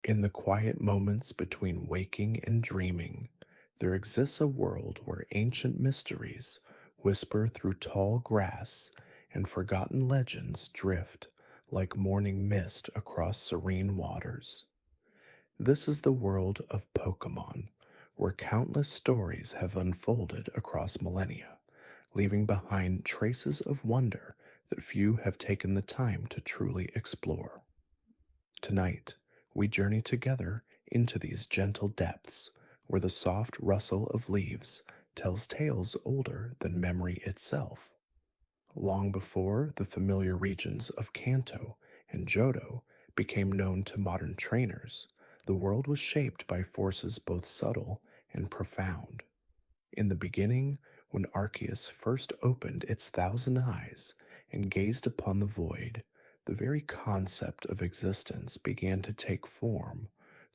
In the quiet moments between waking and dreaming, there exists a world where ancient mysteries whisper through tall grass and forgotten legends drift like morning mist across serene waters. This is the world of Pokemon, where countless stories have unfolded across millennia, leaving behind traces of wonder that few have taken the time to truly explore. Tonight, we journey together into these gentle depths where the soft rustle of leaves tells tales older than memory itself. Long before the familiar regions of Kanto and Johto became known to modern trainers, the world was shaped by forces both subtle and profound. In the beginning, when Arceus first opened its thousand eyes and gazed upon the void, the very concept of existence began to take form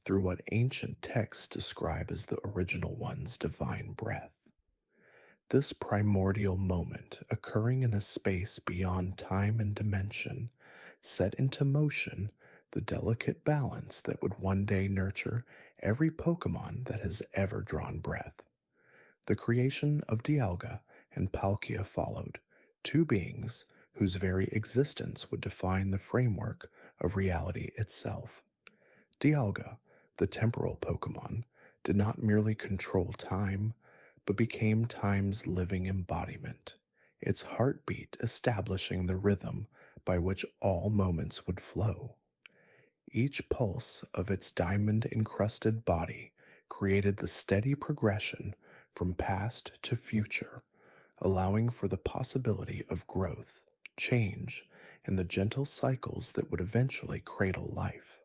through what ancient texts describe as the original one's divine breath. This primordial moment, occurring in a space beyond time and dimension, set into motion the delicate balance that would one day nurture every Pokemon that has ever drawn breath. The creation of Dialga and Palkia followed, two beings whose very existence would define the framework of reality itself. Dialga, the temporal Pokemon, did not merely control time, but became time's living embodiment, its heartbeat establishing the rhythm by which all moments would flow. Each pulse of its diamond encrusted body created the steady progression from past to future, allowing for the possibility of growth, change, and the gentle cycles that would eventually cradle life.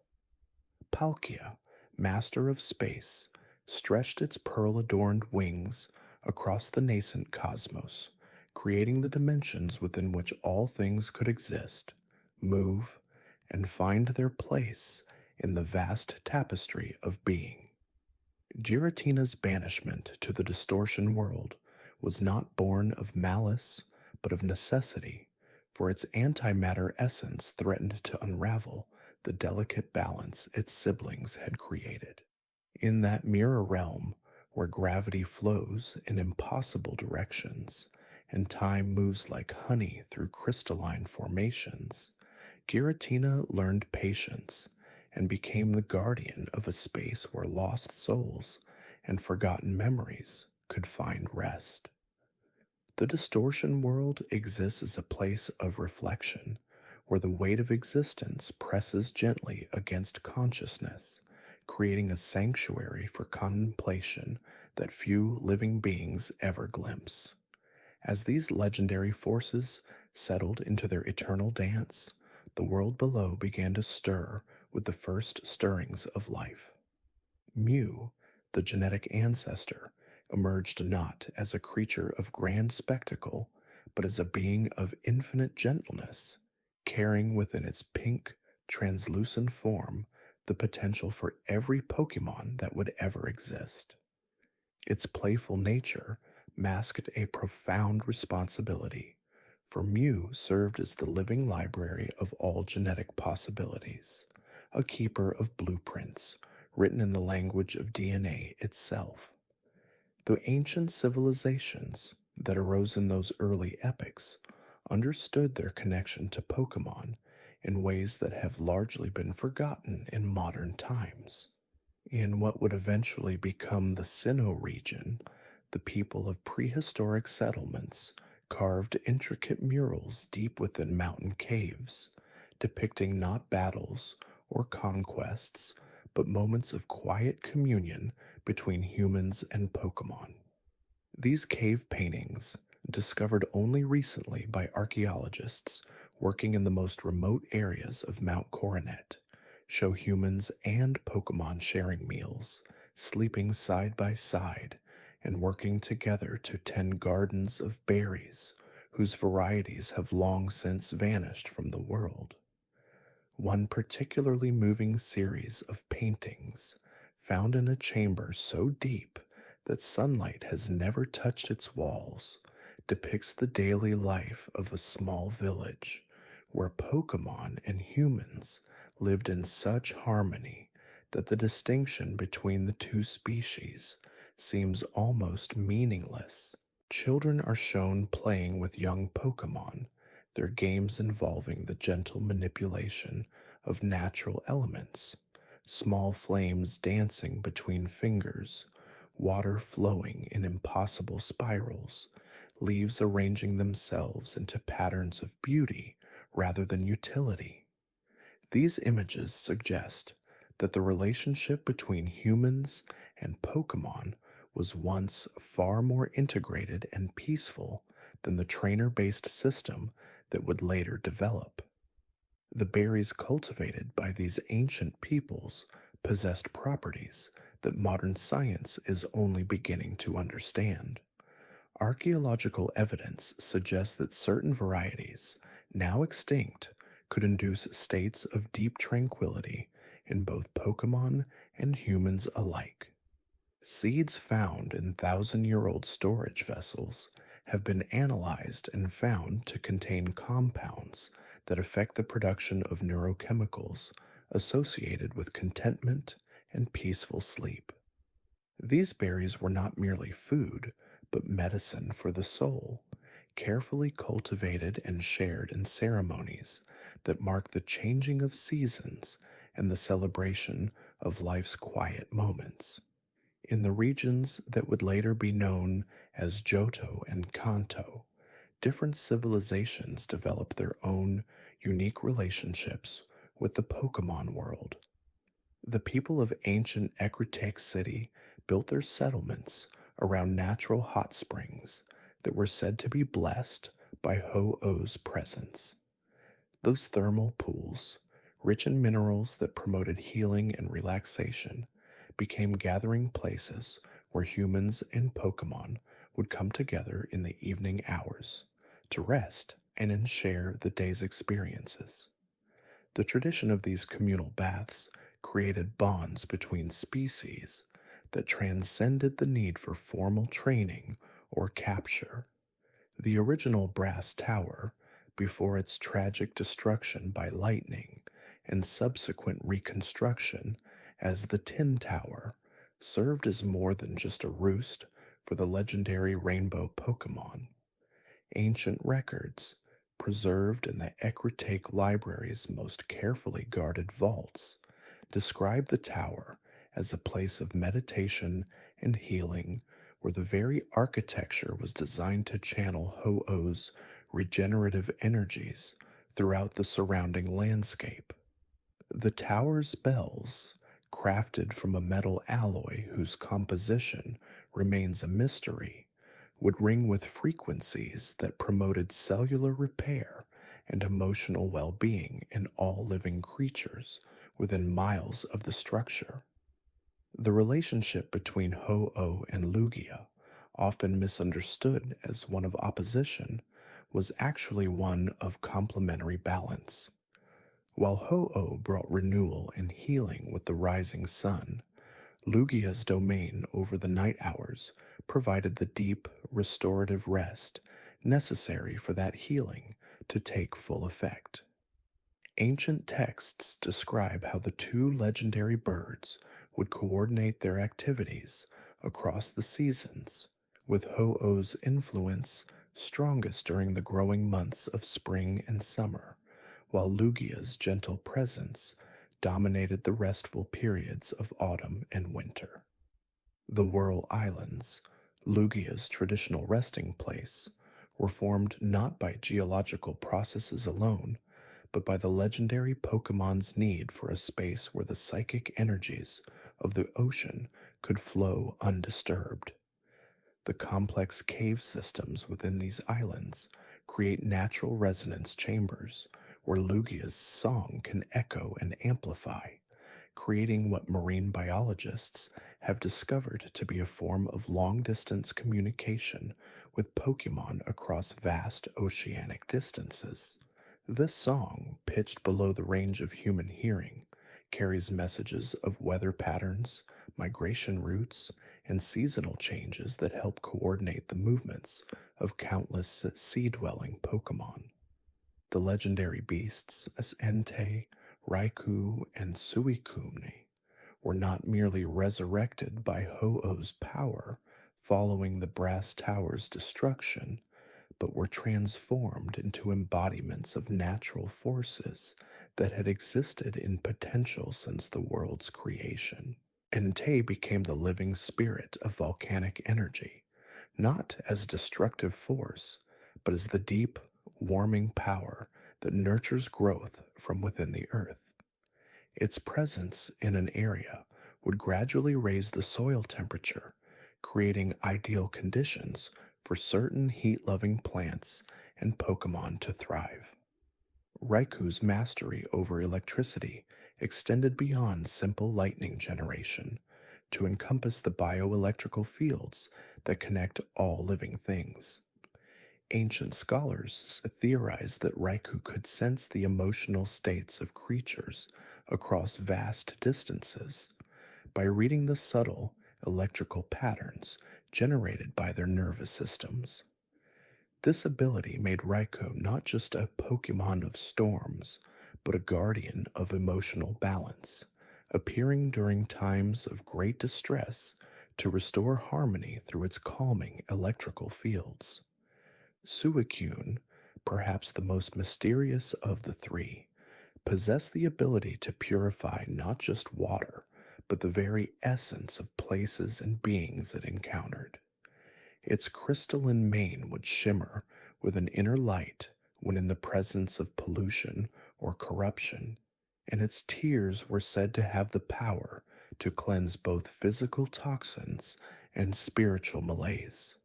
Palkia, master of space, stretched its pearl adorned wings across the nascent cosmos, creating the dimensions within which all things could exist, move, and find their place in the vast tapestry of being. Giratina's banishment to the Distortion world was not born of malice, but of necessity, for its antimatter essence threatened to unravel the delicate balance its siblings had created. In that mirror realm, where gravity flows in impossible directions and time moves like honey through crystalline formations, Giratina learned patience and became the guardian of a space where lost souls and forgotten memories could find rest. The distortion world exists as a place of reflection, where the weight of existence presses gently against consciousness, creating a sanctuary for contemplation that few living beings ever glimpse. As these legendary forces settled into their eternal dance, the world below began to stir with the first stirrings of life. Mew, the genetic ancestor, emerged not as a creature of grand spectacle, but as a being of infinite gentleness, carrying within its pink, translucent form the potential for every Pokemon that would ever exist. Its playful nature masked a profound responsibility, for Mew served as the living library of all genetic possibilities, a keeper of blueprints written in the language of DNA itself. The ancient civilizations that arose in those early epochs understood their connection to Pokemon in ways that have largely been forgotten in modern times. In what would eventually become the Sinnoh region, the people of prehistoric settlements carved intricate murals deep within mountain caves, depicting not battles or conquests, but moments of quiet communion between humans and Pokemon. These cave paintings, discovered only recently by archaeologists working in the most remote areas of Mount Coronet, show humans and Pokemon sharing meals, sleeping side by side, and working together to tend gardens of berries whose varieties have long since vanished from the world. One particularly moving series of paintings, found in a chamber so deep that sunlight has never touched its walls, depicts the daily life of a small village where Pokemon and humans lived in such harmony that the distinction between the two species seems almost meaningless. Children are shown playing with young Pokemon, their games involving the gentle manipulation of natural elements, small flames dancing between fingers, water flowing in impossible spirals, leaves arranging themselves into patterns of beauty rather than utility. These images suggest that the relationship between humans and Pokemon was once far more integrated and peaceful than the trainer based system that would later develop. The berries cultivated by these ancient peoples possessed properties that modern science is only beginning to understand. Archaeological evidence suggests that certain varieties, now extinct, could induce states of deep tranquility in both Pokemon and humans alike. Seeds found in thousand-year-old storage vessels have been analyzed and found to contain compounds that affect the production of neurochemicals associated with contentment and peaceful sleep. These berries were not merely food, but medicine for the soul, carefully cultivated and shared in ceremonies that mark the changing of seasons and the celebration of life's quiet moments. In the regions that would later be known as Johto and Kanto, different civilizations developed their own unique relationships with the Pokemon world. The people of ancient Ecruteak City built their settlements around natural hot springs that were said to be blessed by Ho-Oh's presence. Those thermal pools, rich in minerals that promoted healing and relaxation, became gathering places where humans and Pokemon would come together in the evening hours to rest and share the day's experiences. The tradition of these communal baths created bonds between species that transcended the need for formal training or capture. The original brass tower, before its tragic destruction by lightning and subsequent reconstruction as the Tin Tower, served as more than just a roost for the legendary rainbow Pokemon. Ancient records, preserved in the Ecruteak Library's most carefully guarded vaults, describe the tower as a place of meditation and healing where the very architecture was designed to channel Ho-Oh's regenerative energies throughout the surrounding landscape. The tower's bells, crafted from a metal alloy whose composition remains a mystery, would ring with frequencies that promoted cellular repair and emotional well-being in all living creatures within miles of the structure. The relationship between Ho-Oh and Lugia, often misunderstood as one of opposition, was actually one of complementary balance. While Ho-Oh brought renewal and healing with the rising sun, Lugia's domain over the night hours provided the deep, restorative rest necessary for that healing to take full effect. Ancient texts describe how the two legendary birds would coordinate their activities across the seasons, with Ho-Oh's influence strongest during the growing months of spring and summer, while Lugia's gentle presence dominated the restful periods of autumn and winter. The Whirl Islands, Lugia's traditional resting place, were formed not by geological processes alone, but by the legendary Pokemon's need for a space where the psychic energies of the ocean could flow undisturbed. The complex cave systems within these islands create natural resonance chambers where Lugia's song can echo and amplify, creating what marine biologists have discovered to be a form of long-distance communication with Pokemon across vast oceanic distances. This song, pitched below the range of human hearing, carries messages of weather patterns, migration routes, and seasonal changes that help coordinate the movements of countless sea-dwelling Pokemon. The legendary beasts as Entei, Raikou, and Suicune were not merely resurrected by Ho-Oh's power following the Brass Tower's destruction, but were transformed into embodiments of natural forces that had existed in potential since the world's creation. Entei became the living spirit of volcanic energy, not as destructive force, but as the deep, warming power that nurtures growth from within the earth. Its presence in an area would gradually raise the soil temperature, creating ideal conditions for certain heat-loving plants and Pokemon to thrive. Raikou's mastery over electricity extended beyond simple lightning generation to encompass the bioelectrical fields that connect all living things. Ancient scholars theorized that Raikou could sense the emotional states of creatures across vast distances by reading the subtle electrical patterns generated by their nervous systems. This ability made Raikou not just a Pokemon of storms, but a guardian of emotional balance, appearing during times of great distress to restore harmony through its calming electrical fields. Suicune, perhaps the most mysterious of the three, possessed the ability to purify not just water, but the very essence of places and beings it encountered. Its crystalline mane would shimmer with an inner light when in the presence of pollution or corruption, and its tears were said to have the power to cleanse both physical toxins and spiritual malaise.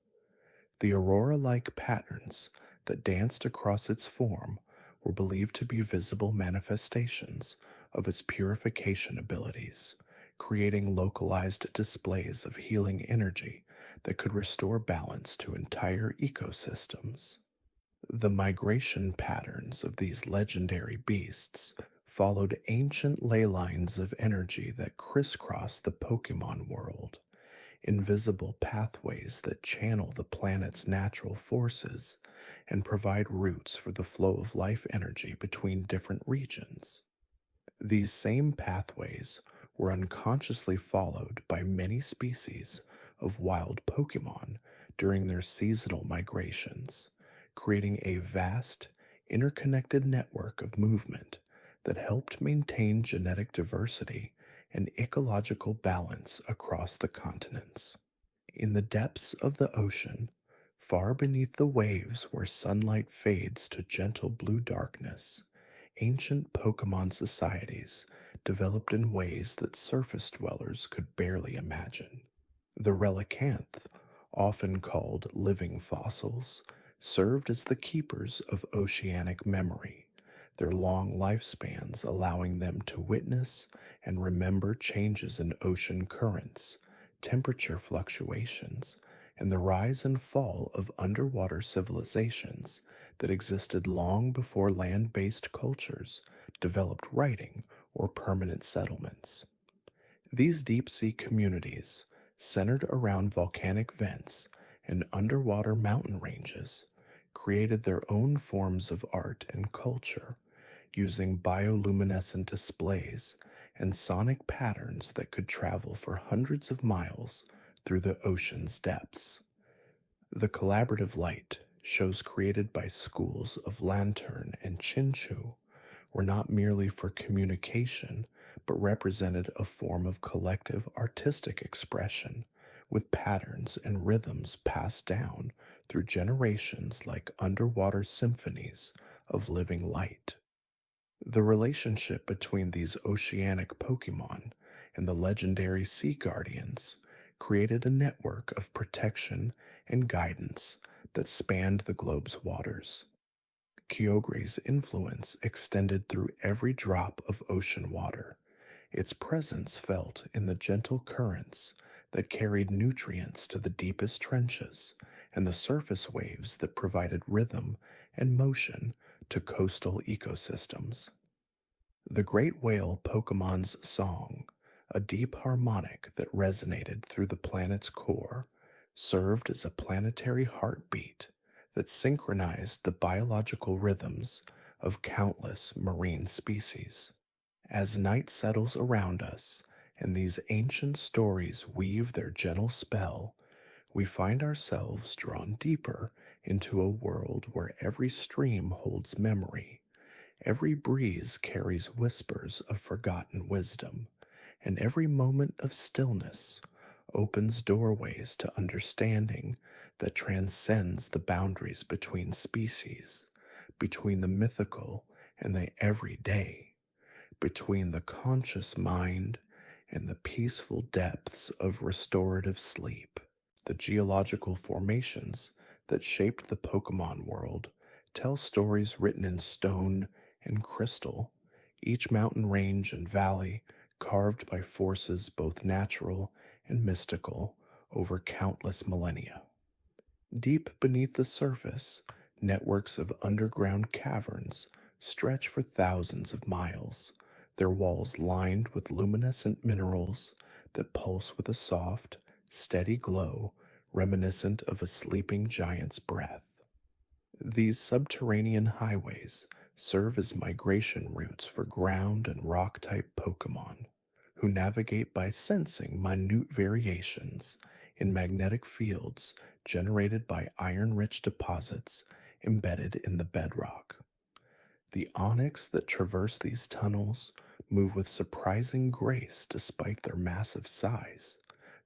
The Aurora-like patterns that danced across its form were believed to be visible manifestations of its purification abilities, creating localized displays of healing energy that could restore balance to entire ecosystems. The migration patterns of these legendary beasts followed ancient ley lines of energy that crisscrossed the Pokemon world, invisible pathways that channel the planet's natural forces and provide routes for the flow of life energy between different regions. These same pathways were unconsciously followed by many species of wild Pokemon during their seasonal migrations, creating a vast, interconnected network of movement that helped maintain genetic diversity and ecological balance across the continents. In the depths of the ocean, far beneath the waves where sunlight fades to gentle blue darkness, ancient Pokemon societies developed in ways that surface dwellers could barely imagine. The Relicanth, often called living fossils, served as the keepers of oceanic memory, their long lifespans allowing them to witness and remember changes in ocean currents, temperature fluctuations, and the rise and fall of underwater civilizations that existed long before land-based cultures developed writing or permanent settlements. These deep-sea communities, centered around volcanic vents and underwater mountain ranges, created their own forms of art and culture, using bioluminescent displays and sonic patterns that could travel for hundreds of miles through the ocean's depths. The collaborative light shows created by schools of Lantern and Chinchu were not merely for communication, but represented a form of collective artistic expression, with patterns and rhythms passed down through generations like underwater symphonies of living light. The relationship between these oceanic Pokemon and the legendary Sea Guardians created a network of protection and guidance that spanned the globe's waters. Kyogre's influence extended through every drop of ocean water, its presence felt in the gentle currents that carried nutrients to the deepest trenches and the surface waves that provided rhythm and motion to coastal ecosystems. The great whale Pokemon's song, a deep harmonic that resonated through the planet's core, served as a planetary heartbeat that synchronized the biological rhythms of countless marine species. As night settles around us and these ancient stories weave their gentle spell, we find ourselves drawn deeper into a world where every stream holds memory, every breeze carries whispers of forgotten wisdom, and every moment of stillness opens doorways to understanding that transcends the boundaries between species, between the mythical and the everyday, between the conscious mind and the peaceful depths of restorative sleep. The geological formations that shaped the Pokemon world tell stories written in stone and crystal, each mountain range and valley carved by forces both natural and mystical over countless millennia. Deep beneath the surface, networks of underground caverns stretch for thousands of miles, their walls lined with luminescent minerals that pulse with a soft, steady glow reminiscent of a sleeping giant's breath. These subterranean highways serve as migration routes for ground and rock type Pokemon, who navigate by sensing minute variations in magnetic fields generated by iron rich deposits embedded in the bedrock. The onyx that traverse these tunnels move with surprising grace despite their massive size,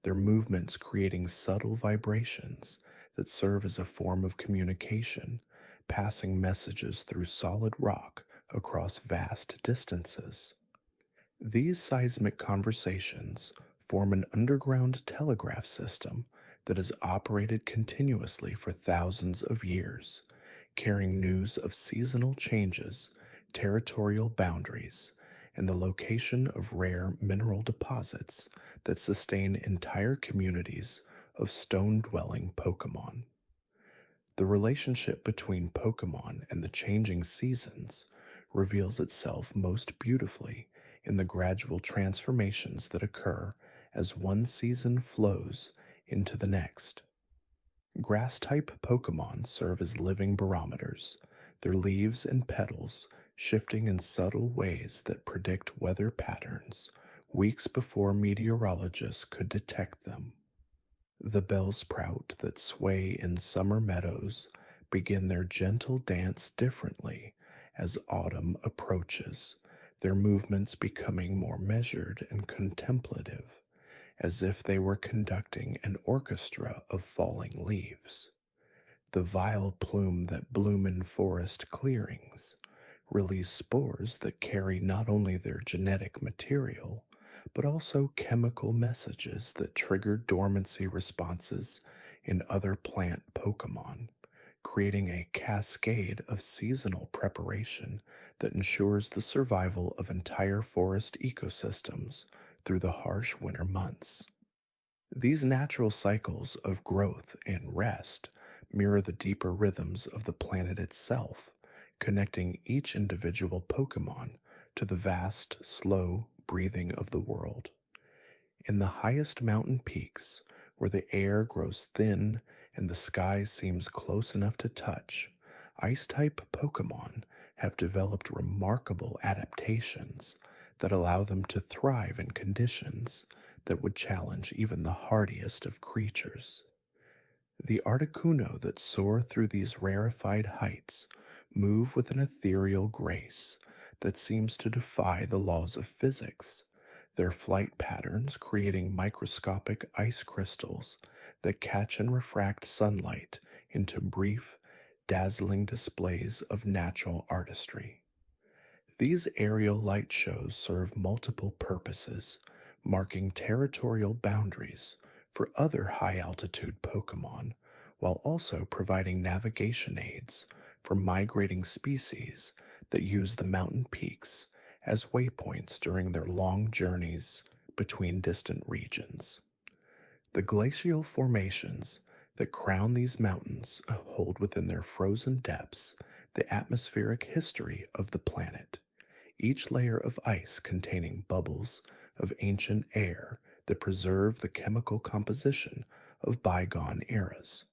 their movements creating subtle vibrations that serve as a form of communication, passing messages through solid rock across vast distances. These seismic conversations form an underground telegraph system that has operated continuously for thousands of years, carrying news of seasonal changes, territorial boundaries, and the location of rare mineral deposits that sustain entire communities of stone-dwelling Pokemon. The relationship between Pokemon and the changing seasons reveals itself most beautifully in the gradual transformations that occur as one season flows into the next. Grass-type Pokemon serve as living barometers, their leaves and petals shifting in subtle ways that predict weather patterns weeks before meteorologists could detect them. The bellsprout that sway in summer meadows begin their gentle dance differently as autumn approaches, their movements becoming more measured and contemplative, as if they were conducting an orchestra of falling leaves. The vile plume that bloom in forest clearings release spores that carry not only their genetic material, but also chemical messages that trigger dormancy responses in other plant Pokemon, creating a cascade of seasonal preparation that ensures the survival of entire forest ecosystems through the harsh winter months. These natural cycles of growth and rest mirror the deeper rhythms of the planet itself, connecting each individual Pokemon to the vast, slow breathing of the world. In the highest mountain peaks, where the air grows thin and the sky seems close enough to touch, ice-type Pokemon have developed remarkable adaptations that allow them to thrive in conditions that would challenge even the hardiest of creatures. The Articuno that soar through these rarefied heights move with an ethereal grace that seems to defy the laws of physics, their flight patterns creating microscopic ice crystals that catch and refract sunlight into brief, dazzling displays of natural artistry. These aerial light shows serve multiple purposes, marking territorial boundaries for other high-altitude Pokemon, while also providing navigation aids for migrating species that use the mountain peaks as waypoints during their long journeys between distant regions. The glacial formations that crown these mountains hold within their frozen depths the atmospheric history of the planet, each layer of ice containing bubbles of ancient air that preserve the chemical composition of bygone eras.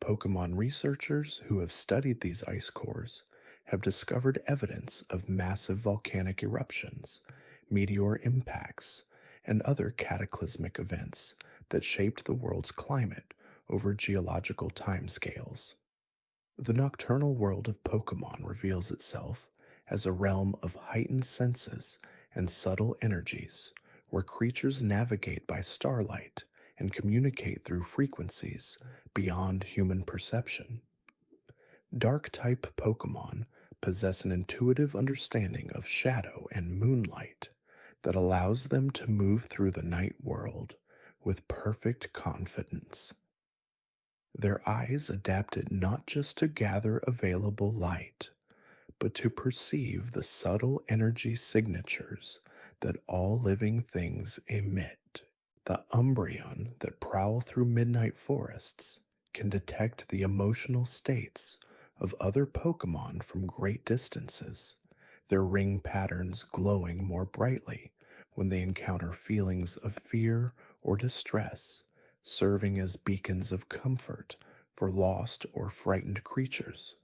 Pokemon researchers who have studied these ice cores have discovered evidence of massive volcanic eruptions, meteor impacts, and other cataclysmic events that shaped the world's climate over geological timescales. The nocturnal world of Pokemon reveals itself as a realm of heightened senses and subtle energies, where creatures navigate by starlight and communicate through frequencies beyond human perception. Dark-type Pokemon possess an intuitive understanding of shadow and moonlight that allows them to move through the night world with perfect confidence. Their eyes adapted not just to gather available light, but to perceive the subtle energy signatures that all living things emit. The Umbreon that prowl through midnight forests can detect the emotional states of other Pokemon from great distances, their ring patterns glowing more brightly when they encounter feelings of fear or distress, serving as beacons of comfort for lost or frightened creatures.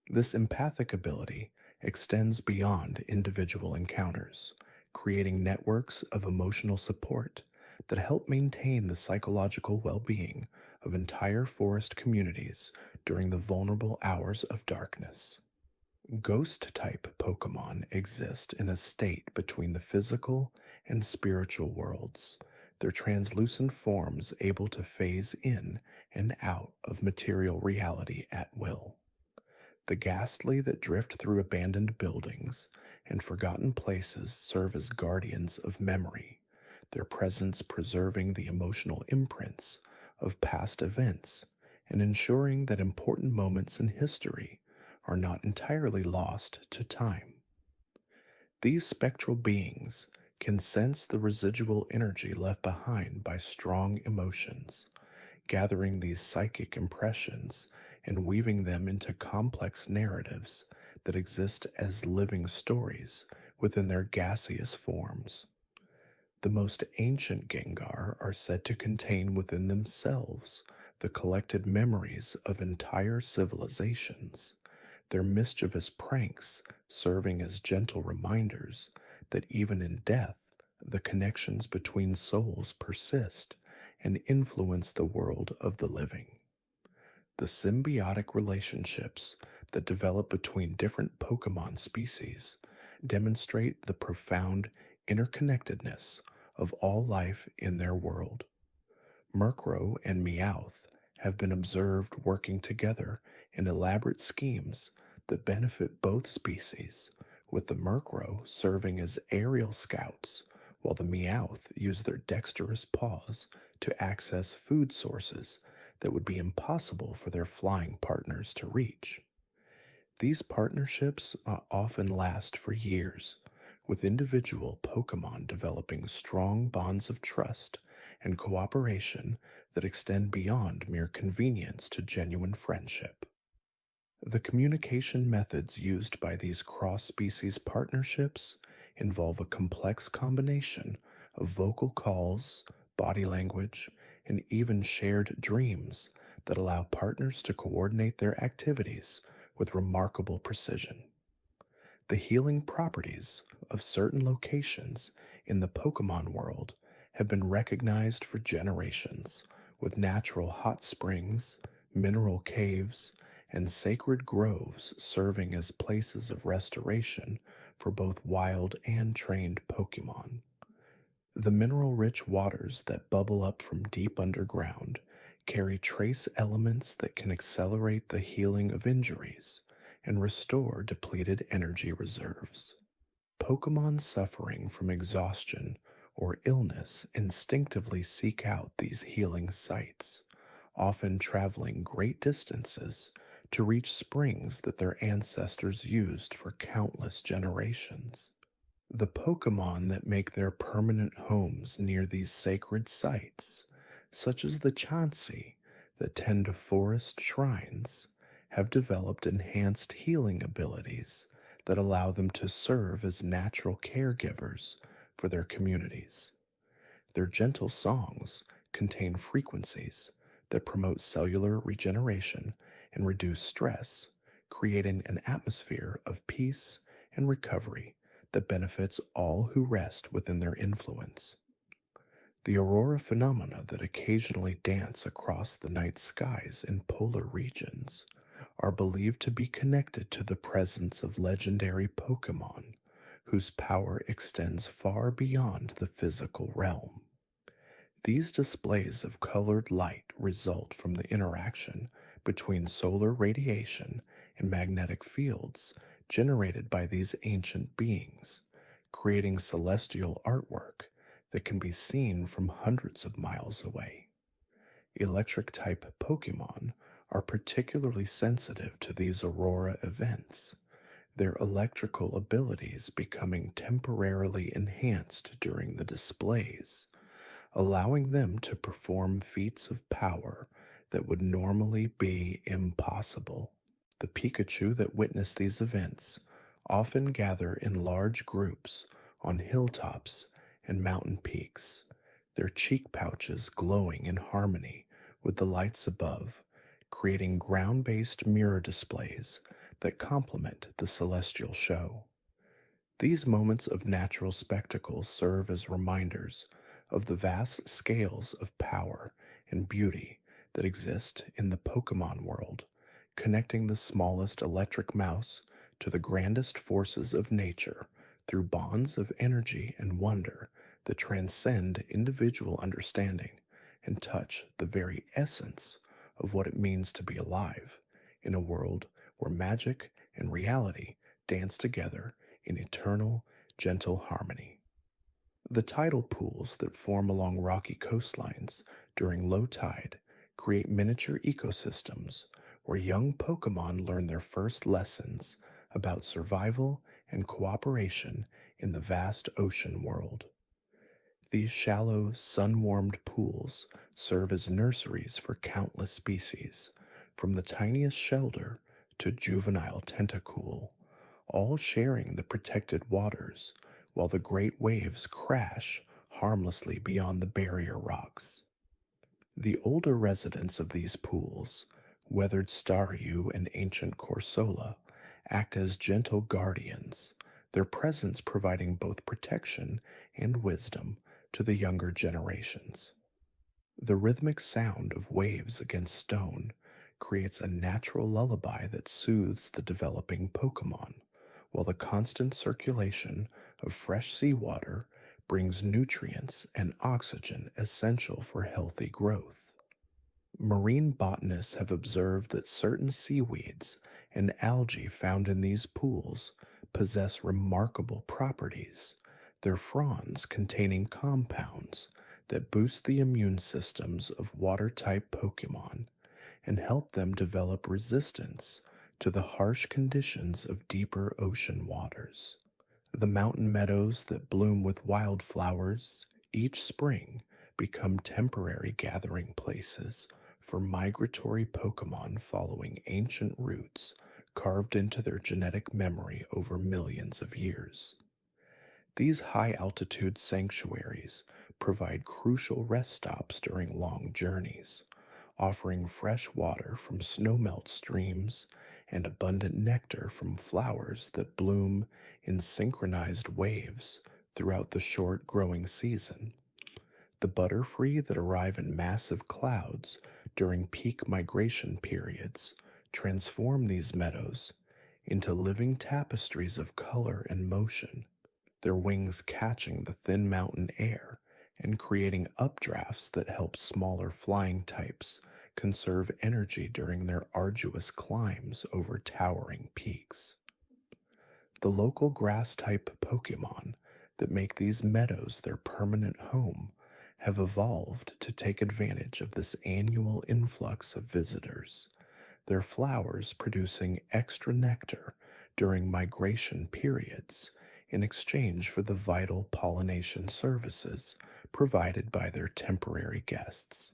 This empathic ability extends beyond individual encounters, creating networks of emotional support that help maintain the psychological well-being of entire forest communities during the vulnerable hours of darkness. Ghost-type Pokemon exist in a state between the physical and spiritual worlds, their translucent forms able to phase in and out of material reality at will. The ghastly that drift through abandoned buildings and forgotten places serve as guardians of memory, their presence preserving the emotional imprints of past events and ensuring that important moments in history are not entirely lost to time. These spectral beings can sense the residual energy left behind by strong emotions, gathering these psychic impressions and weaving them into complex narratives that exist as living stories within their gaseous forms. The most ancient Gengar are said to contain within themselves the collected memories of entire civilizations, their mischievous pranks serving as gentle reminders that even in death, the connections between souls persist and influence the world of the living. The symbiotic relationships that develop between different Pokemon species demonstrate the profound interconnectedness of all life in their world. Murkrow and Meowth have been observed working together in elaborate schemes that benefit both species, with the Murkrow serving as aerial scouts, while the Meowth use their dexterous paws to access food sources that would be impossible for their flying partners to reach. These partnerships often last for years, with individual Pokemon developing strong bonds of trust and cooperation that extend beyond mere convenience to genuine friendship. The communication methods used by these cross-species partnerships involve a complex combination of vocal calls, body language, and even shared dreams that allow partners to coordinate their activities with remarkable precision. The healing properties of certain locations in the Pokemon world have been recognized for generations, with natural hot springs, mineral caves, and sacred groves serving as places of restoration for both wild and trained Pokemon. The mineral-rich waters that bubble up from deep underground carry trace elements that can accelerate the healing of injuries and restore depleted energy reserves. Pokemon suffering from exhaustion or illness instinctively seek out these healing sites, often traveling great distances to reach springs that their ancestors used for countless generations. The Pokemon that make their permanent homes near these sacred sites, such as the Chansey that tend to forest shrines, have developed enhanced healing abilities that allow them to serve as natural caregivers for their communities. Their gentle songs contain frequencies that promote cellular regeneration and reduce stress, creating an atmosphere of peace and recovery that benefits all who rest within their influence. The aurora phenomena that occasionally dance across the night skies in polar regions are believed to be connected to the presence of legendary Pokémon whose power extends far beyond the physical realm. These displays of colored light result from the interaction between solar radiation and magnetic fields generated by these ancient beings, creating celestial artwork that can be seen from hundreds of miles away. Electric type Pokemon are particularly sensitive to these aurora events, their electrical abilities becoming temporarily enhanced during the displays, allowing them to perform feats of power that would normally be impossible. The Pikachu that witness these events often gather in large groups on hilltops and mountain peaks, their cheek pouches glowing in harmony with the lights above, creating ground-based mirror displays that complement the celestial show. These moments of natural spectacle serve as reminders of the vast scales of power and beauty that exist in the Pokemon world, connecting the smallest electric mouse to the grandest forces of nature through bonds of energy and wonder that transcend individual understanding and touch the very essence of what it means to be alive in a world where magic and reality dance together in eternal, gentle harmony. The tidal pools that form along rocky coastlines during low tide create miniature ecosystems where young Pokemon learn their first lessons about survival and cooperation in the vast ocean world. These shallow, sun-warmed pools serve as nurseries for countless species, from the tiniest shelter to juvenile tentacool, all sharing the protected waters while the great waves crash harmlessly beyond the barrier rocks. The older residents of these pools, weathered Staryu and ancient Corsola, act as gentle guardians, their presence providing both protection and wisdom to the younger generations. The rhythmic sound of waves against stone creates a natural lullaby that soothes the developing Pokemon, while the constant circulation of fresh seawater brings nutrients and oxygen essential for healthy growth. Marine botanists have observed that certain seaweeds and algae found in these pools possess remarkable properties, their fronds containing compounds that boost the immune systems of water-type Pokemon and help them develop resistance to the harsh conditions of deeper ocean waters. The mountain meadows that bloom with wildflowers each spring become temporary gathering places for migratory Pokemon following ancient routes carved into their genetic memory over millions of years. These high-altitude sanctuaries provide crucial rest stops during long journeys, offering fresh water from snowmelt streams and abundant nectar from flowers that bloom in synchronized waves throughout the short growing season. The butterfree that arrive in massive clouds during peak migration periods transform these meadows into living tapestries of color and motion, their wings catching the thin mountain air and creating updrafts that help smaller flying types conserve energy during their arduous climbs over towering peaks. The local grass-type Pokemon that make these meadows their permanent home have evolved to take advantage of this annual influx of visitors, their flowers producing extra nectar during migration periods in exchange for the vital pollination services provided by their temporary guests.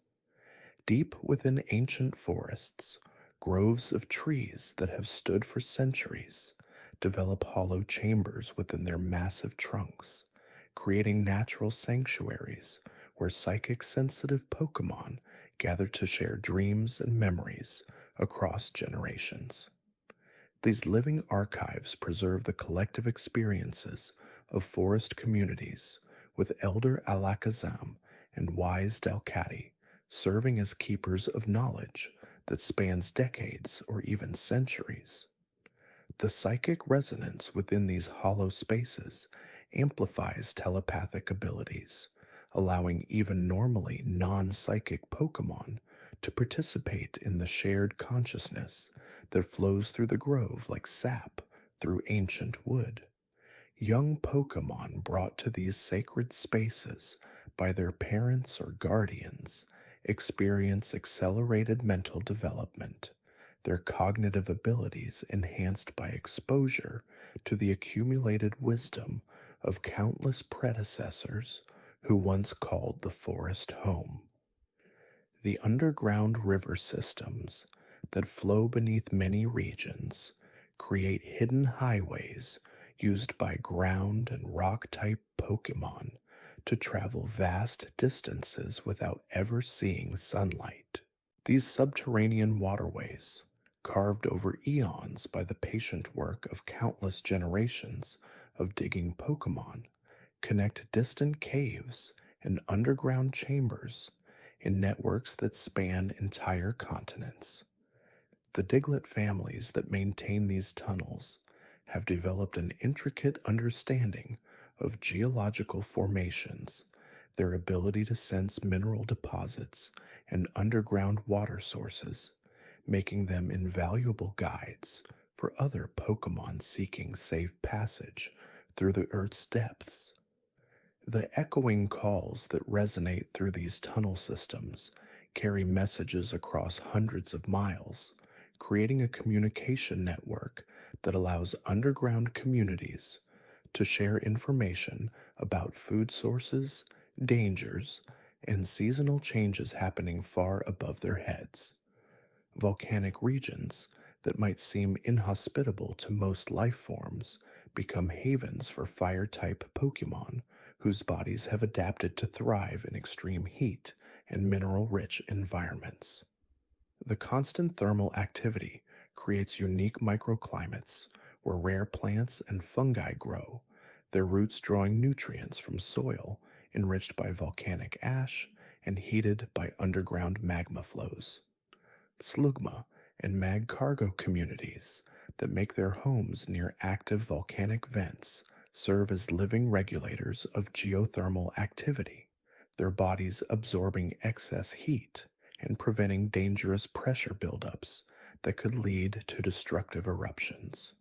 Deep within ancient forests, groves of trees that have stood for centuries develop hollow chambers within their massive trunks, creating natural sanctuaries where psychic sensitive Pokemon gather to share dreams and memories across generations. These living archives preserve the collective experiences of forest communities, with Elder Alakazam and wise Delcati, serving as keepers of knowledge that spans decades or even centuries. The psychic resonance within these hollow spaces amplifies telepathic abilities, allowing even normally non psychic Pokemon to participate in the shared consciousness that flows through the grove like sap through ancient wood. Young Pokemon brought to these sacred spaces by their parents or guardians experience accelerated mental development, their cognitive abilities enhanced by exposure to the accumulated wisdom of countless predecessors who once called the forest home. The underground river systems that flow beneath many regions create hidden highways used by ground and rock type Pokemon to travel vast distances without ever seeing sunlight. These subterranean waterways, carved over eons by the patient work of countless generations of digging Pokemon, connect distant caves and underground chambers in networks that span entire continents. The Diglett families that maintain these tunnels have developed an intricate understanding of geological formations, their ability to sense mineral deposits and underground water sources, making them invaluable guides for other Pokemon seeking safe passage through the Earth's depths. The echoing calls that resonate through these tunnel systems carry messages across hundreds of miles, creating a communication network that allows underground communities to share information about food sources, dangers, and seasonal changes happening far above their heads. Volcanic regions that might seem inhospitable to most life forms become havens for fire-type Pokemon whose bodies have adapted to thrive in extreme heat and mineral-rich environments. The constant thermal activity creates unique microclimates where rare plants and fungi grow, their roots drawing nutrients from soil enriched by volcanic ash and heated by underground magma flows. Slugma and Magcargo communities that make their homes near active volcanic vents serve as living regulators of geothermal activity, their bodies absorbing excess heat and preventing dangerous pressure buildups that could lead to destructive eruptions.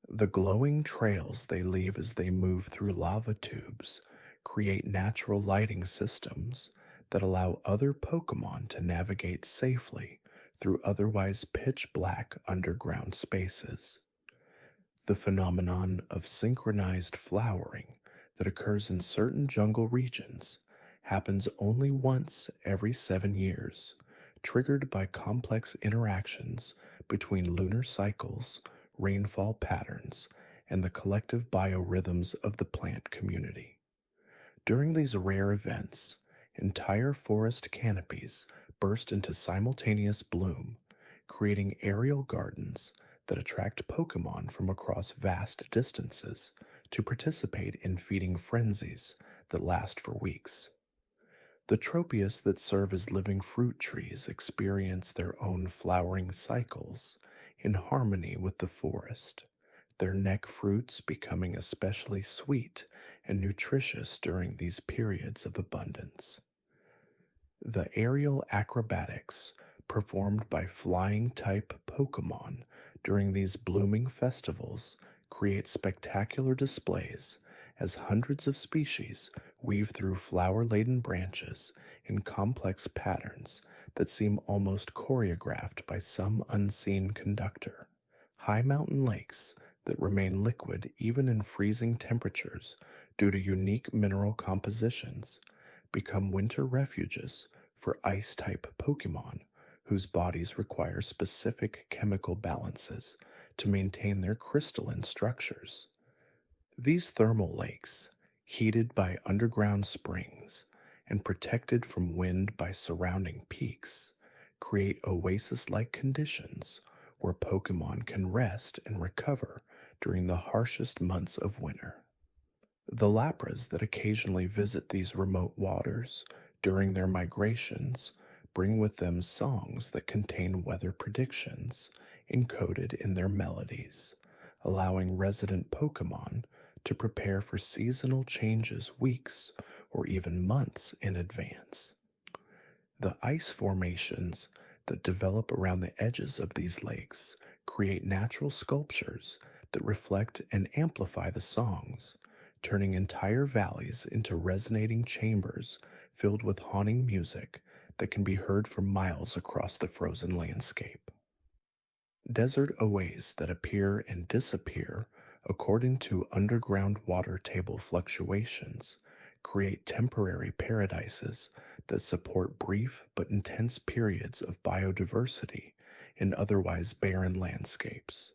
The glowing trails they leave as they move through lava tubes create natural lighting systems that allow other Pokemon to navigate safely through otherwise pitch-black underground spaces. The phenomenon of synchronized flowering that occurs in certain jungle regions happens only once every 7 years, triggered by complex interactions between lunar cycles, rainfall patterns, and the collective biorhythms of the plant community. During these rare events, entire forest canopies burst into simultaneous bloom, creating aerial gardens that attract Pokemon from across vast distances to participate in feeding frenzies that last for weeks. The Tropius that serve as living fruit trees experience their own flowering cycles in harmony with the forest, their neck fruits becoming especially sweet and nutritious during these periods of abundance. The aerial acrobatics performed by flying-type Pokemon during these blooming festivals create spectacular displays as hundreds of species weave through flower-laden branches in complex patterns that seem almost choreographed by some unseen conductor. High mountain lakes that remain liquid even in freezing temperatures due to unique mineral compositions become winter refuges for ice-type Pokemon whose bodies require specific chemical balances to maintain their crystalline structures. These thermal lakes, heated by underground springs and protected from wind by surrounding peaks, create oasis-like conditions where Pokemon can rest and recover during the harshest months of winter. The Lapras that occasionally visit these remote waters during their migrations, bring with them songs that contain weather predictions encoded in their melodies, allowing resident Pokemon to prepare for seasonal changes weeks or even months in advance. The ice formations that develop around the edges of these lakes create natural sculptures that reflect and amplify the songs, turning entire valleys into resonating chambers filled with haunting music that can be heard for miles across the frozen landscape. Desert oases that appear and disappear according to underground water table fluctuations create temporary paradises that support brief but intense periods of biodiversity in otherwise barren landscapes.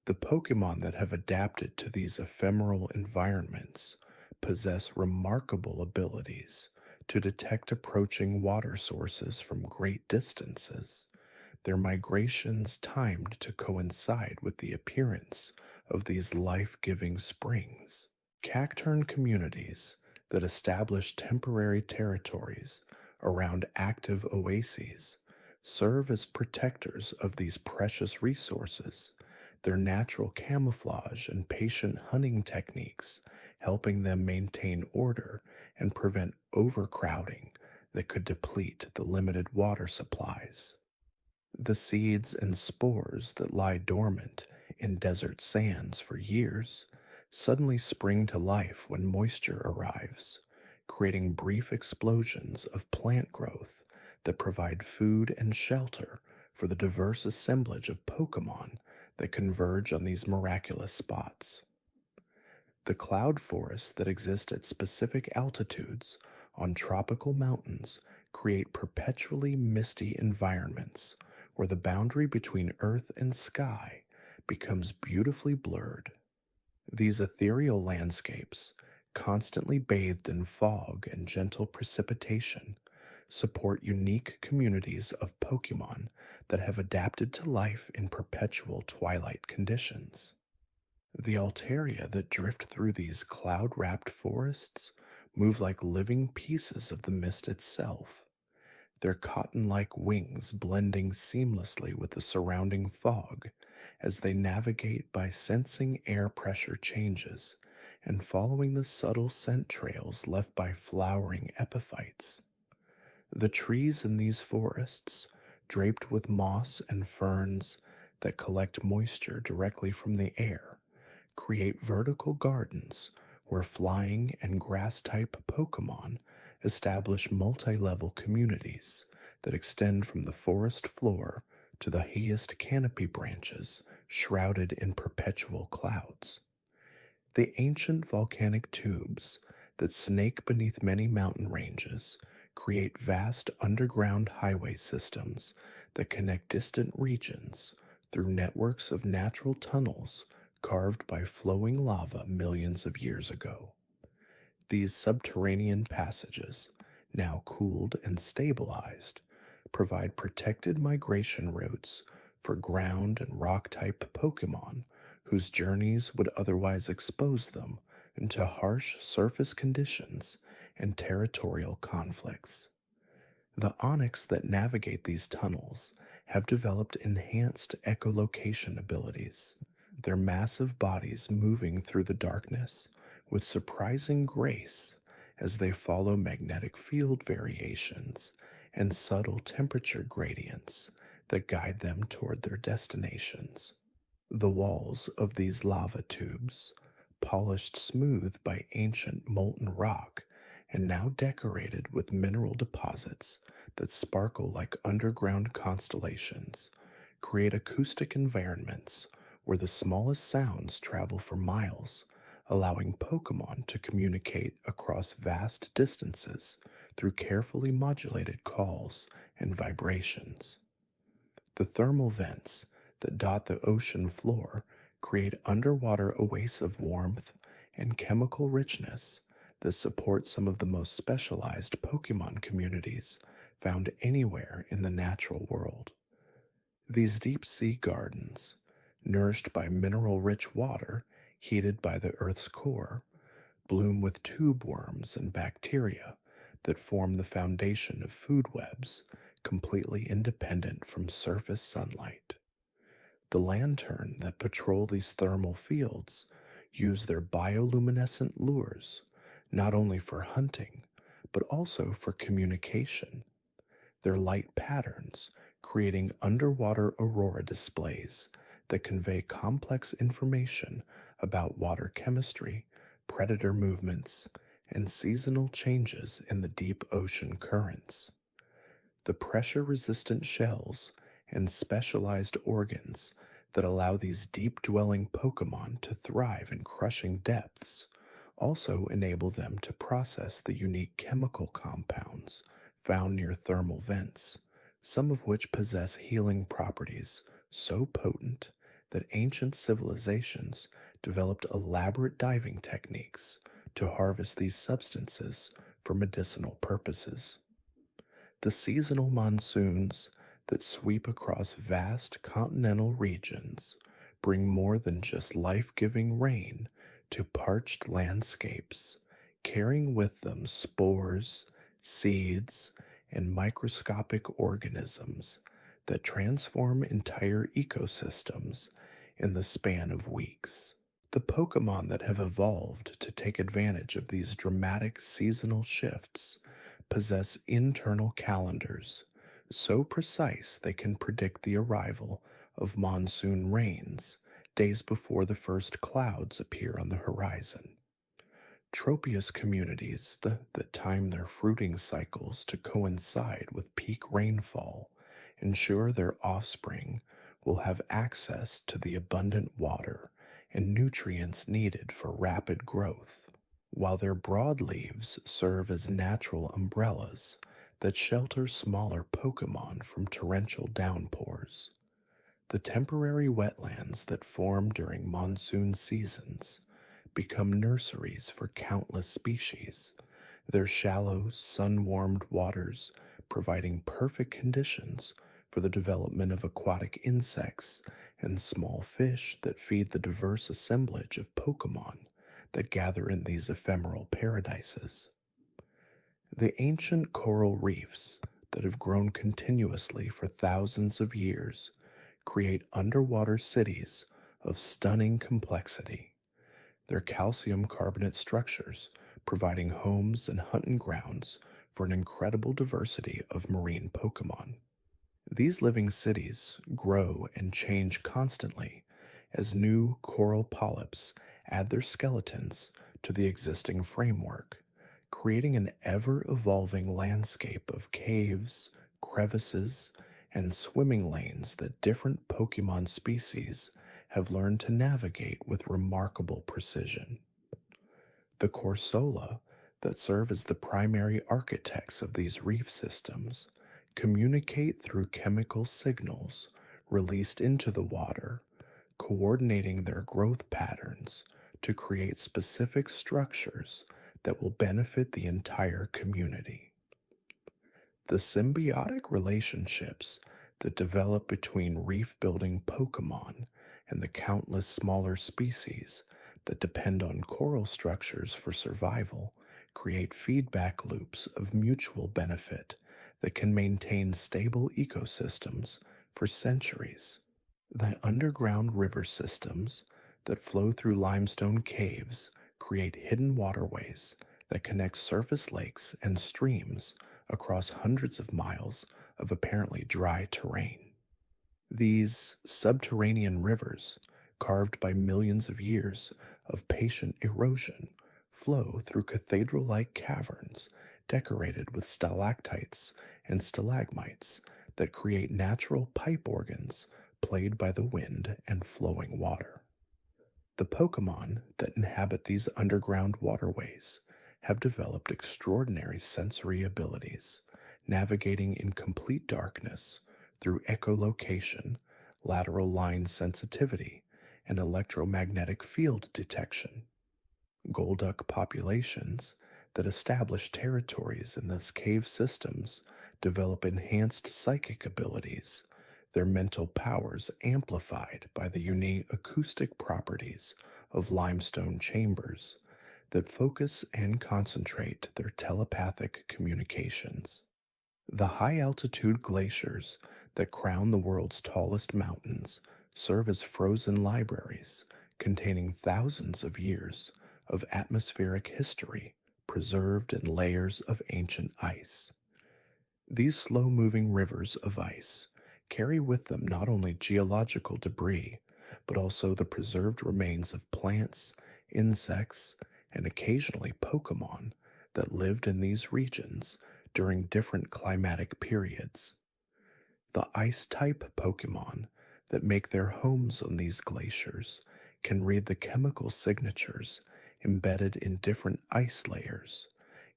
The Pokemon that have adapted to these ephemeral environments possess remarkable abilities to detect approaching water sources from great distances, their migrations timed to coincide with the appearance of these life-giving springs. Cacturn communities that establish temporary territories around active oases serve as protectors of these precious resources, their natural camouflage and patient hunting techniques helping them maintain order and prevent overcrowding that could deplete the limited water supplies. The seeds and spores that lie dormant in desert sands for years suddenly spring to life when moisture arrives, creating brief explosions of plant growth that provide food and shelter for the diverse assemblage of Pokemon that converge on these miraculous spots. The cloud forests that exist at specific altitudes on tropical mountains create perpetually misty environments where the boundary between earth and sky becomes beautifully blurred. These ethereal landscapes, constantly bathed in fog and gentle precipitation, support unique communities of Pokemon that have adapted to life in perpetual twilight conditions. The Altaria that drift through these cloud-wrapped forests move like living pieces of the mist itself, their cotton-like wings blending seamlessly with the surrounding fog as they navigate by sensing air pressure changes and following the subtle scent trails left by flowering epiphytes. The trees in these forests, draped with moss and ferns that collect moisture directly from the air, create vertical gardens where flying and grass-type Pokemon establish multi-level communities that extend from the forest floor to the highest canopy branches shrouded in perpetual clouds. The ancient volcanic tubes that snake beneath many mountain ranges create vast underground highway systems that connect distant regions through networks of natural tunnels carved by flowing lava millions of years ago. These subterranean passages, now cooled and stabilized, provide protected migration routes for ground and rock-type Pokemon whose journeys would otherwise expose them into harsh surface conditions and territorial conflicts. The Onix that navigate these tunnels have developed enhanced echolocation abilities, their massive bodies moving through the darkness with surprising grace as they follow magnetic field variations and subtle temperature gradients that guide them toward their destinations. The walls of these lava tubes, polished smooth by ancient molten rock and now decorated with mineral deposits that sparkle like underground constellations, create acoustic environments where the smallest sounds travel for miles, allowing Pokemon to communicate across vast distances through carefully modulated calls and vibrations. The thermal vents that dot the ocean floor create underwater oases of warmth and chemical richness that support some of the most specialized Pokemon communities found anywhere in the natural world. These deep-sea gardens, nourished by mineral-rich water heated by the Earth's core, bloom with tube worms and bacteria that form the foundation of food webs, completely independent from surface sunlight. The lantern that patrol these thermal fields use their bioluminescent lures not only for hunting, but also for communication. Their light patterns creating underwater aurora displays that convey complex information about water chemistry, predator movements, and seasonal changes in the deep ocean currents. The pressure resistant shells and specialized organs that allow these deep dwelling Pokemon to thrive in crushing depths also enable them to process the unique chemical compounds found near thermal vents, some of which possess healing properties so potent that ancient civilizations developed elaborate diving techniques to harvest these substances for medicinal purposes. The seasonal monsoons that sweep across vast continental regions bring more than just life giving rain to parched landscapes, carrying with them spores, seeds, and microscopic organisms that transform entire ecosystems in the span of weeks. The Pokemon that have evolved to take advantage of these dramatic seasonal shifts possess internal calendars so precise they can predict the arrival of monsoon rains days before the first clouds appear on the horizon. Tropius communities that time their fruiting cycles to coincide with peak rainfall ensure their offspring will have access to the abundant water and nutrients needed for rapid growth, while their broadleaves serve as natural umbrellas that shelter smaller Pokemon from torrential downpours. The temporary wetlands that form during monsoon seasons become nurseries for countless species, their shallow, sun warmed waters providing perfect conditions for the development of aquatic insects and small fish that feed the diverse assemblage of Pokemon that gather in these ephemeral paradises. The ancient coral reefs that have grown continuously for thousands of years create underwater cities of stunning complexity, their calcium carbonate structures providing homes and hunting grounds for an incredible diversity of marine Pokemon. These living cities grow and change constantly as new coral polyps add their skeletons to the existing framework, creating an ever-evolving landscape of caves, crevices, and swimming lanes that different Pokemon species have learned to navigate with remarkable precision. The Corsola, that serve as the primary architects of these reef systems, communicate through chemical signals released into the water, coordinating their growth patterns to create specific structures that will benefit the entire community. The symbiotic relationships that develop between reef building Pokemon and the countless smaller species that depend on coral structures for survival create feedback loops of mutual benefit that can maintain stable ecosystems for centuries. The underground river systems that flow through limestone caves create hidden waterways that connect surface lakes and streams across hundreds of miles of apparently dry terrain. These subterranean rivers, carved by millions of years of patient erosion, flow through cathedral-like caverns decorated with stalactites and stalagmites that create natural pipe organs played by the wind and flowing water. The Pokemon that inhabit these underground waterways have developed extraordinary sensory abilities, navigating in complete darkness through echolocation, lateral line sensitivity, and electromagnetic field detection. Golduck populations that establish territories in these cave systems develop enhanced psychic abilities, their mental powers amplified by the unique acoustic properties of limestone chambers that focus and concentrate their telepathic communications. The high altitude glaciers that crown the world's tallest mountains serve as frozen libraries containing thousands of years of atmospheric history preserved in layers of ancient ice. These slow moving rivers of ice carry with them not only geological debris, but also the preserved remains of plants, insects, and occasionally Pokemon that lived in these regions during different climatic periods. The ice type Pokemon that make their homes on these glaciers can read the chemical signatures embedded in different ice layers,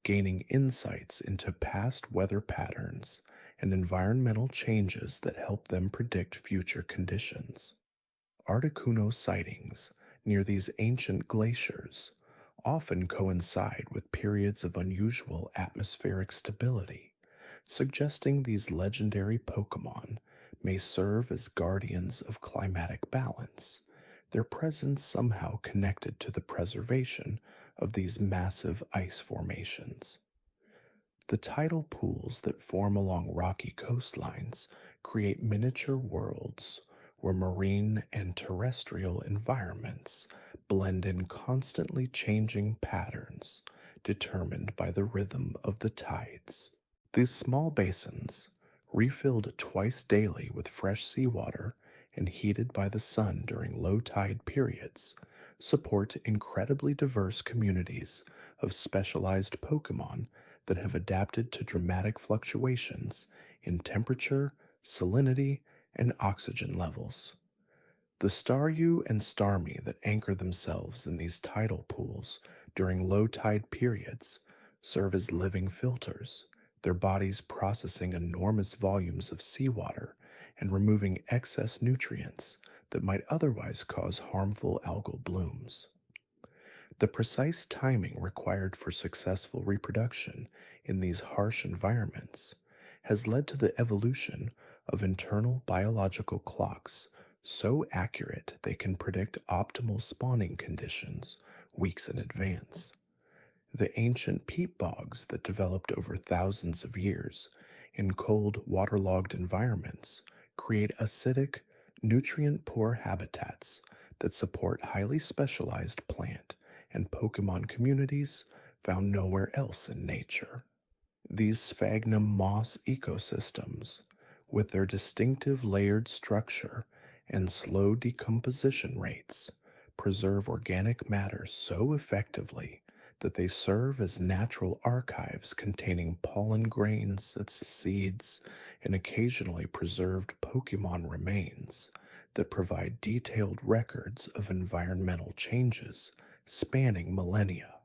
gaining insights into past weather patterns and environmental changes that help them predict future conditions. Articuno sightings near these ancient glaciers often coincide with periods of unusual atmospheric stability, suggesting these legendary Pokemon may serve as guardians of climatic balance, their presence somehow connected to the preservation of these massive ice formations. The tidal pools that form along rocky coastlines create miniature worlds where marine and terrestrial environments blend in constantly changing patterns determined by the rhythm of the tides. These small basins, refilled twice daily with fresh seawater and heated by the sun during low tide periods, support incredibly diverse communities of specialized Pokemon that have adapted to dramatic fluctuations in temperature, salinity, and oxygen levels. The Staryu and Starmie that anchor themselves in these tidal pools during low tide periods serve as living filters, their bodies processing enormous volumes of seawater and removing excess nutrients that might otherwise cause harmful algal blooms. The precise timing required for successful reproduction in these harsh environments has led to the evolution of internal biological clocks so accurate they can predict optimal spawning conditions weeks in advance. The ancient peat bogs that developed over thousands of years in cold, waterlogged environments create acidic, nutrient poor habitats that support highly specialized plant and Pokemon communities found nowhere else in nature. These sphagnum moss ecosystems, with their distinctive layered structure and slow decomposition rates, preserve organic matter so effectively that they serve as natural archives containing pollen grains, its seeds, and occasionally preserved Pokemon remains that provide detailed records of environmental changes spanning millennia.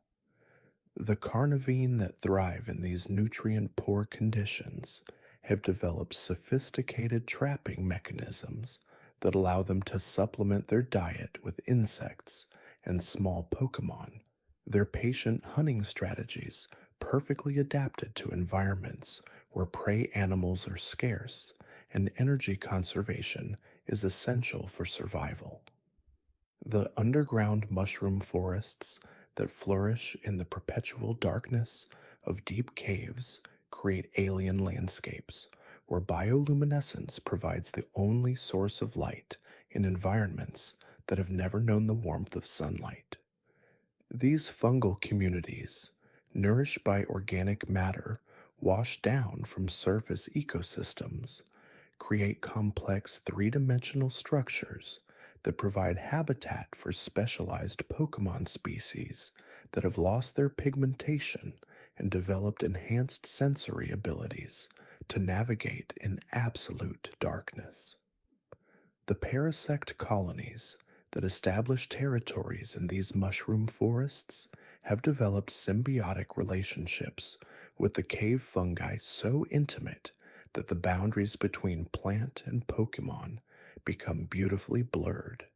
The carnivine that thrive in these nutrient poor conditions have developed sophisticated trapping mechanisms that allow them to supplement their diet with insects and small Pokemon. Their patient hunting strategies perfectly adapted to environments where prey animals are scarce and energy conservation is essential for survival. The underground mushroom forests that flourish in the perpetual darkness of deep caves create alien landscapes where bioluminescence provides the only source of light in environments that have never known the warmth of sunlight. These fungal communities, nourished by organic matter washed down from surface ecosystems, create complex three-dimensional structures that provide habitat for specialized Pokemon species that have lost their pigmentation and developed enhanced sensory abilities to navigate in absolute darkness. The parasect colonies that establish territories in these mushroom forests have developed symbiotic relationships with the cave fungi so intimate that the boundaries between plant and Pokemon become beautifully blurred,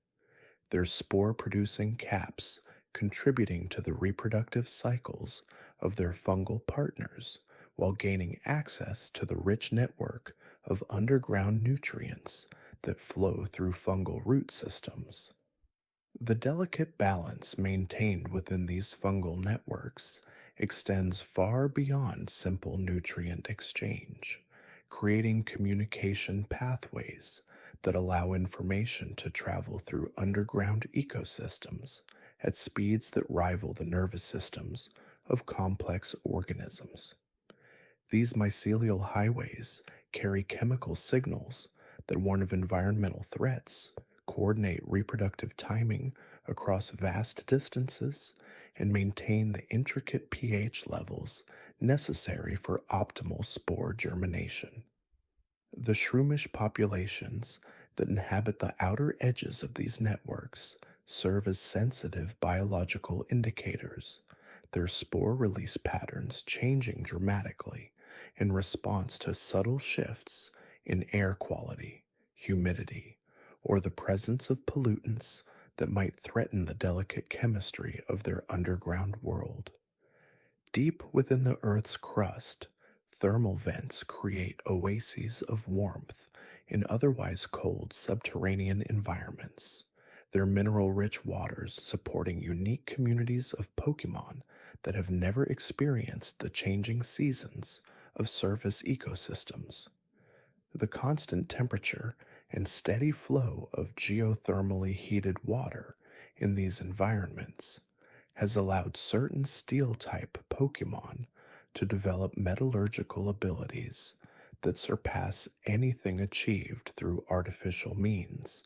their spore-producing caps contributing to the reproductive cycles of their fungal partners while gaining access to the rich network of underground nutrients that flow through fungal root systems. The delicate balance maintained within these fungal networks extends far beyond simple nutrient exchange, creating communication pathways that allow information to travel through underground ecosystems at speeds that rival the nervous systems of complex organisms. These mycelial highways carry chemical signals that warn of environmental threats, coordinate reproductive timing across vast distances, and maintain the intricate pH levels necessary for optimal spore germination. The shroomish populations that inhabit the outer edges of these networks serve as sensitive biological indicators, their spore release patterns changing dramatically in response to subtle shifts in air quality, humidity, or the presence of pollutants that might threaten the delicate chemistry of their underground world. Deep within the Earth's crust, thermal vents create oases of warmth in otherwise cold subterranean environments, their mineral rich waters supporting unique communities of Pokemon that have never experienced the changing seasons of surface ecosystems. The constant temperature and steady flow of geothermally heated water in these environments has allowed certain steel type Pokemon to develop metallurgical abilities that surpass anything achieved through artificial means,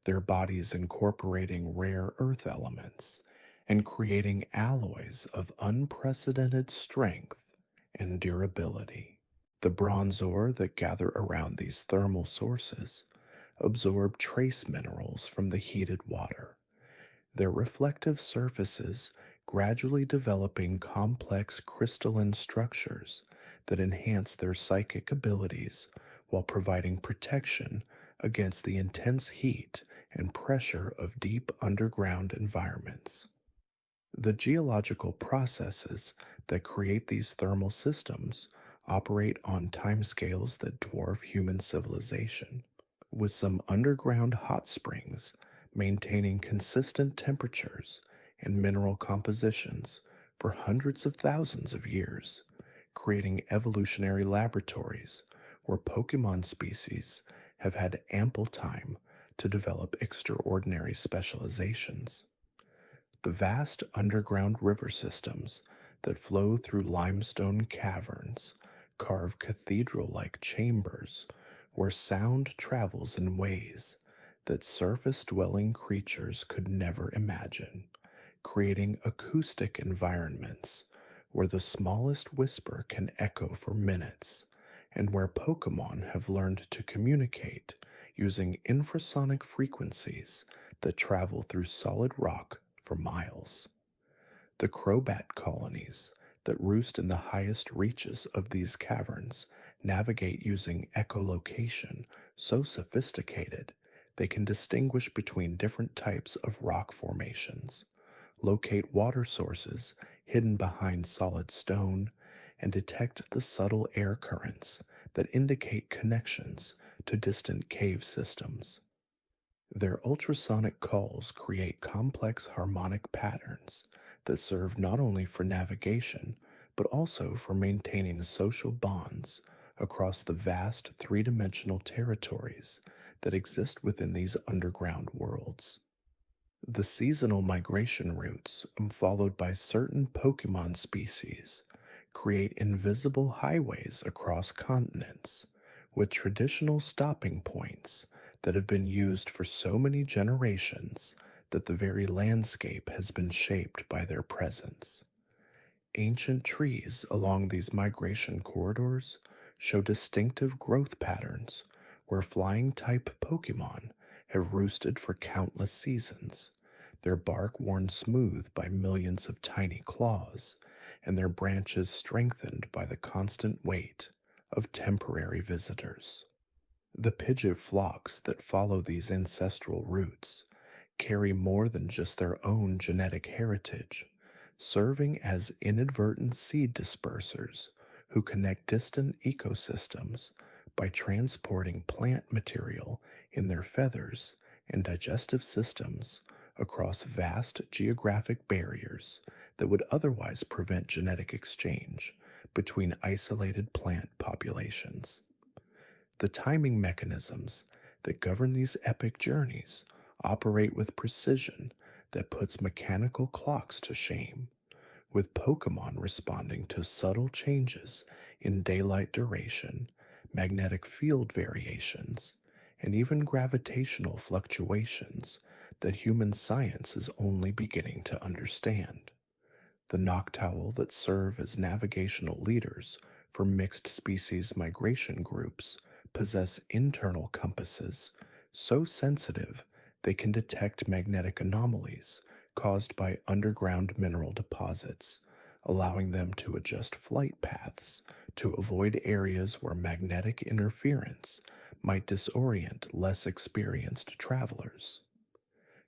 their bodies incorporating rare earth elements and creating alloys of unprecedented strength and durability. The bronzor that gather around these thermal sources absorb trace minerals from the heated water, their reflective surfaces gradually developing complex crystalline structures that enhance their psychic abilities while providing protection against the intense heat and pressure of deep underground environments. The geological processes that create these thermal systems operate on timescales that dwarf human civilization, with some underground hot springs maintaining consistent temperatures and mineral compositions for hundreds of thousands of years, creating evolutionary laboratories where Pokemon species have had ample time to develop extraordinary specializations. The vast underground river systems that flow through limestone caverns carve cathedral like chambers where sound travels in ways that surface dwelling creatures could never imagine, creating acoustic environments where the smallest whisper can echo for minutes, and where Pokemon have learned to communicate using infrasonic frequencies that travel through solid rock for miles. The Crobat colonies that roost in the highest reaches of these caverns navigate using echolocation so sophisticated they can distinguish between different types of rock formations, locate water sources hidden behind solid stone, and detect the subtle air currents that indicate connections to distant cave systems. Their ultrasonic calls create complex harmonic patterns that serve not only for navigation but also for maintaining social bonds across the vast three-dimensional territories that exist within these underground worlds. The seasonal migration routes, followed by certain Pokemon species, create invisible highways across continents, with traditional stopping points that have been used for so many generations that the very landscape has been shaped by their presence. Ancient trees along these migration corridors show distinctive growth patterns where flying type Pokemon have roosted for countless seasons, their bark worn smooth by millions of tiny claws, and their branches strengthened by the constant weight of temporary visitors. The Pidgeot flocks that follow these ancestral roots carry more than just their own genetic heritage, serving as inadvertent seed dispersers who connect distant ecosystems by transporting plant material in their feathers and digestive systems across vast geographic barriers that would otherwise prevent genetic exchange between isolated plant populations. The timing mechanisms that govern these epic journeys operate with precision that puts mechanical clocks to shame, with Pokemon responding to subtle changes in daylight duration, magnetic field variations, and even gravitational fluctuations that human science is only beginning to understand. The Noctowl that serve as navigational leaders for mixed species migration groups possess internal compasses so sensitive they can detect magnetic anomalies caused by underground mineral deposits, allowing them to adjust flight paths to avoid areas where magnetic interference might disorient less experienced travelers.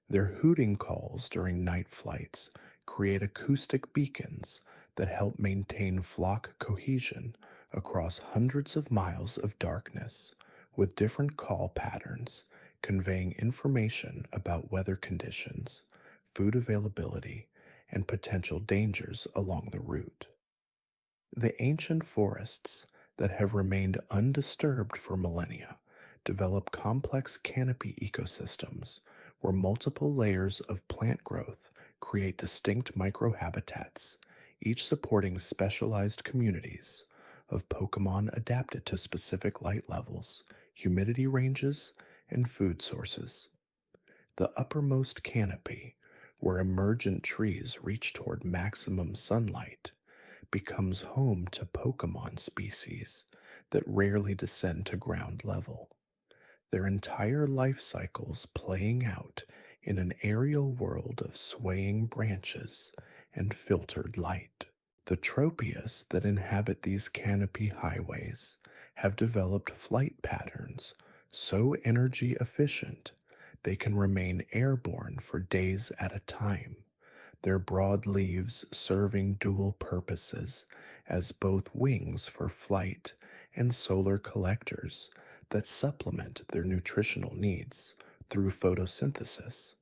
Their hooting calls during night flights create acoustic beacons that help maintain flock cohesion across hundreds of miles of darkness, with different call patterns conveying information about weather conditions, food availability, and potential dangers along the route. The ancient forests that have remained undisturbed for millennia develop complex canopy ecosystems where multiple layers of plant growth create distinct microhabitats, each supporting specialized communities of Pokemon adapted to specific light levels, humidity ranges, and food sources. The uppermost canopy, where emergent trees reach toward maximum sunlight, becomes home to Pokemon species that rarely descend to ground level, their entire life cycles playing out in an aerial world of swaying branches and filtered light. The Tropius that inhabit these canopy highways have developed flight patterns so energy efficient they can remain airborne for days at a time, their broad leaves serving dual purposes as both wings for flight and solar collectors that supplement their nutritional needs through photosynthesis.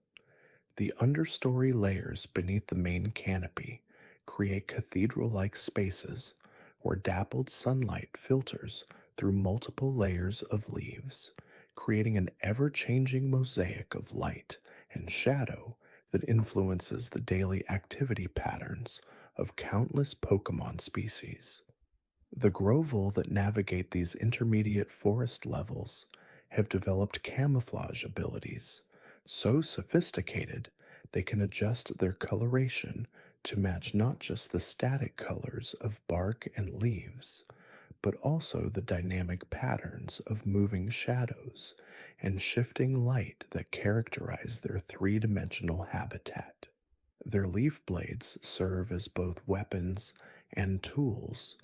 The understory layers beneath the main canopy create cathedral-like spaces where dappled sunlight filters through multiple layers of leaves, creating an ever-changing mosaic of light and shadow that influences the daily activity patterns of countless Pokemon species. The Grovul that navigate these intermediate forest levels have developed camouflage abilities so sophisticated they can adjust their coloration to match not just the static colors of bark and leaves, but also the dynamic patterns of moving shadows and shifting light that characterize their three-dimensional habitat. Their leaf blades serve as both weapons and tools,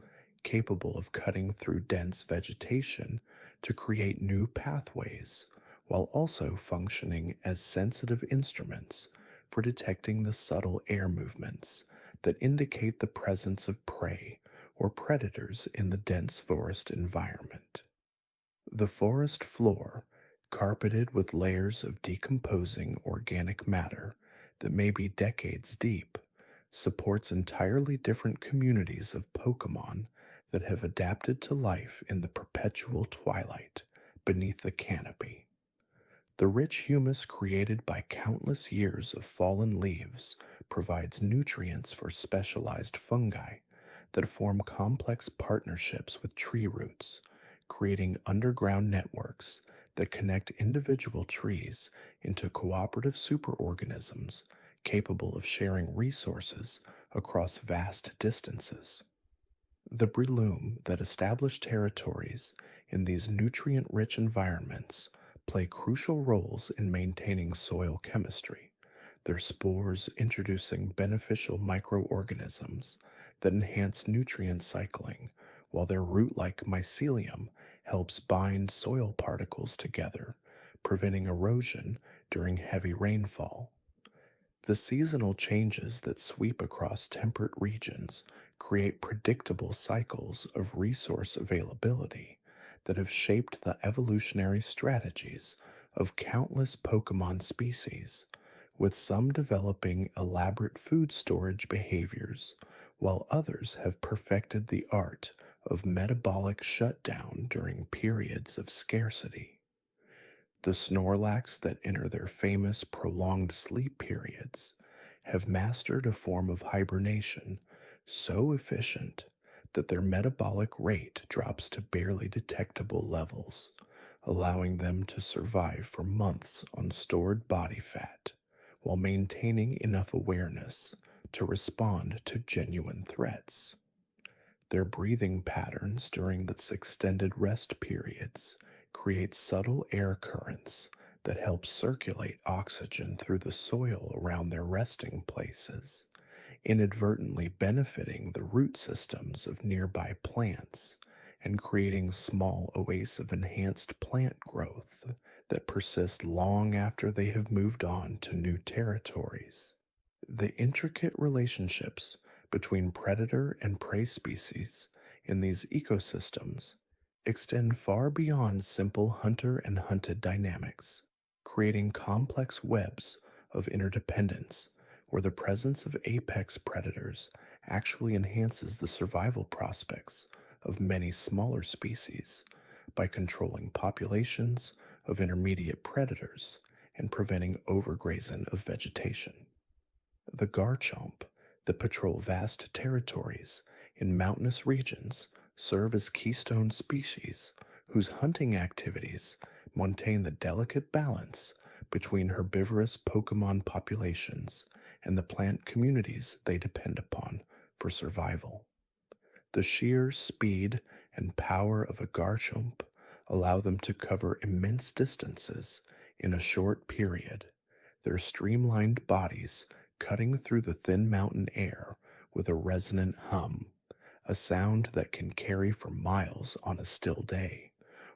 capable of cutting through dense vegetation to create new pathways, while also functioning as sensitive instruments for detecting the subtle air movements that indicate the presence of prey or predators in the dense forest environment. The forest floor, carpeted with layers of decomposing organic matter that may be decades deep, supports entirely different communities of Pokemon that have adapted to life in the perpetual twilight beneath the canopy. The rich humus created by countless years of fallen leaves provides nutrients for specialized fungi that form complex partnerships with tree roots, creating underground networks that connect individual trees into cooperative superorganisms capable of sharing resources across vast distances. The Breloom that establish territories in these nutrient-rich environments play crucial roles in maintaining soil chemistry, their spores introducing beneficial microorganisms that enhance nutrient cycling, while their root-like mycelium helps bind soil particles together, preventing erosion during heavy rainfall. The seasonal changes that sweep across temperate regions create predictable cycles of resource availability that have shaped the evolutionary strategies of countless Pokemon species, with some developing elaborate food storage behaviors, while others have perfected the art of metabolic shutdown during periods of scarcity. The Snorlax that enter their famous prolonged sleep periods have mastered a form of hibernation so efficient that their metabolic rate drops to barely detectable levels, allowing them to survive for months on stored body fat while maintaining enough awareness to respond to genuine threats. Their breathing patterns during its extended rest periods create subtle air currents that help circulate oxygen through the soil around their resting places, inadvertently benefiting the root systems of nearby plants and creating small oases of enhanced plant growth that persist long after they have moved on to new territories. The intricate relationships between predator and prey species in these ecosystems extend far beyond simple hunter and hunted dynamics, creating complex webs of interdependence where the presence of apex predators actually enhances the survival prospects of many smaller species by controlling populations of intermediate predators and preventing overgrazing of vegetation. The Garchomp that patrol vast territories in mountainous regions serve as keystone species whose hunting activities maintain the delicate balance between herbivorous Pokemon populations and the plant communities they depend upon for survival. The sheer speed and power of a Garchomp allow them to cover immense distances in a short period, their streamlined bodies cutting through the thin mountain air with a resonant hum, a sound that can carry for miles on a still day,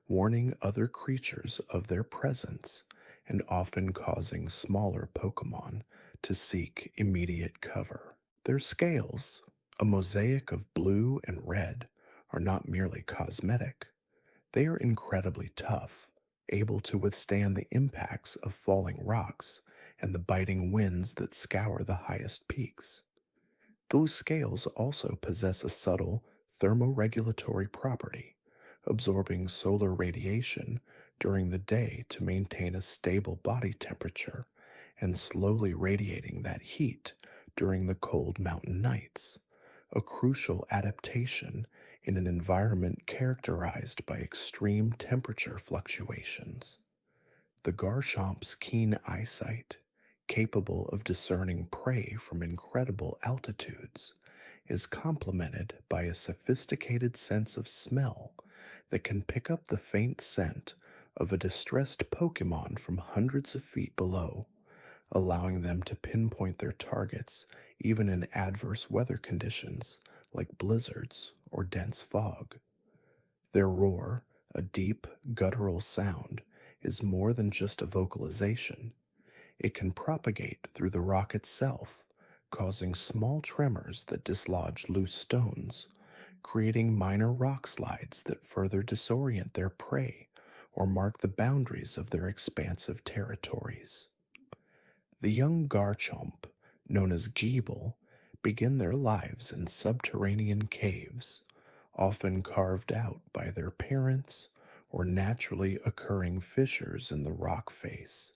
warning other creatures of their presence and often causing smaller Pokemon to seek immediate cover. Their scales, a mosaic of blue and red, are not merely cosmetic. They are incredibly tough, able to withstand the impacts of falling rocks and the biting winds that scour the highest peaks. Those scales also possess a subtle thermoregulatory property, absorbing solar radiation during the day to maintain a stable body temperature and slowly radiating that heat during the cold mountain nights, a crucial adaptation in an environment characterized by extreme temperature fluctuations. The Garchomp's keen eyesight, capable of discerning prey from incredible altitudes, is complemented by a sophisticated sense of smell that can pick up the faint scent of a distressed Pokemon from hundreds of feet below, allowing them to pinpoint their targets even in adverse weather conditions like blizzards or dense fog. Their roar, a deep, guttural sound, is more than just a vocalization. It can propagate through the rock itself, causing small tremors that dislodge loose stones, creating minor rock slides that further disorient their prey or mark the boundaries of their expansive territories. The young Garchomp, known as Gible, begin their lives in subterranean caves, often carved out by their parents or naturally occurring fissures in the rock face,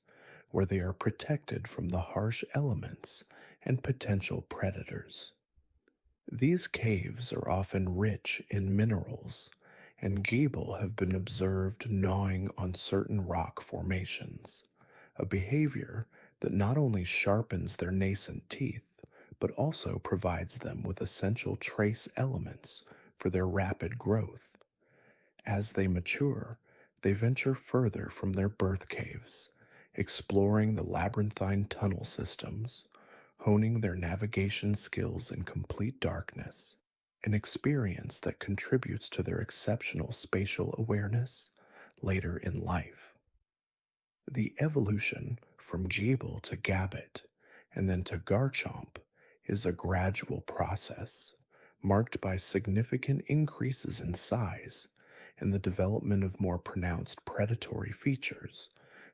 where they are protected from the harsh elements and potential predators. These caves are often rich in minerals, and Gible have been observed gnawing on certain rock formations, a behavior that not only sharpens their nascent teeth, but also provides them with essential trace elements for their rapid growth. As they mature, they venture further from their birth caves, exploring the labyrinthine tunnel systems, honing their navigation skills in complete darkness, an experience that contributes to their exceptional spatial awareness later in life. The evolution from Gible to Gabbit and then to Garchomp is a gradual process marked by significant increases in size and the development of more pronounced predatory features,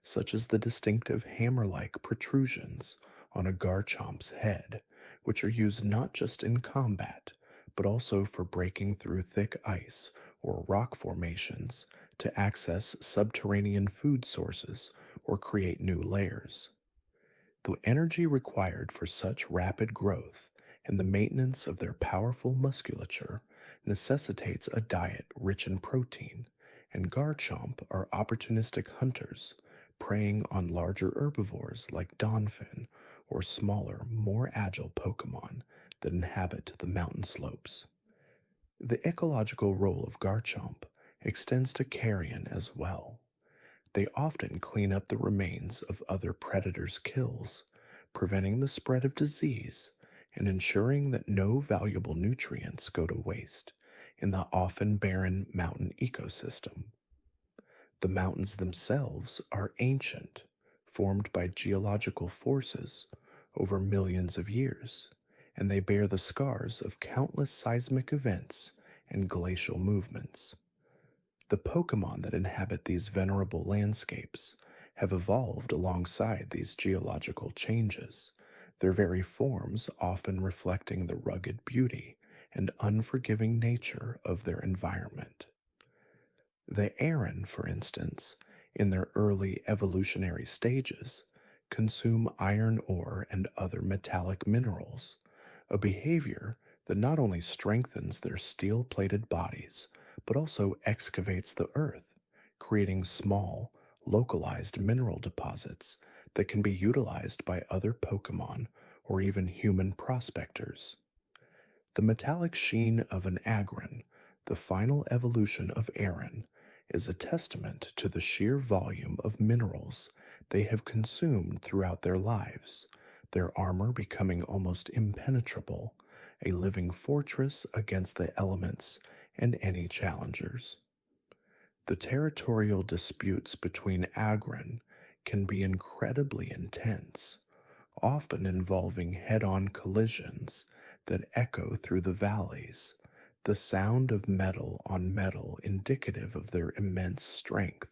such as the distinctive hammer-like protrusions on a Garchomp's head, which are used not just in combat, but also for breaking through thick ice or rock formations to access subterranean food sources or create new layers. The energy required for such rapid growth and the maintenance of their powerful musculature necessitates a diet rich in protein, and Garchomp are opportunistic hunters, preying on larger herbivores like Donphin or smaller, more agile Pokémon that inhabit the mountain slopes. The ecological role of Garchomp extends to carrion as well. They often clean up the remains of other predators' kills, preventing the spread of disease and ensuring that no valuable nutrients go to waste in the often barren mountain ecosystem. The mountains themselves are ancient, formed by geological forces over millions of years, and they bear the scars of countless seismic events and glacial movements. The Pokémon that inhabit these venerable landscapes have evolved alongside these geological changes, their very forms often reflecting the rugged beauty and unforgiving nature of their environment. The Aran, for instance, in their early evolutionary stages, consume iron ore and other metallic minerals, a behavior that not only strengthens their steel-plated bodies, but also excavates the earth, creating small, localized mineral deposits that can be utilized by other Pokémon or even human prospectors. The metallic sheen of an Agron, the final evolution of Aran, is a testament to the sheer volume of minerals they have consumed throughout their lives, their armor becoming almost impenetrable, a living fortress against the elements and any challengers. The territorial disputes between Agron can be incredibly intense, often involving head-on collisions that echo through the valleys, the sound of metal on metal indicative of their immense strength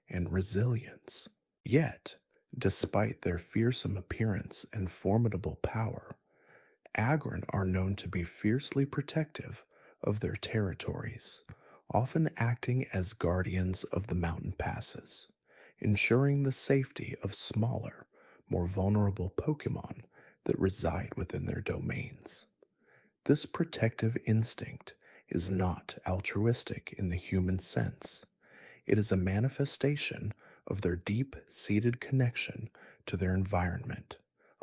and resilience. Yet, despite their fearsome appearance and formidable power, Agron are known to be fiercely protective of their territories, often acting as guardians of the mountain passes, ensuring the safety of smaller, more vulnerable Pokémon that reside within their domains. This protective instinct is not altruistic in the human sense. It is a manifestation of their deep-seated connection to their environment,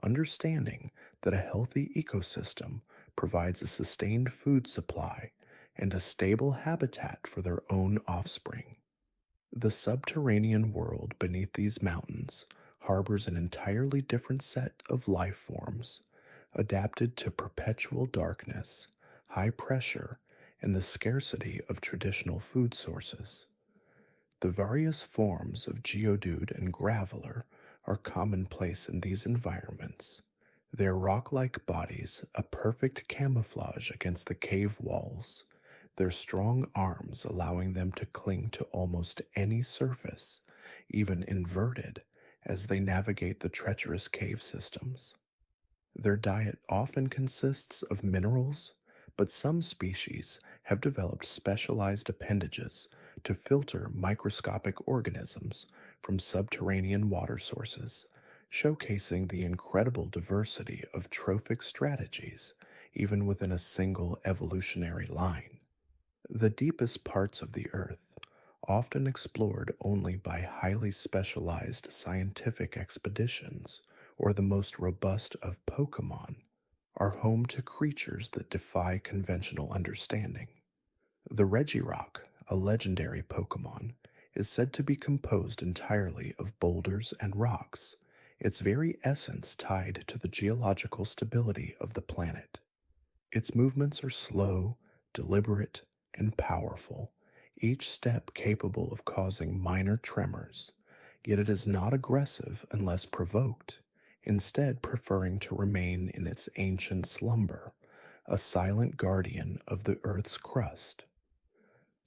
understanding that a healthy ecosystem provides a sustained food supply and a stable habitat for their own offspring. The subterranean world beneath these mountains harbors an entirely different set of life forms, adapted to perpetual darkness, high pressure, and the scarcity of traditional food sources. The various forms of Geodude and Graveler are commonplace in these environments, their rock-like bodies a perfect camouflage against the cave walls, their strong arms allowing them to cling to almost any surface, even inverted, as they navigate the treacherous cave systems. Their diet often consists of minerals, but some species have developed specialized appendages to filter microscopic organisms from subterranean water sources, showcasing the incredible diversity of trophic strategies even within a single evolutionary line. The deepest parts of the Earth, often explored only by highly specialized scientific expeditions or the most robust of Pokémon, are home to creatures that defy conventional understanding. The Regirock, a legendary Pokémon, is said to be composed entirely of boulders and rocks, its very essence tied to the geological stability of the planet. Its movements are slow, deliberate, and powerful, each step capable of causing minor tremors, yet it is not aggressive unless provoked, instead preferring to remain in its ancient slumber, a silent guardian of the Earth's crust.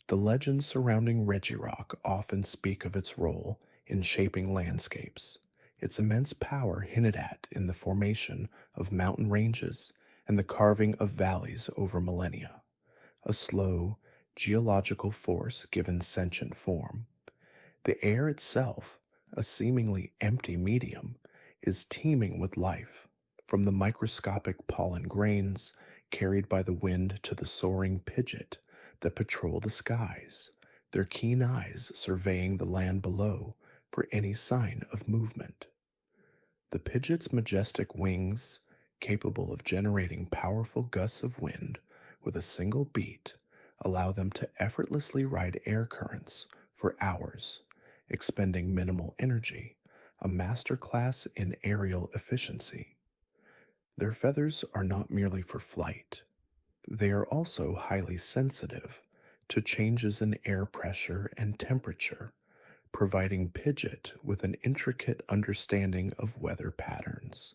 The legends surrounding Regirock often speak of its role in shaping landscapes, its immense power hinted at in the formation of mountain ranges and the carving of valleys over millennia, a slow, geological force given sentient form. The air itself, a seemingly empty medium, is teeming with life, from the microscopic pollen grains carried by the wind to the soaring pidgeot that patrol the skies, their keen eyes surveying the land below for any sign of movement. The pidgeot's majestic wings, capable of generating powerful gusts of wind with a single beat, allow them to effortlessly ride air currents for hours, expending minimal energy, a masterclass in aerial efficiency. Their feathers are not merely for flight. They are also highly sensitive to changes in air pressure and temperature, providing Pidgeot with an intricate understanding of weather patterns,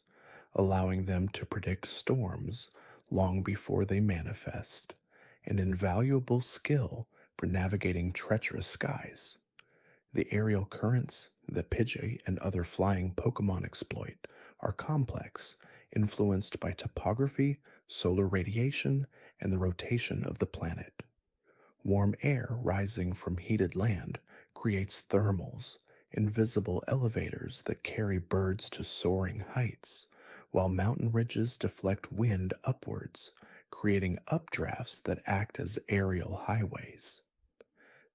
allowing them to predict storms long before they manifest, an invaluable skill for navigating treacherous skies. The aerial currents that Pidgey and other flying Pokémon exploit are complex, influenced by topography, solar radiation, and the rotation of the planet. Warm air rising from heated land creates thermals, invisible elevators that carry birds to soaring heights, while mountain ridges deflect wind upwards, creating updrafts that act as aerial highways.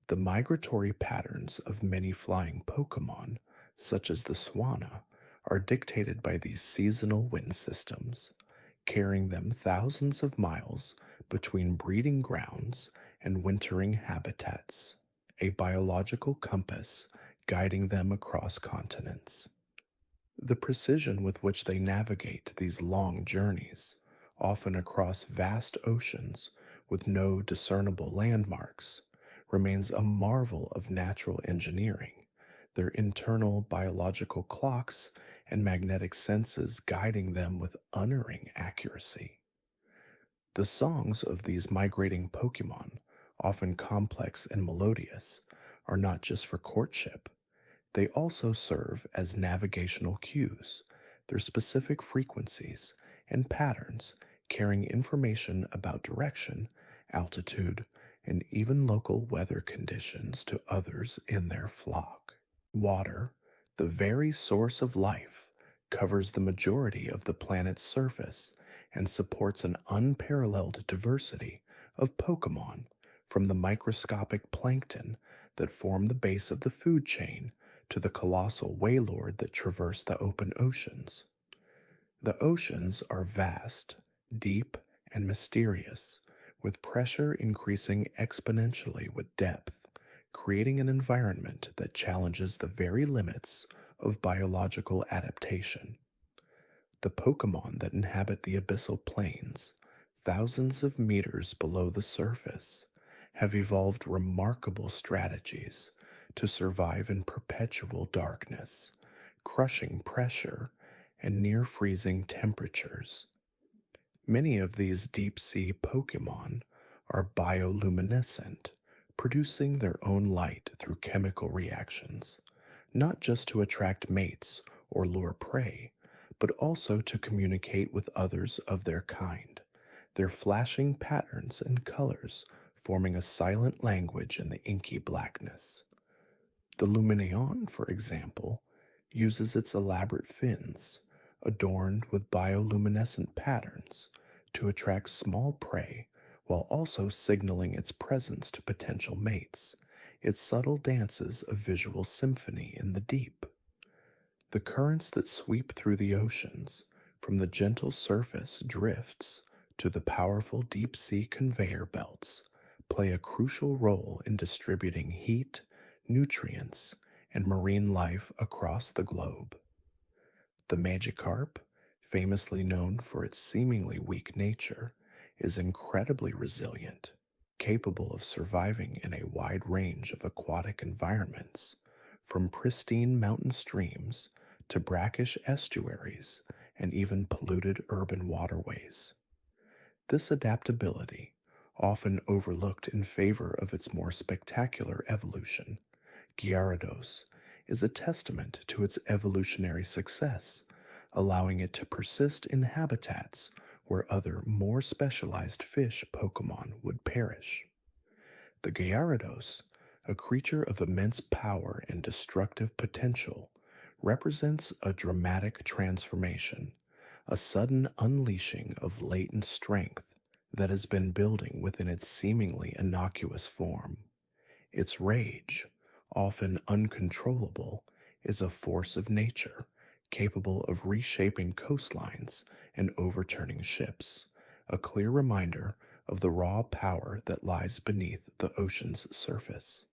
The migratory patterns of many flying Pokémon, such as the Swanna, are dictated by these seasonal wind systems, carrying them thousands of miles between breeding grounds and wintering habitats, a biological compass guiding them across continents. The precision with which they navigate these long journeys, often across vast oceans with no discernible landmarks, remains a marvel of natural engineering, their internal biological clocks and magnetic senses guiding them with unerring accuracy. The songs of these migrating Pokémon, often complex and melodious, are not just for courtship. They also serve as navigational cues, their specific frequencies and patterns carrying information about direction, altitude, and even local weather conditions to others in their flock. Water, the very source of life, covers the majority of the planet's surface and supports an unparalleled diversity of Pokémon, from the microscopic plankton that form the base of the food chain to the colossal wailord that traverse the open oceans. The oceans are vast, deep, and mysterious, with pressure increasing exponentially with depth, creating an environment that challenges the very limits of biological adaptation. The Pokémon that inhabit the abyssal plains, thousands of meters below the surface, have evolved remarkable strategies to survive in perpetual darkness, crushing pressure, and near freezing temperatures. Many of these deep-sea Pokémon are bioluminescent, producing their own light through chemical reactions, not just to attract mates or lure prey, but also to communicate with others of their kind, their flashing patterns and colors forming a silent language in the inky blackness. The Lumineon, for example, uses its elaborate fins, adorned with bioluminescent patterns, to attract small prey while also signaling its presence to potential mates, its subtle dances a visual symphony in the deep. The currents that sweep through the oceans, from the gentle surface drifts to the powerful deep-sea conveyor belts, play a crucial role in distributing heat, nutrients, and marine life across the globe. The Magikarp, famously known for its seemingly weak nature, is incredibly resilient, capable of surviving in a wide range of aquatic environments, from pristine mountain streams to brackish estuaries and even polluted urban waterways. This adaptability, often overlooked in favor of its more spectacular evolution, Gyarados, is a testament to its evolutionary success, allowing it to persist in habitats where other, more specialized fish Pokemon would perish. The Gyarados, a creature of immense power and destructive potential, represents a dramatic transformation, a sudden unleashing of latent strength that has been building within its seemingly innocuous form. Its rage, often uncontrollable, is a force of nature, capable of reshaping coastlines and overturning ships, a clear reminder of the raw power that lies beneath the ocean's surface.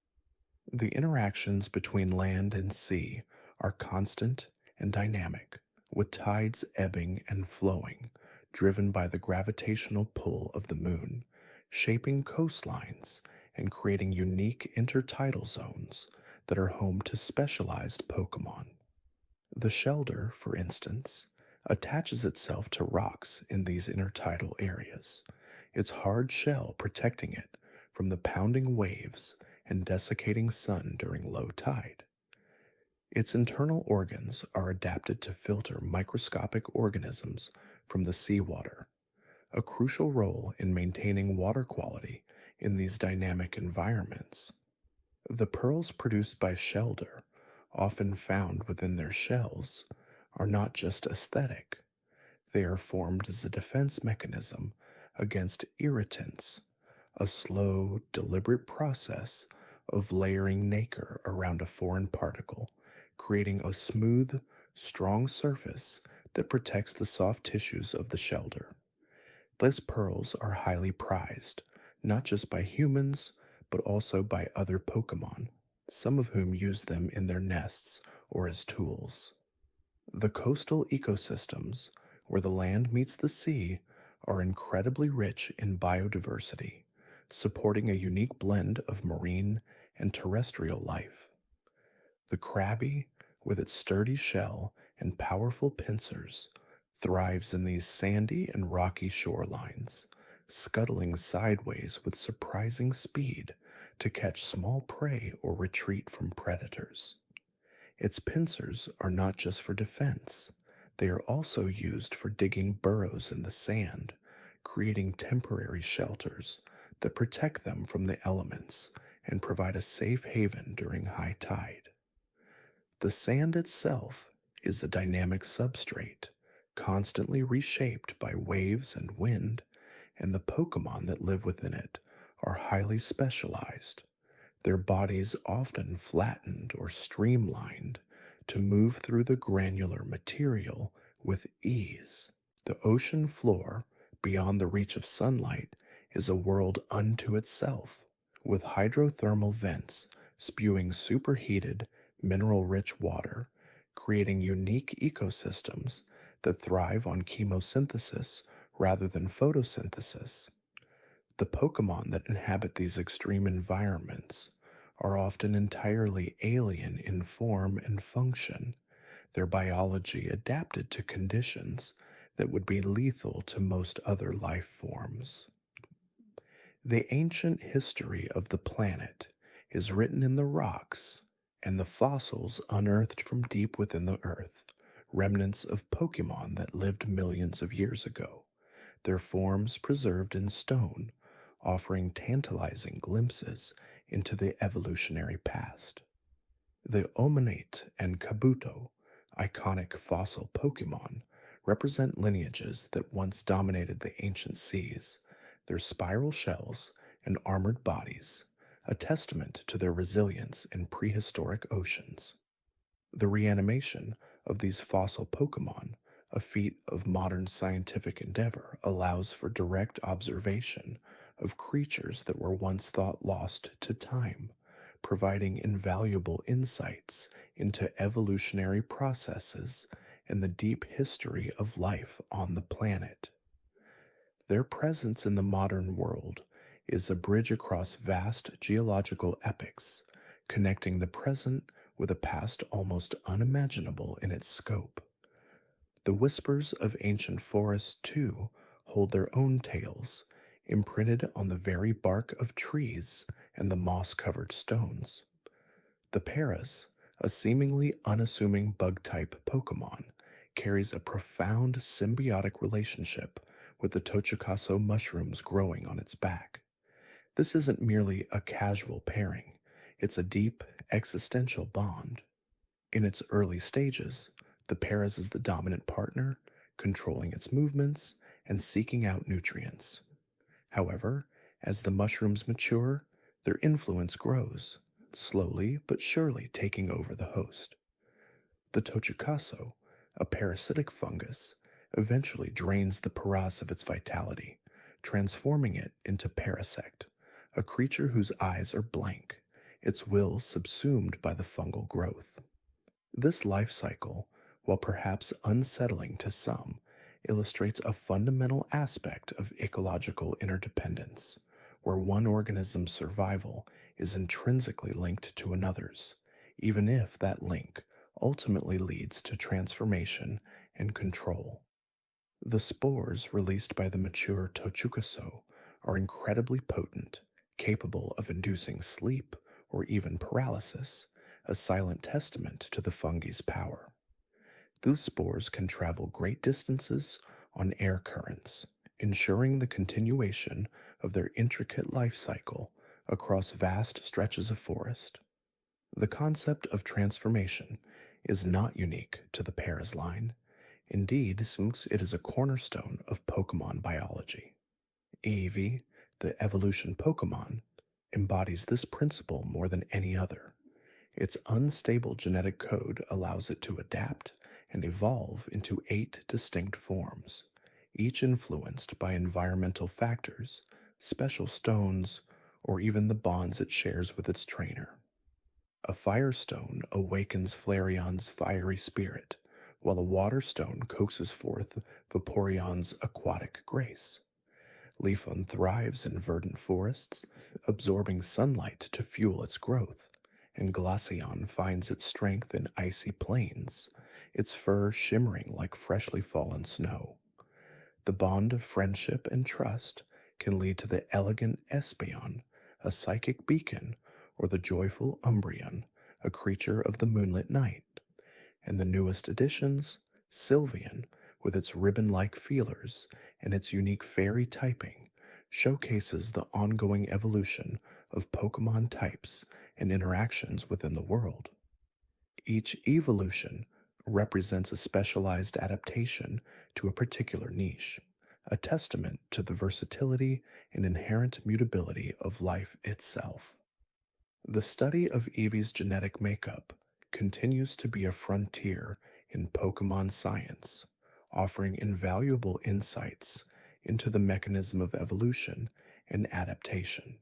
The interactions between land and sea are constant and dynamic, with tides ebbing and flowing, driven by the gravitational pull of the moon, shaping coastlines and creating unique intertidal zones that are home to specialized Pokemon. The Shelder, for instance, attaches itself to rocks in these intertidal areas, its hard shell protecting it from the pounding waves and desiccating sun during low tide. Its internal organs are adapted to filter microscopic organisms from the seawater, a crucial role in maintaining water quality in these dynamic environments. The pearls produced by Shelder, often found within their shells, are not just aesthetic. They are formed as a defense mechanism against irritants, a slow, deliberate process of layering nacre around a foreign particle, creating a smooth, strong surface that protects the soft tissues of the Shelder. These pearls are highly prized, not just by humans, but also by other Pokemon, some of whom use them in their nests or as tools. The coastal ecosystems, where the land meets the sea, are incredibly rich in biodiversity, supporting a unique blend of marine and terrestrial life. The crabby, with its sturdy shell and powerful pincers, thrives in these sandy and rocky shorelines, scuttling sideways with surprising speed to catch small prey or retreat from predators. Its pincers are not just for defense, they are also used for digging burrows in the sand, creating temporary shelters that protect them from the elements and provide a safe haven during high tide. The sand itself is a dynamic substrate, constantly reshaped by waves and wind, and the Pokemon that live within it are highly specialized, their bodies often flattened or streamlined to move through the granular material with ease. The ocean floor, beyond the reach of sunlight, is a world unto itself, with hydrothermal vents spewing superheated, mineral-rich water, creating unique ecosystems that thrive on chemosynthesis rather than photosynthesis. The Pokemon that inhabit these extreme environments are often entirely alien in form and function, their biology adapted to conditions that would be lethal to most other life forms. The ancient history of the planet is written in the rocks and the fossils unearthed from deep within the earth, remnants of Pokemon that lived millions of years ago, their forms preserved in stone, offering tantalizing glimpses into the evolutionary past. The Omanite and Kabuto, iconic fossil Pokemon, represent lineages that once dominated the ancient seas, their spiral shells and armored bodies, a testament to their resilience in prehistoric oceans. The reanimation of these fossil Pokemon, a feat of modern scientific endeavor, allows for direct observation of creatures that were once thought lost to time, providing invaluable insights into evolutionary processes and the deep history of life on the planet. Their presence in the modern world is a bridge across vast geological epochs, connecting the present with a past almost unimaginable in its scope. The whispers of ancient forests, too, hold their own tales, imprinted on the very bark of trees and the moss-covered stones. The Paras, A seemingly unassuming bug-type Pokemon carries a profound symbiotic relationship with the Tochikaso mushrooms growing on its back. This isn't merely a casual pairing, it's a deep, existential bond. In its early stages, the Paras is the dominant partner, controlling its movements and seeking out nutrients. However, as the mushrooms mature, their influence grows, slowly but surely taking over the host. The Tochikaso, a parasitic fungus, eventually drains the paras of its vitality, transforming it into Parasect, a creature whose eyes are blank, its will subsumed by the fungal growth. This life cycle, while perhaps unsettling to some, illustrates a fundamental aspect of ecological interdependence, where one organism's survival is intrinsically linked to another's, even if that link ultimately leads to transformation and control. The spores released by the mature Tochukaso are incredibly potent, capable of inducing sleep or even paralysis, a silent testament to the fungi's power. Those spores can travel great distances on air currents, ensuring the continuation of their intricate life cycle across vast stretches of forest. The concept of transformation is not unique to the Paras line. Indeed, since it is a cornerstone of Pokemon biology. Eevee, the evolution Pokemon, embodies this principle more than any other. Its unstable genetic code allows it to adapt and evolve into 8 distinct forms, each influenced by environmental factors, special stones, or even the bonds it shares with its trainer. A firestone awakens Flareon's fiery spirit, while a water stone coaxes forth Vaporeon's aquatic grace. Leafeon thrives in verdant forests, absorbing sunlight to fuel its growth, and Glaceon finds its strength in icy plains, its fur shimmering like freshly fallen snow. The bond of friendship and trust can lead to the elegant Espeon, a psychic beacon, or the joyful Umbreon, a creature of the moonlit night. And the newest additions, Sylveon, with its ribbon-like feelers and its unique fairy typing, showcases the ongoing evolution of Pokemon types and interactions within the world. Each evolution represents a specialized adaptation to a particular niche, a testament to the versatility and inherent mutability of life itself. The study of Eevee's genetic makeup continues to be a frontier in Pokemon science, offering invaluable insights into the mechanism of evolution and adaptation.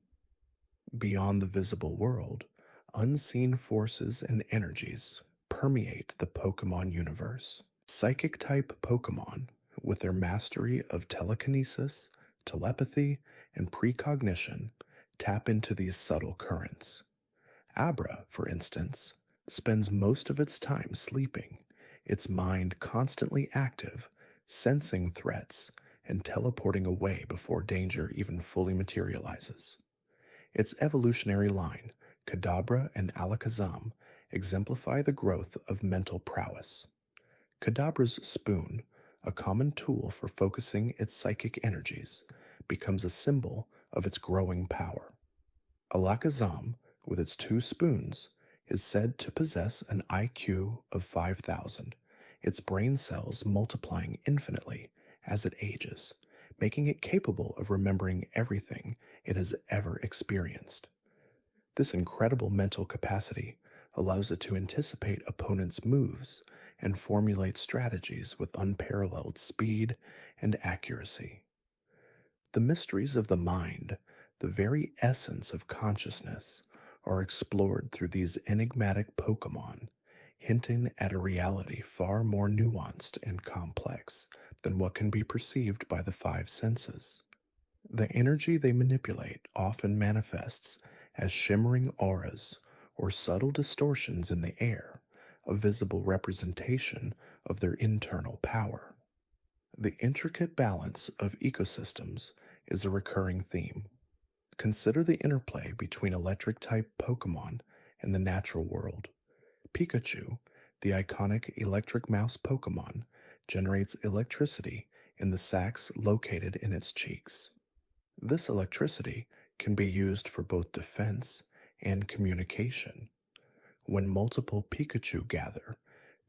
Beyond the visible world, unseen forces and energies permeate the Pokemon universe. Psychic-type Pokemon, with their mastery of telekinesis, telepathy, and precognition, tap into these subtle currents. Abra, for instance, spends most of its time sleeping, its mind constantly active, sensing threats, and teleporting away before danger even fully materializes. Its evolutionary line, Kadabra and Alakazam, exemplify the growth of mental prowess. Kadabra's spoon, a common tool for focusing its psychic energies, becomes a symbol of its growing power. Alakazam, with its 2 spoons, is said to possess an IQ of 5,000, its brain cells multiplying infinitely as it ages, making it capable of remembering everything it has ever experienced. This incredible mental capacity allows it to anticipate opponents' moves and formulate strategies with unparalleled speed and accuracy. The mysteries of the mind, the very essence of consciousness, are explored through these enigmatic Pokemon, hinting at a reality far more nuanced and complex than what can be perceived by the 5 senses. The energy they manipulate often manifests as shimmering auras or subtle distortions in the air, a visible representation of their internal power. The intricate balance of ecosystems is a recurring theme. Consider the interplay between electric-type Pokemon and the natural world. Pikachu, the iconic electric mouse Pokemon, generates electricity in the sacs located in its cheeks. This electricity can be used for both defense and communication. When multiple Pikachu gather,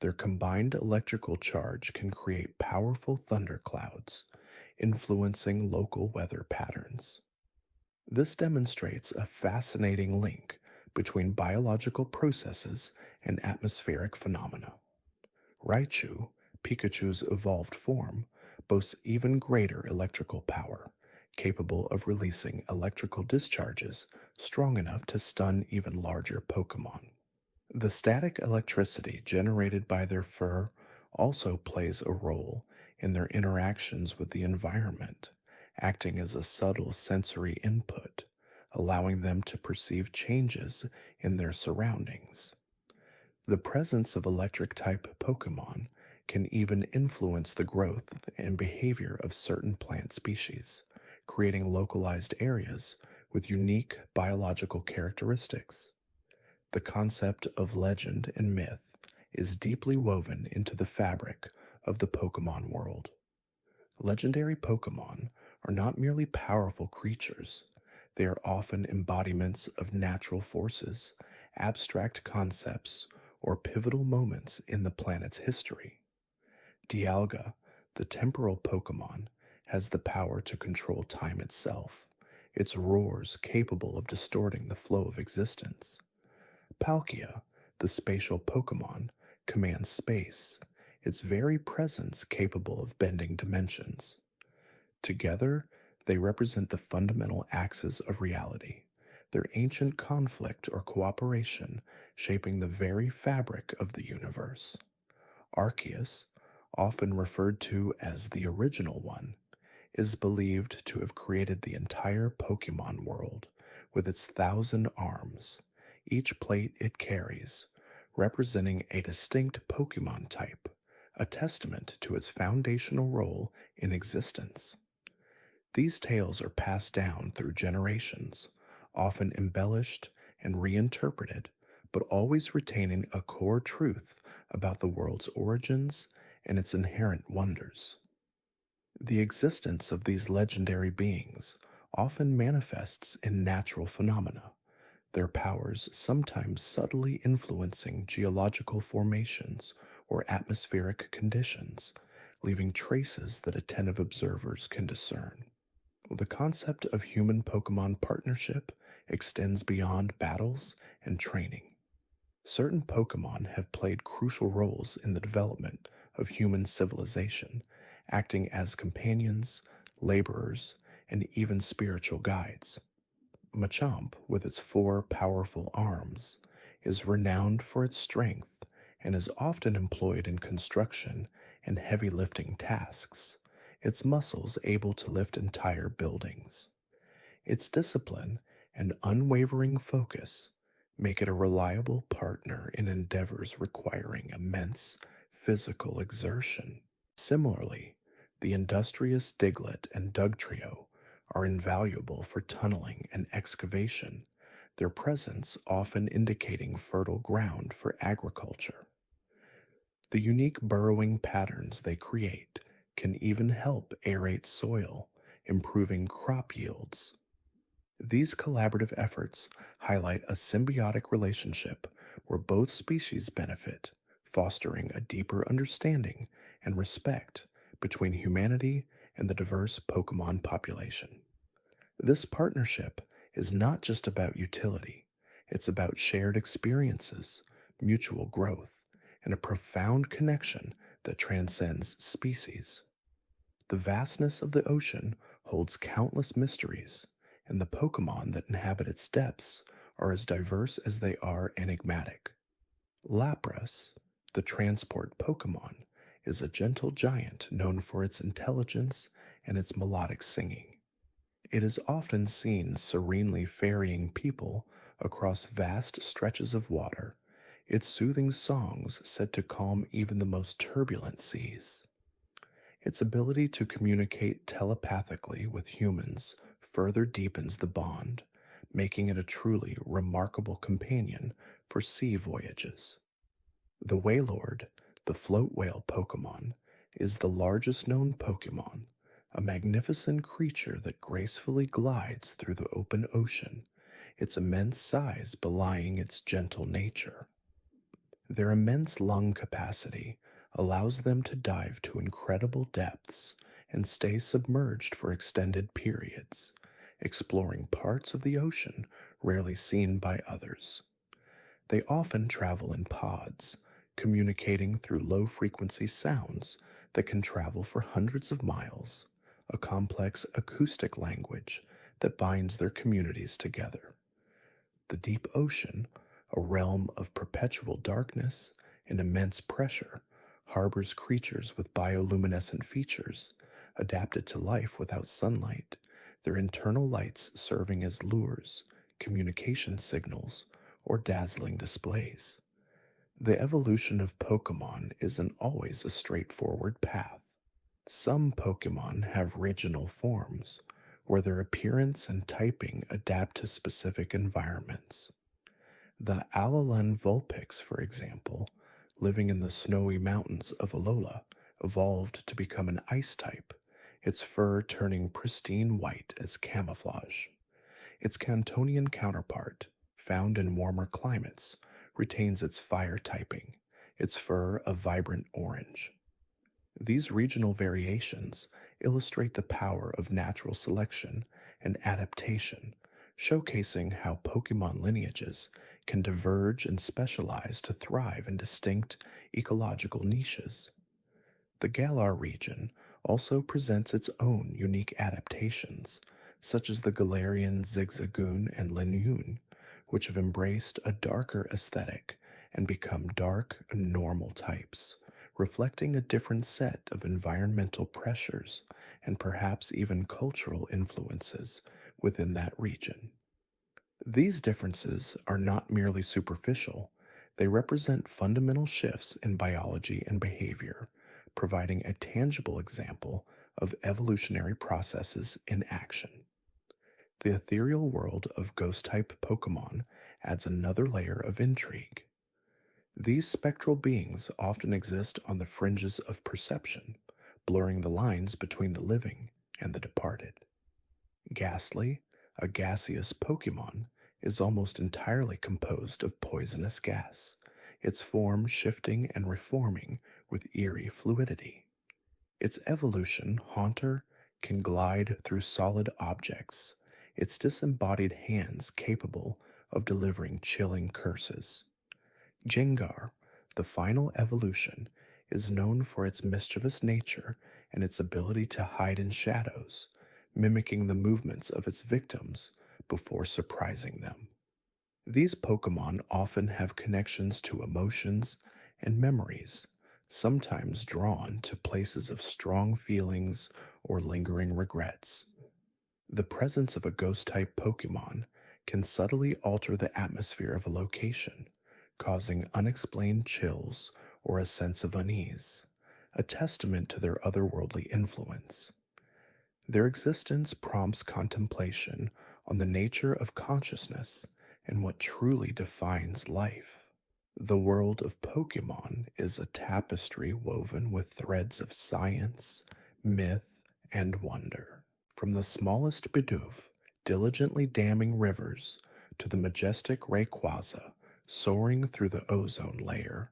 their combined electrical charge can create powerful thunderclouds, influencing local weather patterns. This demonstrates a fascinating link between biological processes and atmospheric phenomena. Raichu, Pikachu's evolved form, boasts even greater electrical power, capable of releasing electrical discharges strong enough to stun even larger Pokemon. The static electricity generated by their fur also plays a role in their interactions with the environment, acting as a subtle sensory input, allowing them to perceive changes in their surroundings. The presence of electric type Pokemon can even influence the growth and behavior of certain plant species, creating localized areas with unique biological characteristics. The concept of legend and myth is deeply woven into the fabric of the Pokemon world. Legendary Pokemon are not merely powerful creatures, they are often embodiments of natural forces, abstract concepts, or pivotal moments in the planet's history. Dialga, the temporal Pokemon, has the power to control time itself, its roars capable of distorting the flow of existence. Palkia, the spatial Pokemon, commands space, its very presence capable of bending dimensions. Together, they represent the fundamental axes of reality, their ancient conflict or cooperation shaping the very fabric of the universe. Arceus, often referred to as the Original One, is believed to have created the entire Pokemon world with its 1,000 arms, each plate it carries representing a distinct Pokemon type, a testament to its foundational role in existence. These tales are passed down through generations, often embellished and reinterpreted, but always retaining a core truth about the world's origins and its inherent wonders. The existence of these legendary beings often manifests in natural phenomena, their powers sometimes subtly influencing geological formations or atmospheric conditions, leaving traces that attentive observers can discern. The concept of human-Pokémon partnership extends beyond battles and training. Certain Pokémon have played crucial roles in the development of human civilization, acting as companions, laborers, and even spiritual guides. Machamp, with its 4 powerful arms, is renowned for its strength and is often employed in construction and heavy lifting tasks, its muscles able to lift entire buildings. Its discipline and unwavering focus make it a reliable partner in endeavors requiring immense physical exertion. Similarly, the industrious Diglett and Dugtrio are invaluable for tunneling and excavation, their presence often indicating fertile ground for agriculture. The unique burrowing patterns they create can even help aerate soil, improving crop yields. These collaborative efforts highlight a symbiotic relationship where both species benefit, fostering a deeper understanding and respect between humanity and the diverse Pokemon population. This partnership is not just about utility, it's about shared experiences, mutual growth, and a profound connection that transcends species. The vastness of the ocean holds countless mysteries, and the Pokemon that inhabit its depths are as diverse as they are enigmatic. Lapras, the transport Pokemon, is a gentle giant known for its intelligence and its melodic singing. It is often seen serenely ferrying people across vast stretches of water, its soothing songs said to calm even the most turbulent seas. Its ability to communicate telepathically with humans further deepens the bond, making it a truly remarkable companion for sea voyages. The Wailord, the float whale Pokemon, is the largest known Pokemon, a magnificent creature that gracefully glides through the open ocean, its immense size belying its gentle nature. Their immense lung capacity allows them to dive to incredible depths and stay submerged for extended periods, exploring parts of the ocean rarely seen by others. They often travel in pods, communicating through low frequency sounds that can travel for hundreds of miles, a complex acoustic language that binds their communities together. The deep ocean, a realm of perpetual darkness and immense pressure, harbors creatures with bioluminescent features, adapted to life without sunlight, their internal lights serving as lures, communication signals, or dazzling displays. The evolution of Pokemon isn't always a straightforward path. Some Pokemon have regional forms, where their appearance and typing adapt to specific environments. The Alolan Vulpix, for example, living in the snowy mountains of Alola, evolved to become an ice type, its fur turning pristine white as camouflage. Its Cantonian counterpart, found in warmer climates, retains its fire typing, its fur a vibrant orange. These regional variations illustrate the power of natural selection and adaptation, showcasing how Pokemon lineages can diverge and specialize to thrive in distinct ecological niches. The Galar region also presents its own unique adaptations, such as the Galarian Zigzagoon and Linoone, which have embraced a darker aesthetic and become dark, normal types, reflecting a different set of environmental pressures and perhaps even cultural influences within that region. These differences are not merely superficial, they represent fundamental shifts in biology and behavior, providing a tangible example of evolutionary processes in action. The ethereal world of ghost-type Pokemon adds another layer of intrigue. These spectral beings often exist on the fringes of perception, blurring the lines between the living and the departed. Ghastly, a gaseous Pokemon, is almost entirely composed of poisonous gas, its form shifting and reforming with eerie fluidity. Its evolution, Haunter, can glide through solid objects, its disembodied hands capable of delivering chilling curses. Gengar, the final evolution, is known for its mischievous nature and its ability to hide in shadows, mimicking the movements of its victims before surprising them. These Pokemon often have connections to emotions and memories, sometimes drawn to places of strong feelings or lingering regrets. The presence of a ghost-type Pokemon can subtly alter the atmosphere of a location, causing unexplained chills or a sense of unease, a testament to their otherworldly influence. Their existence prompts contemplation on the nature of consciousness and what truly defines life. The world of Pokemon is a tapestry woven with threads of science, myth, and wonder. From the smallest Bidoof, diligently damming rivers, to the majestic Rayquaza, soaring through the ozone layer,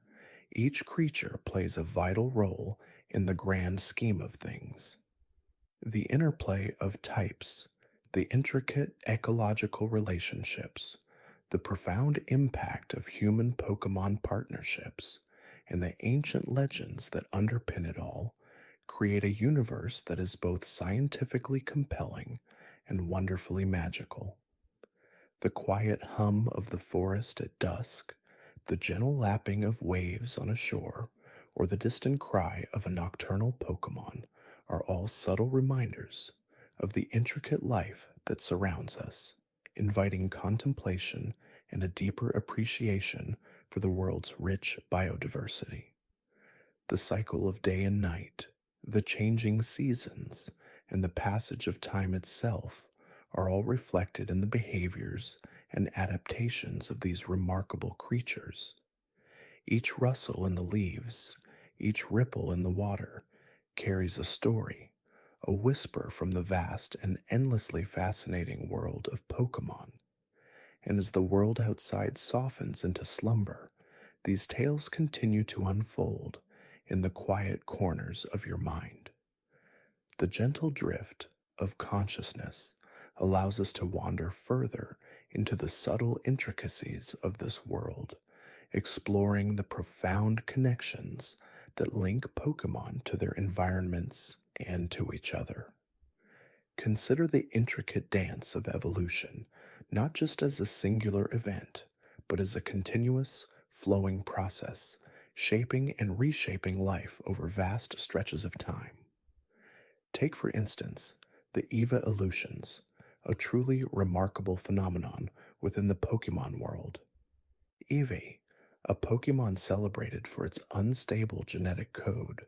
each creature plays a vital role in the grand scheme of things. The interplay of types, the intricate ecological relationships, the profound impact of human-Pokemon partnerships, and the ancient legends that underpin it all create a universe that is both scientifically compelling and wonderfully magical. The quiet hum of the forest at dusk, the gentle lapping of waves on a shore, or the distant cry of a nocturnal Pokemon are all subtle reminders of the intricate life that surrounds us, inviting contemplation and a deeper appreciation for the world's rich biodiversity. The cycle of day and night, the changing seasons, and the passage of time itself are all reflected in the behaviors and adaptations of these remarkable creatures. Each rustle in the leaves, each ripple in the water, carries a story, a whisper from the vast and endlessly fascinating world of Pokemon. And as the world outside softens into slumber, these tales continue to unfold in the quiet corners of your mind. The gentle drift of consciousness allows us to wander further into the subtle intricacies of this world, exploring the profound connections that link Pokemon to their environments and to each other. Consider the intricate dance of evolution not just as a singular event, but as a continuous, flowing process, shaping and reshaping life over vast stretches of time. Take, for instance, the evolutions, a truly remarkable phenomenon within the Pokemon world. Eevee, a Pokemon celebrated for its unstable genetic code,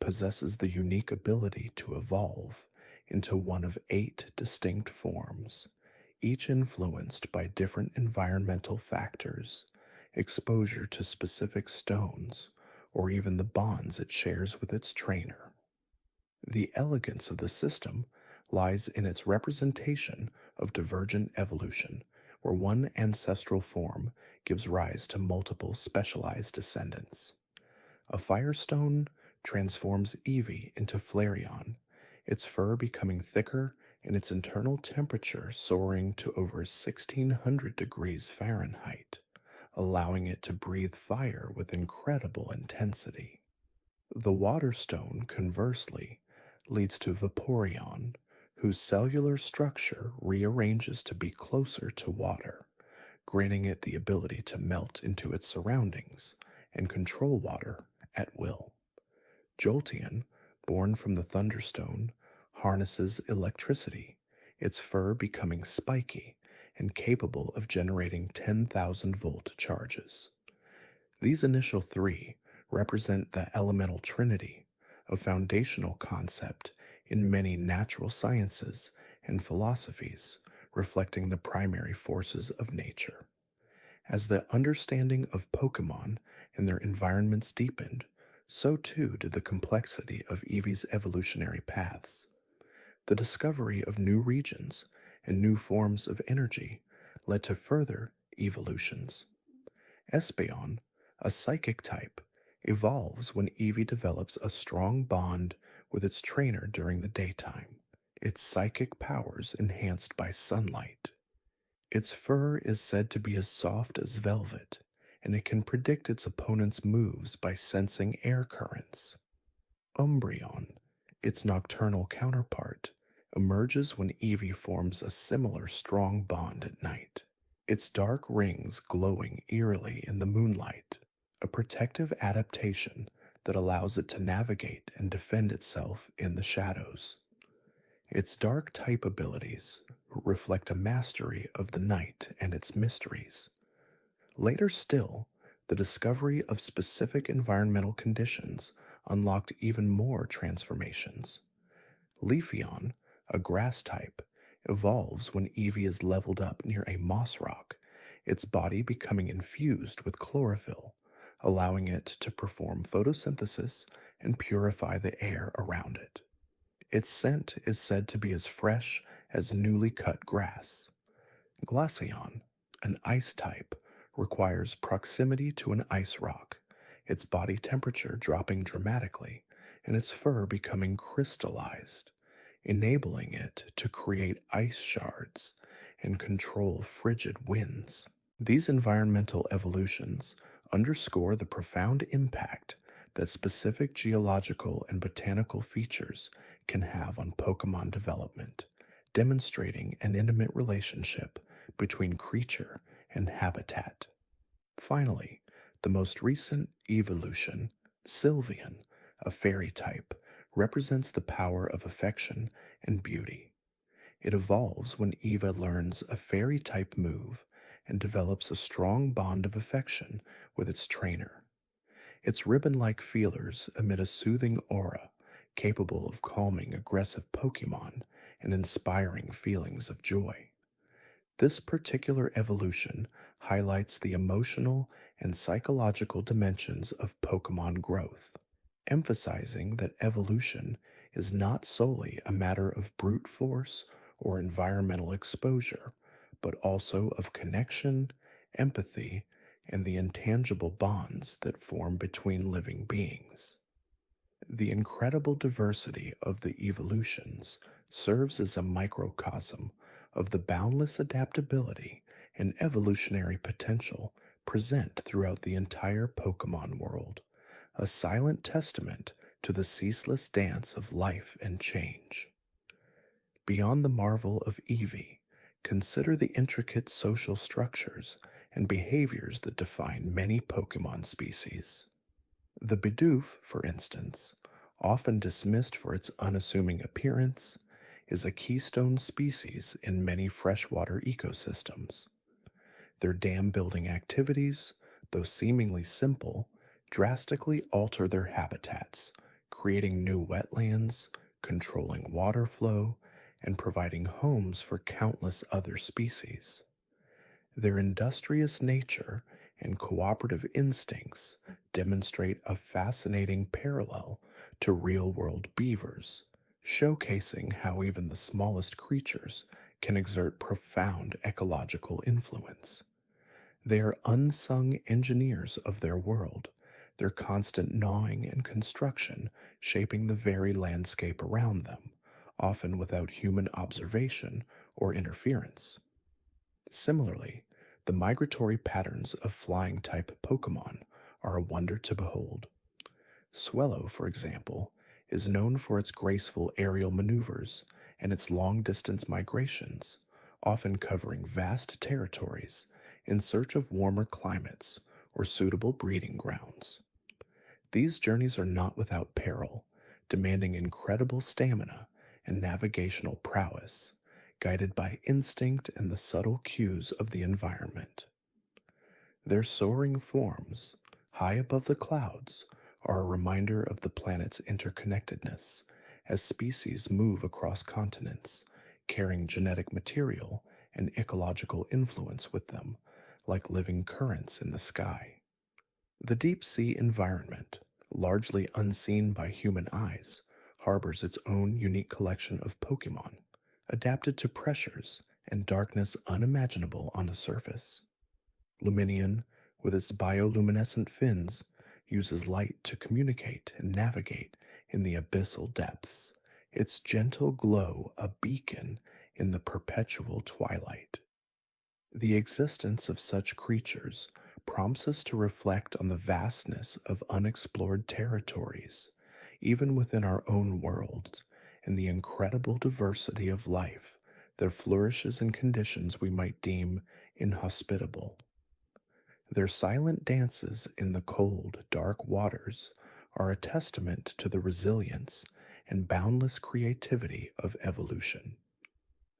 possesses the unique ability to evolve into one of 8 distinct forms, each influenced by different environmental factors, exposure to specific stones, or even the bonds it shares with its trainer. The elegance of the system lies in its representation of divergent evolution, where one ancestral form gives rise to multiple specialized descendants. A Firestone transforms Eevee into Flareon, its fur becoming thicker and its internal temperature soaring to over 1600 degrees Fahrenheit, allowing it to breathe fire with incredible intensity. The Waterstone, conversely, leads to Vaporeon, whose cellular structure rearranges to be closer to water, granting it the ability to melt into its surroundings and control water at will. Jolteon, born from the Thunderstone, harnesses electricity, its fur becoming spiky and capable of generating 10,000-volt charges. These initial 3 represent the elemental trinity, a foundational concept in many natural sciences and philosophies, reflecting the primary forces of nature. As the understanding of Pokemon and their environments deepened, so too did the complexity of Eevee's evolutionary paths. The discovery of new regions and new forms of energy led to further evolutions. Espeon, a psychic type, evolves when Eevee develops a strong bond with its trainer during the daytime, its psychic powers enhanced by sunlight. Its fur is said to be as soft as velvet, and it can predict its opponent's moves by sensing air currents. Umbreon, its nocturnal counterpart, emerges when Eevee forms a similar strong bond at night, its dark rings glowing eerily in the moonlight, a protective adaptation that allows it to navigate and defend itself in the shadows. Its dark type abilities reflect a mastery of the night and its mysteries. Later still, the discovery of specific environmental conditions unlocked even more transformations. Leafeon, a grass type, evolves when Eevee is leveled up near a moss rock, its body becoming infused with chlorophyll, allowing it to perform photosynthesis and purify the air around it. Its scent is said to be as fresh as newly cut grass. Glaceon, an ice type, requires proximity to an ice rock, its body temperature dropping dramatically and its fur becoming crystallized, enabling it to create ice shards and control frigid winds. These environmental evolutions underscore the profound impact that specific geological and botanical features can have on Pokemon development, demonstrating an intimate relationship between creature and habitat. Finally, the most recent evolution, Sylveon, a fairy type, represents the power of affection and beauty. It evolves when Eva learns a fairy type move and develops a strong bond of affection with its trainer. Its ribbon-like feelers emit a soothing aura capable of calming aggressive Pokemon and inspiring feelings of joy. This particular evolution highlights the emotional and psychological dimensions of Pokemon growth, emphasizing that evolution is not solely a matter of brute force or environmental exposure, but also of connection, empathy, and the intangible bonds that form between living beings. The incredible diversity of the evolutions serves as a microcosm of the boundless adaptability and evolutionary potential present throughout the entire Pokemon world, a silent testament to the ceaseless dance of life and change. Beyond the marvel of Eevee, consider the intricate social structures and behaviors that define many Pokemon species. The Bidoof, for instance, often dismissed for its unassuming appearance, is a keystone species in many freshwater ecosystems. Their dam building activities, though seemingly simple, drastically alter their habitats, creating new wetlands, controlling water flow, and providing homes for countless other species. Their industrious nature and cooperative instincts demonstrate a fascinating parallel to real-world beavers, showcasing how even the smallest creatures can exert profound ecological influence. They are unsung engineers of their world, their constant gnawing and construction shaping the very landscape around them, often without human observation or interference. Similarly, the migratory patterns of flying-type Pokemon are a wonder to behold. Swellow, for example, is known for its graceful aerial maneuvers and its long-distance migrations, often covering vast territories in search of warmer climates or suitable breeding grounds. These journeys are not without peril, demanding incredible stamina and navigational prowess, guided by instinct and the subtle cues of the environment. Their soaring forms, high above the clouds, are a reminder of the planet's interconnectedness as species move across continents, carrying genetic material and ecological influence with them, like living currents in the sky. The deep sea environment, largely unseen by human eyes, harbors its own unique collection of Pokemon, adapted to pressures and darkness unimaginable on a surface. Luminion, with its bioluminescent fins, uses light to communicate and navigate in the abyssal depths, its gentle glow a beacon in the perpetual twilight. The existence of such creatures prompts us to reflect on the vastness of unexplored territories, even within our own world, and the incredible diversity of life that flourishes in conditions we might deem inhospitable. Their silent dances in the cold, dark waters are a testament to the resilience and boundless creativity of evolution.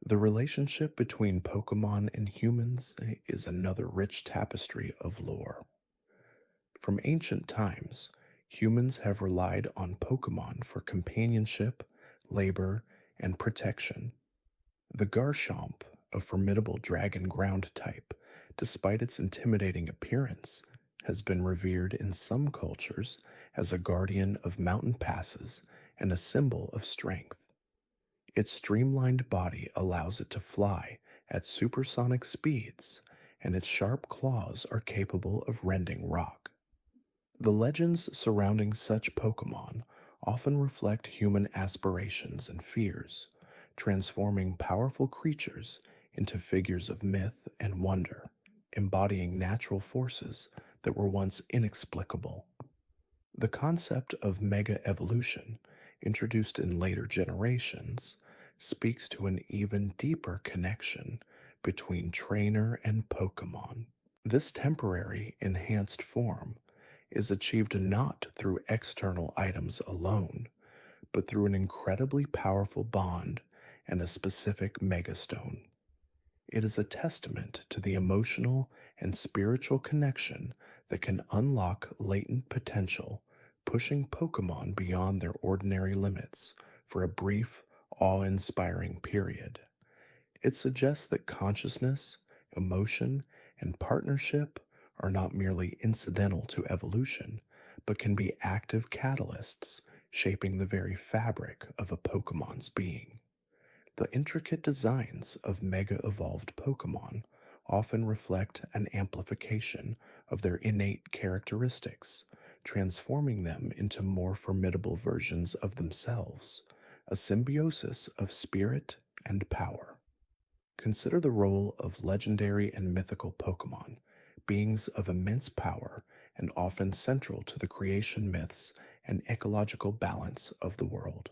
The relationship between Pokemon and humans is another rich tapestry of lore. From ancient times, humans have relied on Pokemon for companionship, labor, and protection. The Garchomp, a formidable dragon ground type, despite its intimidating appearance, has been revered in some cultures as a guardian of mountain passes and a symbol of strength. Its streamlined body allows it to fly at supersonic speeds, and its sharp claws are capable of rending rock. The legends surrounding such Pokemon often reflect human aspirations and fears, transforming powerful creatures into figures of myth and wonder, embodying natural forces that were once inexplicable. The concept of mega evolution, introduced in later generations, speaks to an even deeper connection between trainer and Pokemon. This temporary, enhanced form is achieved not through external items alone, but through an incredibly powerful bond and a specific megastone. It is a testament to the emotional and spiritual connection that can unlock latent potential, pushing Pokemon beyond their ordinary limits for a brief, awe-inspiring period. It suggests that consciousness, emotion, and partnership are not merely incidental to evolution, but can be active catalysts shaping the very fabric of a Pokemon's being. The intricate designs of mega evolved Pokemon often reflect an amplification of their innate characteristics, transforming them into more formidable versions of themselves, a symbiosis of spirit and power. Consider the role of legendary and mythical Pokemon, beings of immense power and often central to the creation myths and ecological balance of the world.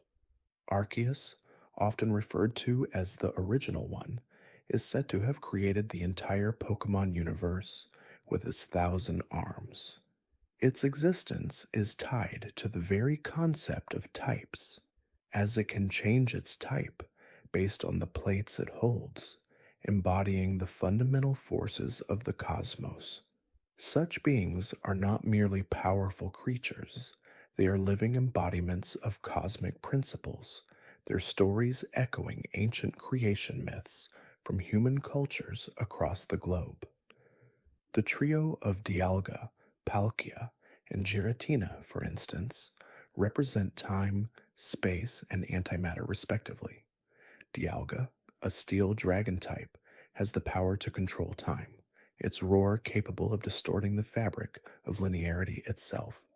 Arceus, often referred to as the original one, is said to have created the entire Pokemon universe with its 1,000 arms. Its existence is tied to the very concept of types, as it can change its type based on the plates it holds, embodying the fundamental forces of the cosmos. Such beings are not merely powerful creatures, they are living embodiments of cosmic principles, their stories echoing ancient creation myths from human cultures across the globe. The trio of Dialga, Palkia, and Giratina, for instance, represent time, space, and antimatter respectively. Dialga, a steel dragon type, has the power to control time, its roar capable of distorting the fabric of linearity itself.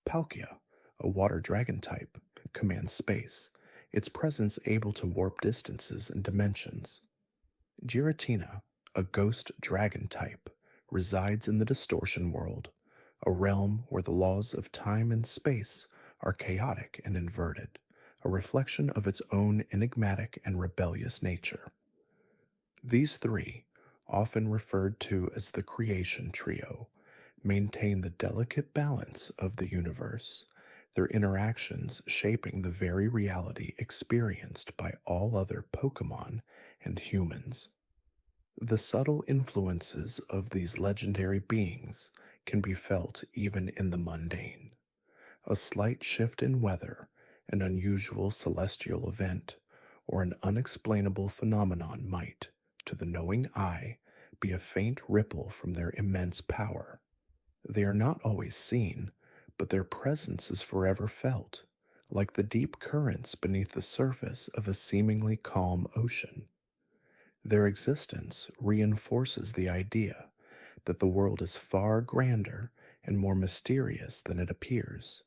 Palkia, a water dragon type, commands space, its presence able to warp distances and dimensions. Giratina, a ghost dragon type, resides in the Distortion world, a realm where the laws of time and space are chaotic and inverted, a reflection of its own enigmatic and rebellious nature. These three, often referred to as the creation trio, maintain the delicate balance of the universe, their interactions shaping the very reality experienced by all other Pokemon and humans. The subtle influences of these legendary beings can be felt even in the mundane. A slight shift in weather, an unusual celestial event, or an unexplainable phenomenon might, to the knowing eye, be a faint ripple from their immense power. They are not always seen, but their presence is forever felt, like the deep currents beneath the surface of a seemingly calm ocean. Their existence reinforces the idea that the world is far grander and more mysterious than it appears,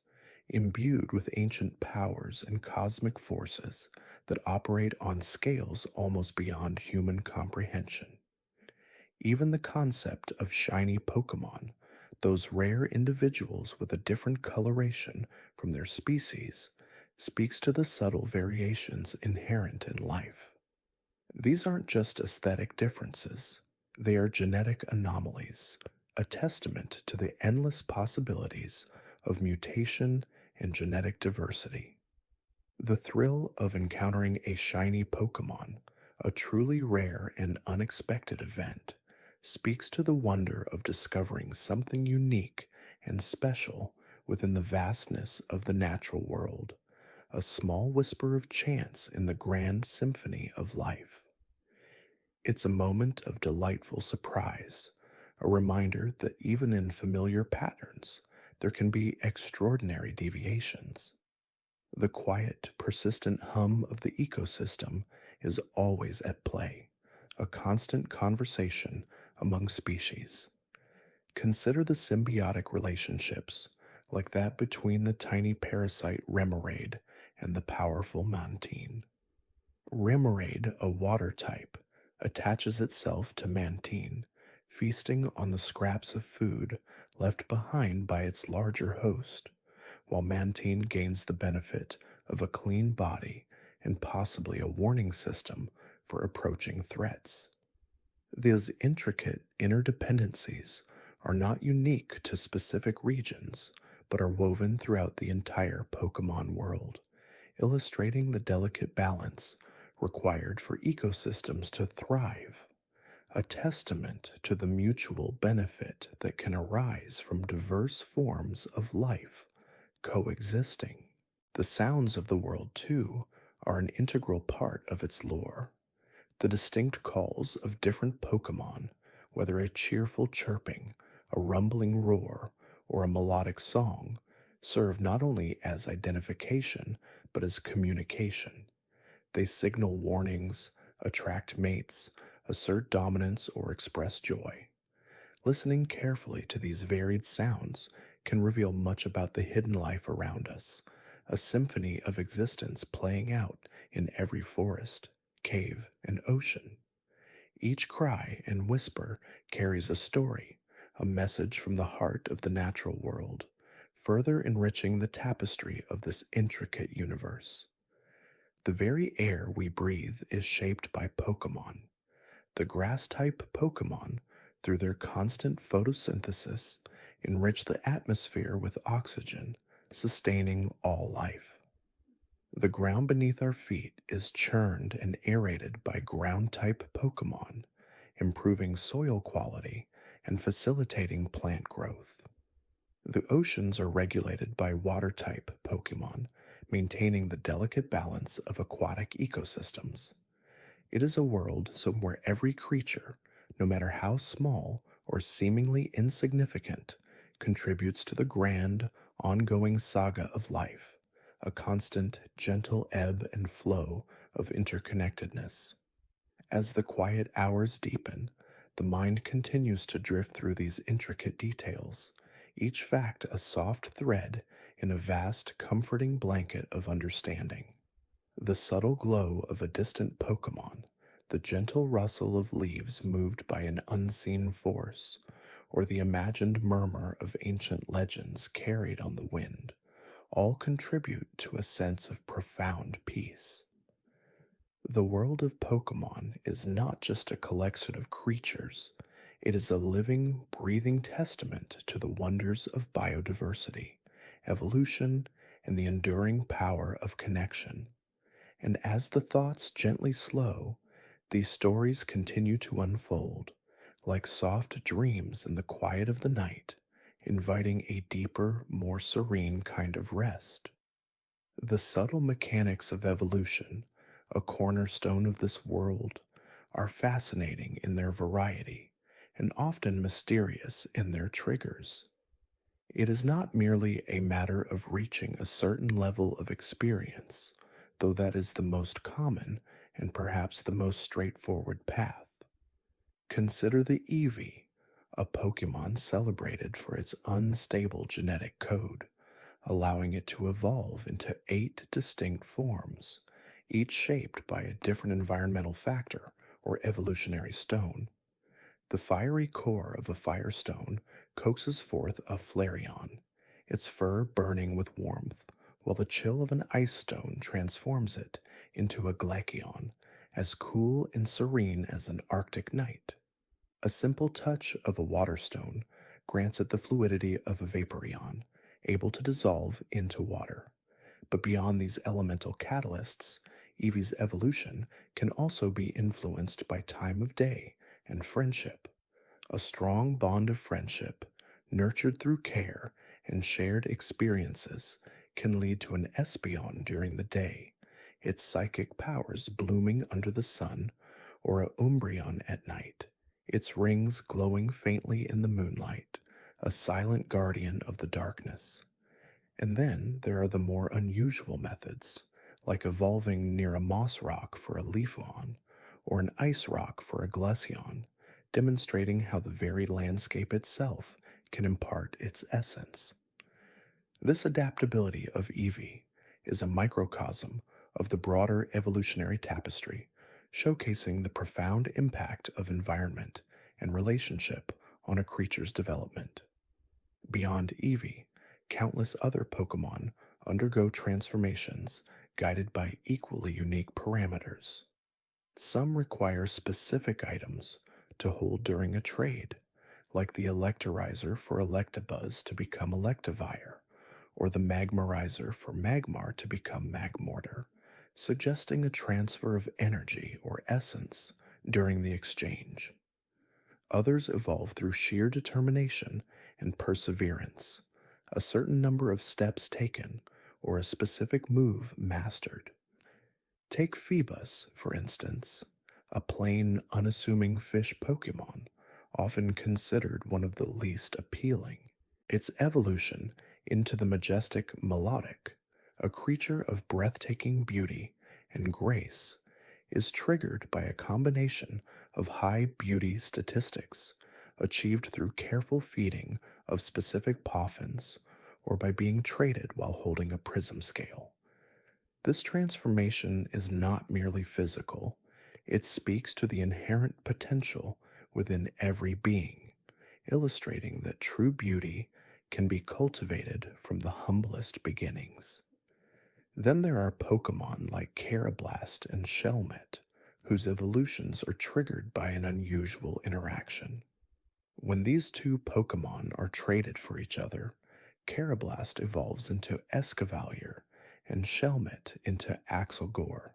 imbued with ancient powers and cosmic forces that operate on scales almost beyond human comprehension. Even the concept of shiny Pokemon, those rare individuals with a different coloration from their species, speaks to the subtle variations inherent in life. These aren't just aesthetic differences, they are genetic anomalies, a testament to the endless possibilities of mutation and genetic diversity. The thrill of encountering a shiny Pokemon, a truly rare and unexpected event, speaks to the wonder of discovering something unique and special within the vastness of the natural world, a small whisper of chance in the grand symphony of life. It's a moment of delightful surprise, a reminder that even in familiar patterns, there can be extraordinary deviations. The quiet, persistent hum of the ecosystem is always at play, a constant conversation among species. Consider the symbiotic relationships, like that between the tiny parasite Remoraid and the powerful Mantine. Remoraid, a water type, attaches itself to Mantine, feasting on the scraps of food left behind by its larger host, while Mantine gains the benefit of a clean body and possibly a warning system for approaching threats. These intricate interdependencies are not unique to specific regions, but are woven throughout the entire Pokemon world, illustrating the delicate balance required for ecosystems to thrive, a testament to the mutual benefit that can arise from diverse forms of life coexisting. The sounds of the world, too, are an integral part of its lore. The distinct calls of different Pokemon, whether a cheerful chirping, a rumbling roar, or a melodic song, serve not only as identification but as communication. They signal warnings, attract mates, assert dominance, or express joy. Listening carefully to these varied sounds can reveal much about the hidden life around us, a symphony of existence playing out in every forest, cave, and ocean. Each cry and whisper carries a story, a message from the heart of the natural world, further enriching the tapestry of this intricate universe. The very air we breathe is shaped by Pokemon. The grass type Pokemon, through their constant photosynthesis, enrich the atmosphere with oxygen, sustaining all life. The ground beneath our feet is churned and aerated by ground type Pokemon, improving soil quality and facilitating plant growth. The oceans are regulated by water type Pokemon, maintaining the delicate balance of aquatic ecosystems. It is a world where every creature, no matter how small or seemingly insignificant, contributes to the grand, ongoing saga of life, a constant, gentle ebb and flow of interconnectedness. As the quiet hours deepen, the mind continues to drift through these intricate details, each fact a soft thread in a vast, comforting blanket of understanding. The subtle glow of a distant Pokemon, the gentle rustle of leaves moved by an unseen force, or the imagined murmur of ancient legends carried on the wind, all contribute to a sense of profound peace. The world of Pokemon is not just a collection of creatures, it is a living, breathing testament to the wonders of biodiversity, evolution, and the enduring power of connection. And as the thoughts gently slow, these stories continue to unfold, like soft dreams in the quiet of the night, inviting a deeper, more serene kind of rest. The subtle mechanics of evolution, a cornerstone of this world, are fascinating in their variety and often mysterious in their triggers. It is not merely a matter of reaching a certain level of experience, though that is the most common and perhaps the most straightforward path. Consider the Eevee, a Pokemon celebrated for its unstable genetic code, allowing it to evolve into 8 distinct forms, each shaped by a different environmental factor or evolutionary stone. The fiery core of a firestone coaxes forth a Flareon, its fur burning with warmth, while the chill of an ice stone transforms it into a Glaceon, as cool and serene as an Arctic night. A simple touch of a water stone grants it the fluidity of a Vaporeon, able to dissolve into water. But beyond these elemental catalysts, Eevee's evolution can also be influenced by time of day and friendship. A strong bond of friendship, nurtured through care and shared experiences, can lead to an Espeon during the day, its psychic powers blooming under the sun, or a Umbreon at night, its rings glowing faintly in the moonlight, a silent guardian of the darkness. And then there are the more unusual methods, like evolving near a moss rock for a Leafeon, or an ice rock for a Glaceon, demonstrating how the very landscape itself can impart its essence. This adaptability of Eevee is a microcosm of the broader evolutionary tapestry, showcasing the profound impact of environment and relationship on a creature's development. Beyond Eevee, countless other Pokemon undergo transformations guided by equally unique parameters. Some require specific items to hold during a trade, like the Electorizer for Electabuzz to become Electivire, or the Magmarizer for Magmar to become Magmortar, suggesting a transfer of energy or essence during the exchange. Others evolve through sheer determination and perseverance, a certain number of steps taken, or a specific move mastered. Take Phoebus, for instance, a plain, unassuming fish Pokemon, often considered one of the least appealing. Its evolution into the majestic Melodic, a creature of breathtaking beauty and grace, is triggered by a combination of high beauty statistics achieved through careful feeding of specific poffins or by being traded while holding a prism scale. This transformation is not merely physical, it speaks to the inherent potential within every being, illustrating that true beauty can be cultivated from the humblest beginnings. Then there are Pokemon like Carablast and Shelmet, whose evolutions are triggered by an unusual interaction. When these two Pokemon are traded for each other, Carablast evolves into Escavalier and Shelmet into Axelgore.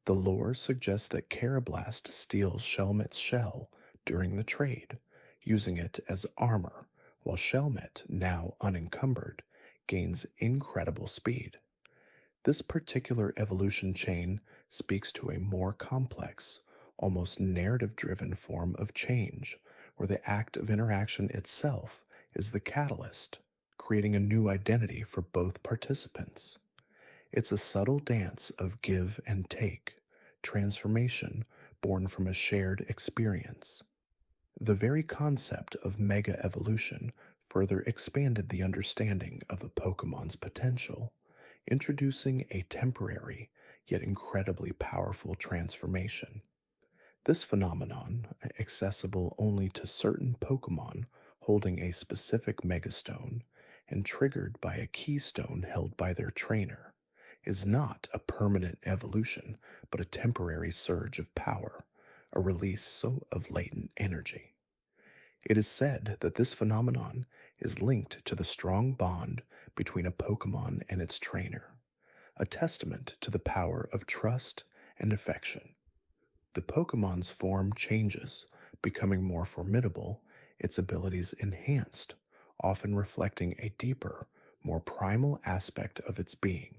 The lore suggests that Carablast steals Shelmet's shell during the trade, using it as armor, while Shelmet, now unencumbered, gains incredible speed. This particular evolution chain speaks to a more complex, almost narrative-driven form of change, where the act of interaction itself is the catalyst, creating a new identity for both participants. It's a subtle dance of give and take, transformation born from a shared experience. The very concept of mega evolution further expanded the understanding of a Pokemon's potential, introducing a temporary yet incredibly powerful transformation. This phenomenon, accessible only to certain Pokemon holding a specific Megastone and triggered by a keystone held by their trainer, is not a permanent evolution but a temporary surge of power, a release of latent energy. It is said that this phenomenon is linked to the strong bond between a Pokemon and its trainer, a testament to the power of trust and affection. The Pokemon's form changes, becoming more formidable, its abilities enhanced, often reflecting a deeper, more primal aspect of its being.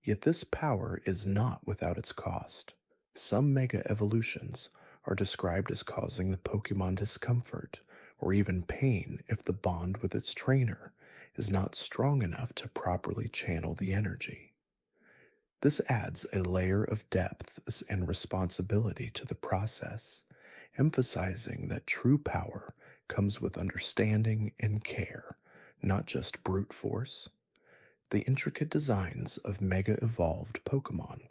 Yet this power is not without its cost. Some mega evolutions are described as causing the Pokemon discomfort or even pain if the bond with its trainer is not strong enough to properly channel the energy. This adds a layer of depth and responsibility to the process, emphasizing that true power comes with understanding and care, not just brute force. The intricate designs of mega-evolved Pokemon,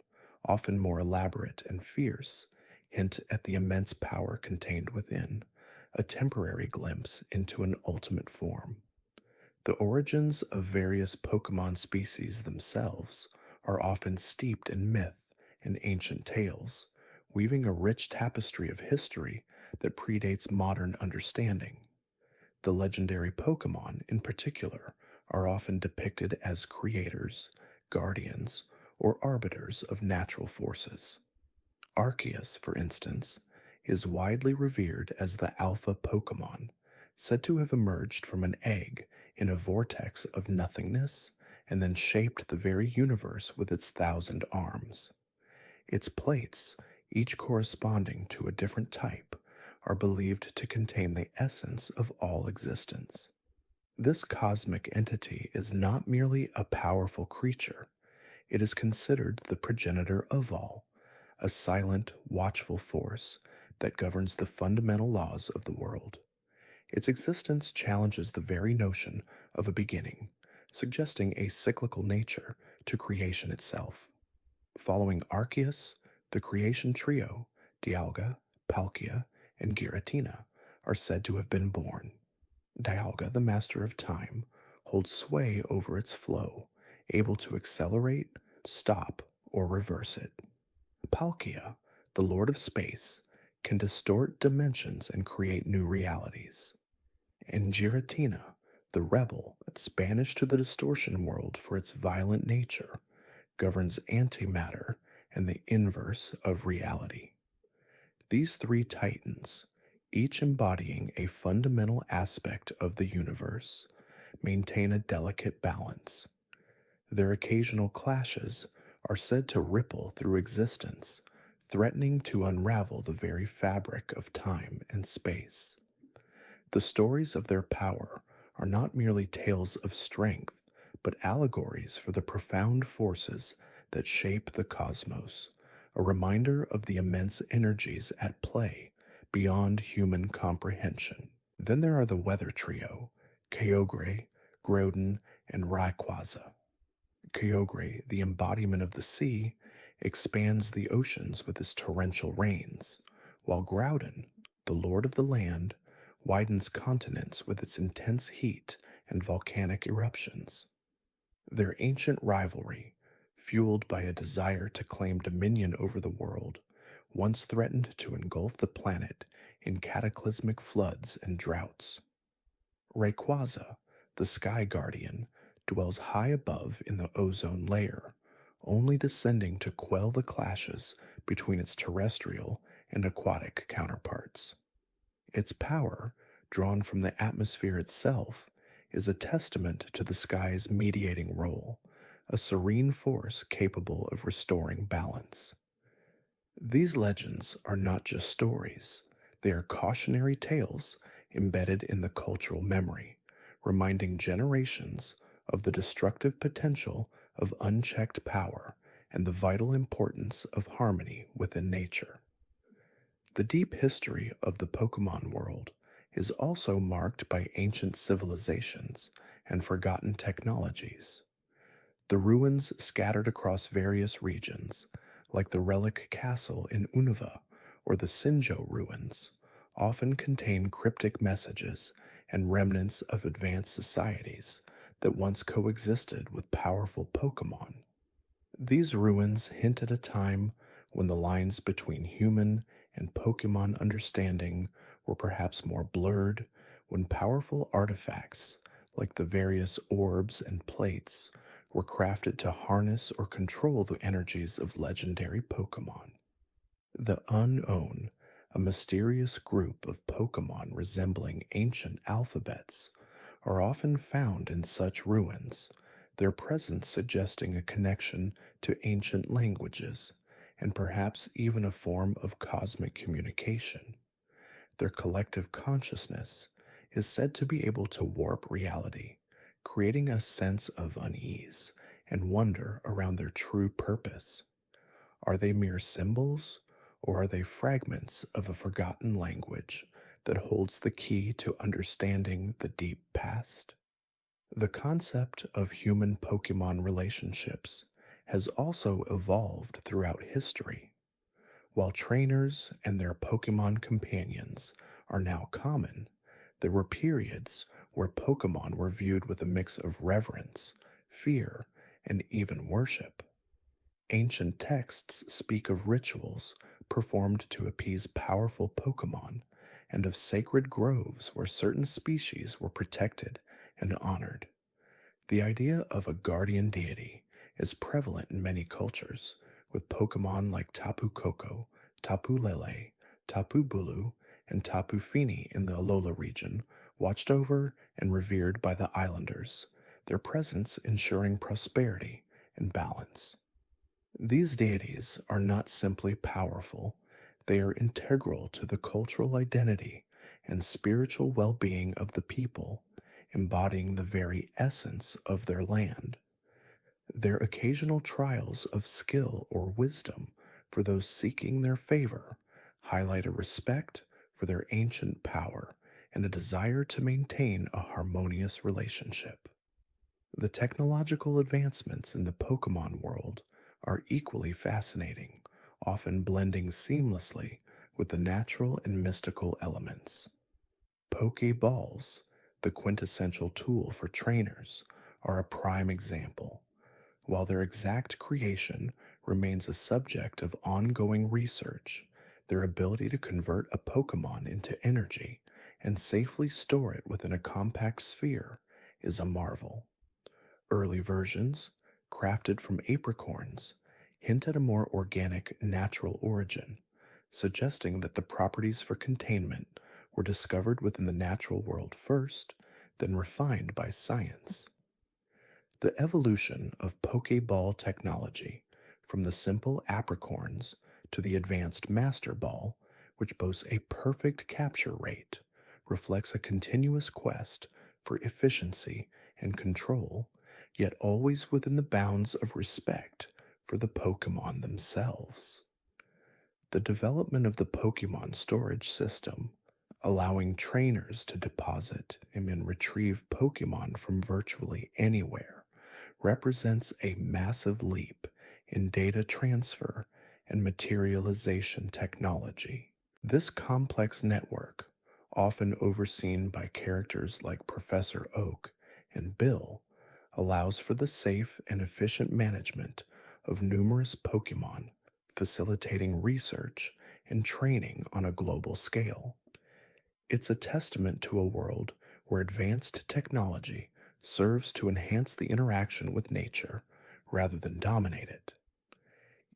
often more elaborate and fierce, hint at the immense power contained within, a temporary glimpse into an ultimate form. The origins of various Pokemon species themselves are often steeped in myth and ancient tales, weaving a rich tapestry of history that predates modern understanding. The legendary Pokemon, in particular, are often depicted as creators, guardians, or arbiters of natural forces. Arceus, for instance, is widely revered as the alpha Pokemon, said to have emerged from an egg in a vortex of nothingness and then shaped the very universe with its 1,000 arms. Its plates, each corresponding to a different type, are believed to contain the essence of all existence. This cosmic entity is not merely a powerful creature, it is considered the progenitor of all, a silent, watchful force that governs the fundamental laws of the world. Its existence challenges the very notion of a beginning, suggesting a cyclical nature to creation itself. Following Arceus, the creation trio, Dialga, Palkia, and Giratina, are said to have been born. Dialga, the master of time, holds sway over its flow, able to accelerate, stop, or reverse it. Palkia, the lord of space, can distort dimensions and create new realities. And Giratina, the rebel that's banished to the Distortion world for its violent nature, governs antimatter and the inverse of reality. These three titans, each embodying a fundamental aspect of the universe, maintain a delicate balance. Their occasional clashes are said to ripple through existence, threatening to unravel the very fabric of time and space. The stories of their power are not merely tales of strength, but allegories for the profound forces that shape the cosmos, a reminder of the immense energies at play beyond human comprehension. Then there are the weather trio, Kyogre, Groudon, and Rayquaza. Kyogre, the embodiment of the sea, expands the oceans with his torrential rains, while Groudon, the lord of the land, widens continents with its intense heat and volcanic eruptions. Their ancient rivalry, fueled by a desire to claim dominion over the world, once threatened to engulf the planet in cataclysmic floods and droughts. Rayquaza, the Sky Guardian, dwells high above in the ozone layer, only descending to quell the clashes between its terrestrial and aquatic counterparts. Its power, drawn from the atmosphere itself, is a testament to the sky's mediating role, a serene force capable of restoring balance. These legends are not just stories, they are cautionary tales embedded in the cultural memory, reminding generations of the destructive potential of unchecked power and the vital importance of harmony within nature. The deep history of the Pokemon world is also marked by ancient civilizations and forgotten technologies. The ruins scattered across various regions, like the Relic Castle in Unova or the Sinjo ruins, often contain cryptic messages and remnants of advanced societies that once coexisted with powerful Pokemon. These ruins hint at a time when the lines between human and Pokemon understanding were perhaps more blurred, when powerful artifacts, like the various orbs and plates, were crafted to harness or control the energies of legendary Pokemon. The Unown, a mysterious group of Pokemon resembling ancient alphabets, are often found in such ruins, their presence suggesting a connection to ancient languages, and perhaps even a form of cosmic communication. Their collective consciousness is said to be able to warp reality, creating a sense of unease and wonder around their true purpose. Are they mere symbols, or are they fragments of a forgotten language that holds the key to understanding the deep past? The concept of human Pokemon relationships has also evolved throughout history. While trainers and their Pokemon companions are now common, there were periods where Pokemon were viewed with a mix of reverence, fear, and even worship. Ancient texts speak of rituals performed to appease powerful Pokemon and of sacred groves where certain species were protected and honored. The idea of a guardian deity is prevalent in many cultures, with Pokemon like Tapu Koko, Tapu Lele, Tapu Bulu, and Tapu Fini in the Alola region watched over and revered by the islanders, their presence ensuring prosperity and balance. These deities are not simply powerful, they are integral to the cultural identity and spiritual well-being of the people, embodying the very essence of their land. Their occasional trials of skill or wisdom for those seeking their favor highlight a respect for their ancient power and a desire to maintain a harmonious relationship. The technological advancements in the Pokemon world are equally fascinating, often blending seamlessly with the natural and mystical elements. Pokeballs, the quintessential tool for trainers, are a prime example. While their exact creation remains a subject of ongoing research, their ability to convert a Pokemon into energy and safely store it within a compact sphere is a marvel. Early versions, crafted from apricorns, hint at a more organic, natural origin, suggesting that the properties for containment were discovered within the natural world first, then refined by science. The evolution of Pokeball technology, from the simple apricorns to the advanced Master Ball, which boasts a perfect capture rate, reflects a continuous quest for efficiency and control, yet always within the bounds of respect for the Pokemon themselves. The development of the Pokemon storage system, allowing trainers to deposit and then retrieve Pokemon from virtually anywhere, represents a massive leap in data transfer and materialization technology. This complex network, often overseen by characters like Professor Oak and Bill, allows for the safe and efficient management of numerous Pokemon, facilitating research and training on a global scale. It's a testament to a world where advanced technology serves to enhance the interaction with nature rather than dominate it.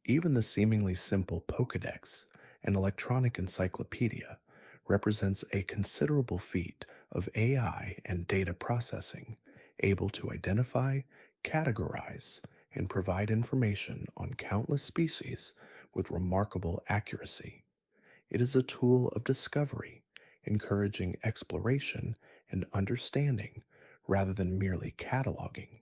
Even the seemingly simple Pokédex, an electronic encyclopedia, represents a considerable feat of AI and data processing, able to identify, categorize, and provide information on countless species with remarkable accuracy. It is a tool of discovery, encouraging exploration and understanding rather than merely cataloging.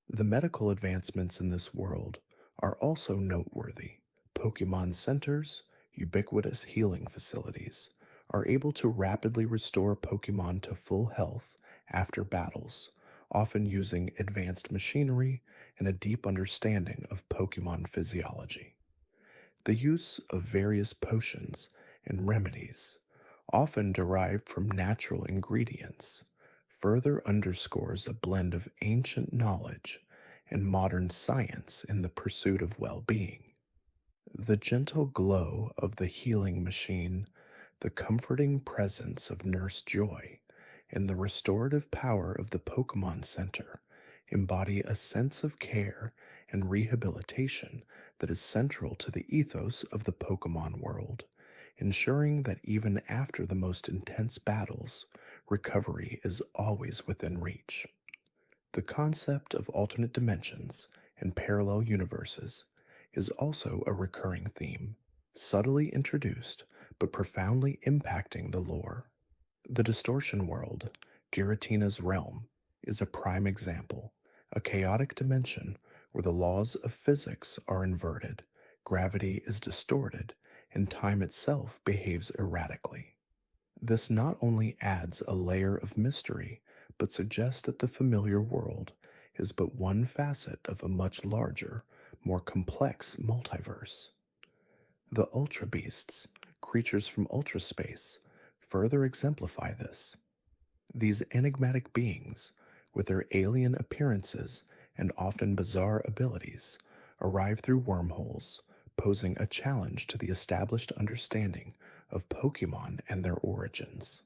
The medical advancements in this world are also noteworthy. Pokemon centers, ubiquitous healing facilities, are able to rapidly restore Pokemon to full health after battles, often using advanced machinery and a deep understanding of Pokemon physiology. The use of various potions and remedies, often derived from natural ingredients, further underscores a blend of ancient knowledge and modern science in the pursuit of well-being. The gentle glow of the healing machine, the comforting presence of Nurse Joy, and the restorative power of the Pokemon Center embody a sense of care and rehabilitation that is central to the ethos of the Pokemon world, ensuring that even after the most intense battles, recovery is always within reach. The concept of alternate dimensions and parallel universes is also a recurring theme, subtly introduced but profoundly impacting the lore. The Distortion world, Giratina's realm, is a prime example, a chaotic dimension where the laws of physics are inverted, gravity is distorted, and time itself behaves erratically. This not only adds a layer of mystery, but suggests that the familiar world is but one facet of a much larger, more complex multiverse. The Ultra Beasts, creatures from ultraspace, further exemplify this. These enigmatic beings, with their alien appearances and often bizarre abilities, arrive through wormholes, posing a challenge to the established understanding of Pokemon and their origins.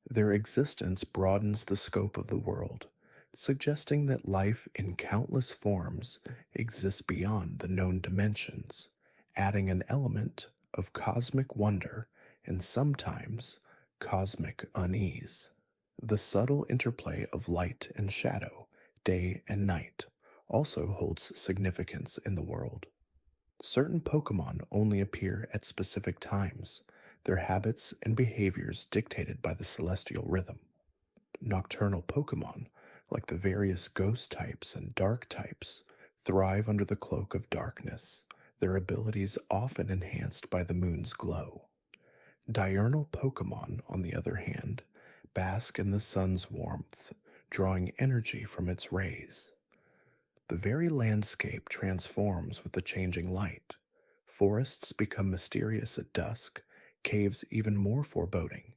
Their existence broadens the scope of the world, suggesting that life in countless forms exists beyond the known dimensions, adding an element of cosmic wonder and sometimes cosmic unease. The subtle interplay of light and shadow, day and night, also holds significance in the world. Certain Pokemon only appear at specific times, their habits and behaviors dictated by the celestial rhythm. Nocturnal Pokemon, like the various ghost types and dark types, thrive under the cloak of darkness, their abilities often enhanced by the moon's glow. Diurnal Pokemon, on the other hand, bask in the sun's warmth, drawing energy from its rays. The very landscape transforms with the changing light. Forests become mysterious at dusk, caves even more foreboding,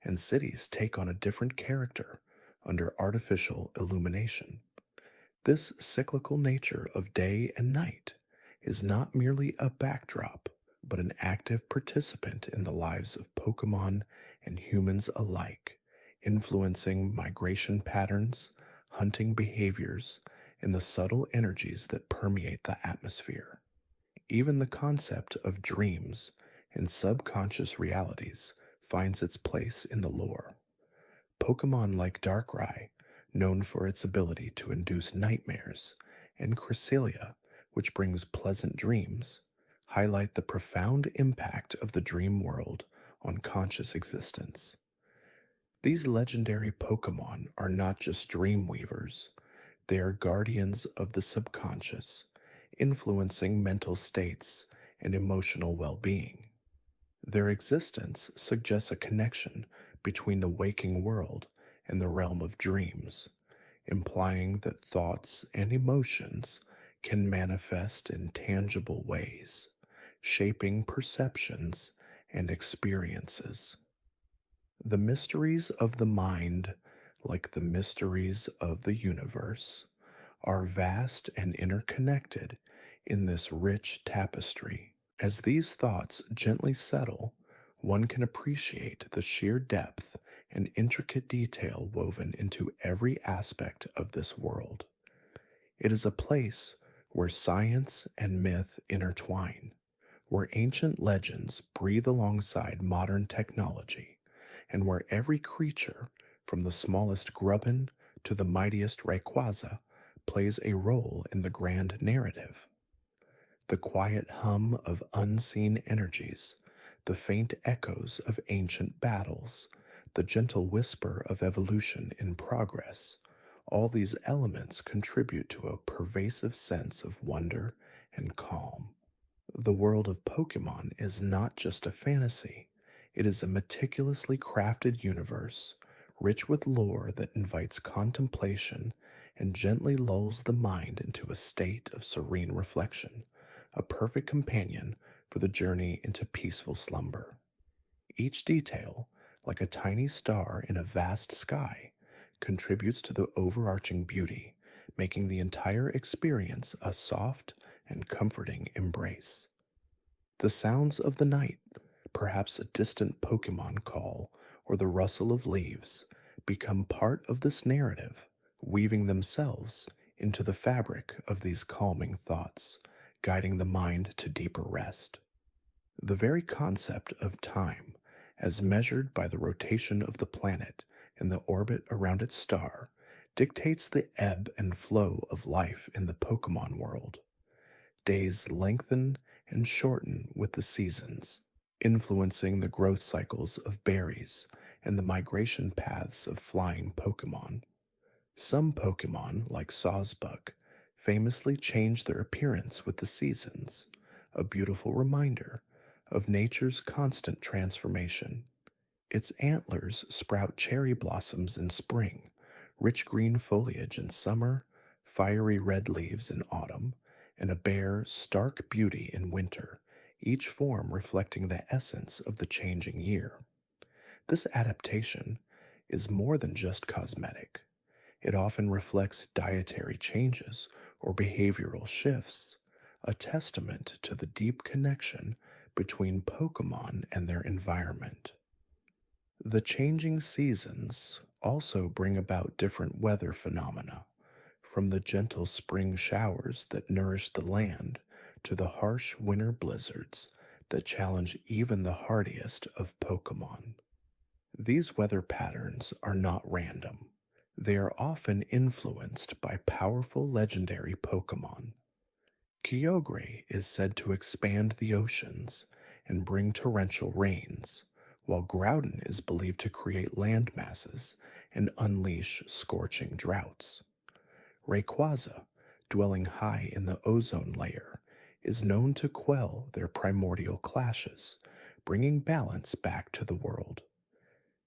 and cities take on a different character under artificial illumination. This cyclical nature of day and night is not merely a backdrop, but an active participant in the lives of Pokemon and humans alike, influencing migration patterns, hunting behaviors, and the subtle energies that permeate the atmosphere. Even the concept of dreams and subconscious realities finds its place in the lore. Pokemon like Darkrai, known for its ability to induce nightmares, and Cresselia, which brings pleasant dreams, highlight the profound impact of the dream world on conscious existence. These legendary Pokemon are not just dream weavers, they are guardians of the subconscious, influencing mental states and emotional well being. Their existence suggests a connection between the waking world and the realm of dreams, implying that thoughts and emotions can manifest in tangible ways, shaping perceptions and experiences. The mysteries of the mind, like the mysteries of the universe, are vast and interconnected in this rich tapestry. As these thoughts gently settle, one can appreciate the sheer depth and intricate detail woven into every aspect of this world. It is a place where science and myth intertwine, where ancient legends breathe alongside modern technology, and where every creature, from the smallest grubbin to the mightiest Rayquaza, plays a role in the grand narrative. The quiet hum of unseen energies, the faint echoes of ancient battles, the gentle whisper of evolution in progress, all these elements contribute to a pervasive sense of wonder and calm. The world of Pokemon is not just a fantasy, it is a meticulously crafted universe, rich with lore that invites contemplation and gently lulls the mind into a state of serene reflection, a perfect companion for the journey into peaceful slumber. Each detail, like a tiny star in a vast sky, contributes to the overarching beauty, making the entire experience a soft and comforting embrace. The sounds of the night, perhaps a distant Pokemon call or the rustle of leaves, become part of this narrative, weaving themselves into the fabric of these calming thoughts, guiding the mind to deeper rest. The very concept of time, as measured by the rotation of the planet and the orbit around its star, dictates the ebb and flow of life in the Pokemon world. Days lengthen and shorten with the seasons, influencing the growth cycles of berries and the migration paths of flying Pokemon. Some Pokemon, like Sawsbuck, famously change their appearance with the seasons, a beautiful reminder of nature's constant transformation. Its antlers sprout cherry blossoms in spring, rich green foliage in summer, fiery red leaves in autumn, and a bare, stark beauty in winter, each form reflecting the essence of the changing year. This adaptation is more than just cosmetic. It often reflects dietary changes or behavioral shifts, a testament to the deep connection between Pokemon and their environment. The changing seasons also bring about different weather phenomena, from the gentle spring showers that nourish the land to the harsh winter blizzards that challenge even the hardiest of Pokemon. These weather patterns are not random. They are often influenced by powerful legendary Pokemon. Kyogre is said to expand the oceans and bring torrential rains, while Groudon is believed to create land masses and unleash scorching droughts. Rayquaza, dwelling high in the ozone layer, is known to quell their primordial clashes, bringing balance back to the world.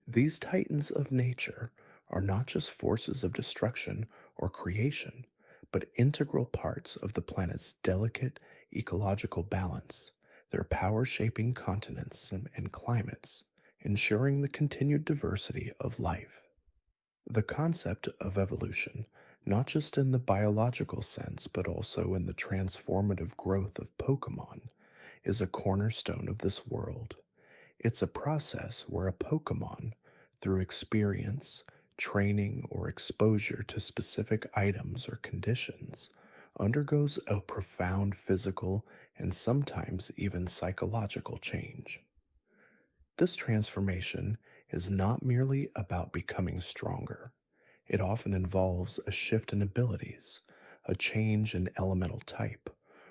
These titans of nature are not just forces of destruction or creation, but integral parts of the planet's delicate ecological balance, their power shaping continents and climates, ensuring the continued diversity of life. The concept of evolution, not just in the biological sense but also in the transformative growth of Pokemon, is a cornerstone of this world. It's a process where a Pokemon, through experience, training, or exposure to specific items or conditions, undergoes a profound physical and sometimes even psychological change. This transformation is not merely about becoming stronger. It often involves a shift in abilities, a change in elemental type,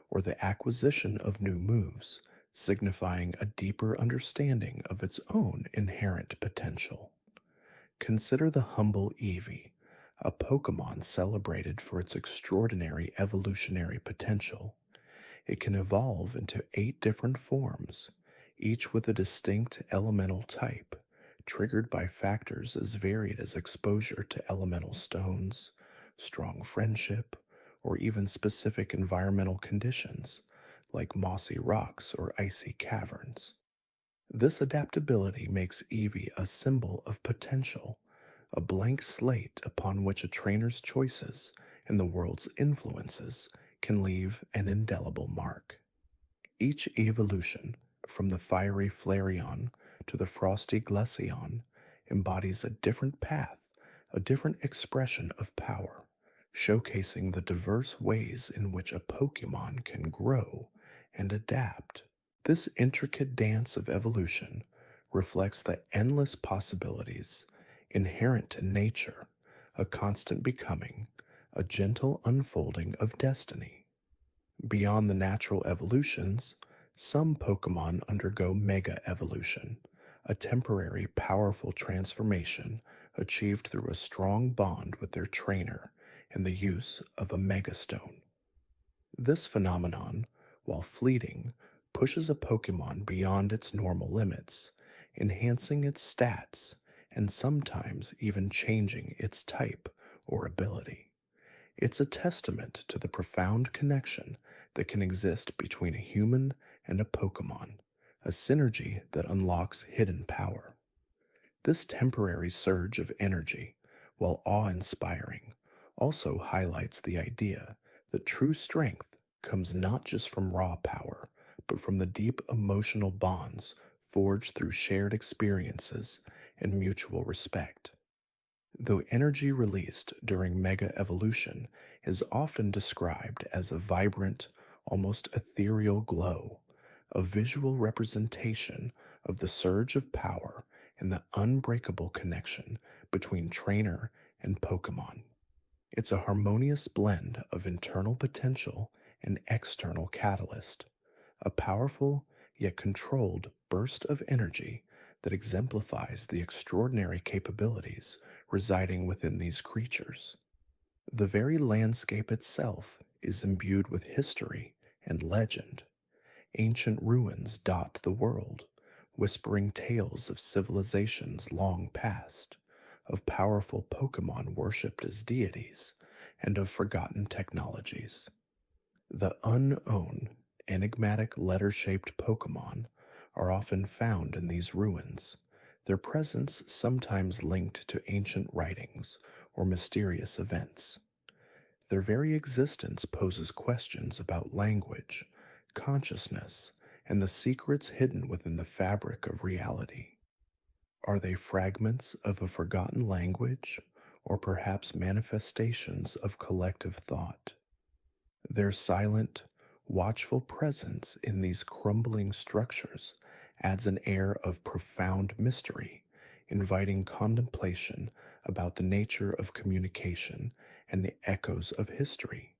or the acquisition of new moves, signifying a deeper understanding of its own inherent potential. Consider the humble Eevee, a Pokemon celebrated for its extraordinary evolutionary potential. It can evolve into 8 different forms, each with a distinct elemental type, triggered by factors as varied as exposure to elemental stones, strong friendship, or even specific environmental conditions like mossy rocks or icy caverns. This adaptability makes Eevee a symbol of potential, a blank slate upon which a trainer's choices and the world's influences can leave an indelible mark. Each evolution, from the fiery Flareon to the frosty Glaceon, embodies a different path, a different expression of power, showcasing the diverse ways in which a Pokemon can grow and adapt. This intricate dance of evolution reflects the endless possibilities inherent in nature, a constant becoming, a gentle unfolding of destiny. Beyond the natural evolutions, some Pokemon undergo Mega Evolution, a temporary powerful transformation achieved through a strong bond with their trainer and the use of a Mega Stone. This phenomenon, while fleeting, pushes a Pokemon beyond its normal limits, enhancing its stats and sometimes even changing its type or ability. It's a testament to the profound connection that can exist between a human and a Pokemon, a synergy that unlocks hidden power. This temporary surge of energy, while awe-inspiring, also highlights the idea that true strength comes not just from raw power, but from the deep emotional bonds forged through shared experiences and mutual respect. Though energy released during mega evolution is often described as a vibrant, almost ethereal glow, a visual representation of the surge of power and the unbreakable connection between trainer and Pokemon. It's a harmonious blend of internal potential and external catalyst, a powerful yet controlled burst of energy that exemplifies the extraordinary capabilities residing within these creatures. The very landscape itself is imbued with history and legend. Ancient ruins dot the world, whispering tales of civilizations long past, of powerful Pokemon worshipped as deities, and of forgotten technologies. The unknown, enigmatic letter-shaped Pokemon are often found in these ruins, their presence sometimes linked to ancient writings or mysterious events. Their very existence poses questions about language, consciousness, and the secrets hidden within the fabric of reality. Are they fragments of a forgotten language, or perhaps manifestations of collective thought? Their silent, watchful presence in these crumbling structures adds an air of profound mystery, inviting contemplation about the nature of communication and the echoes of history.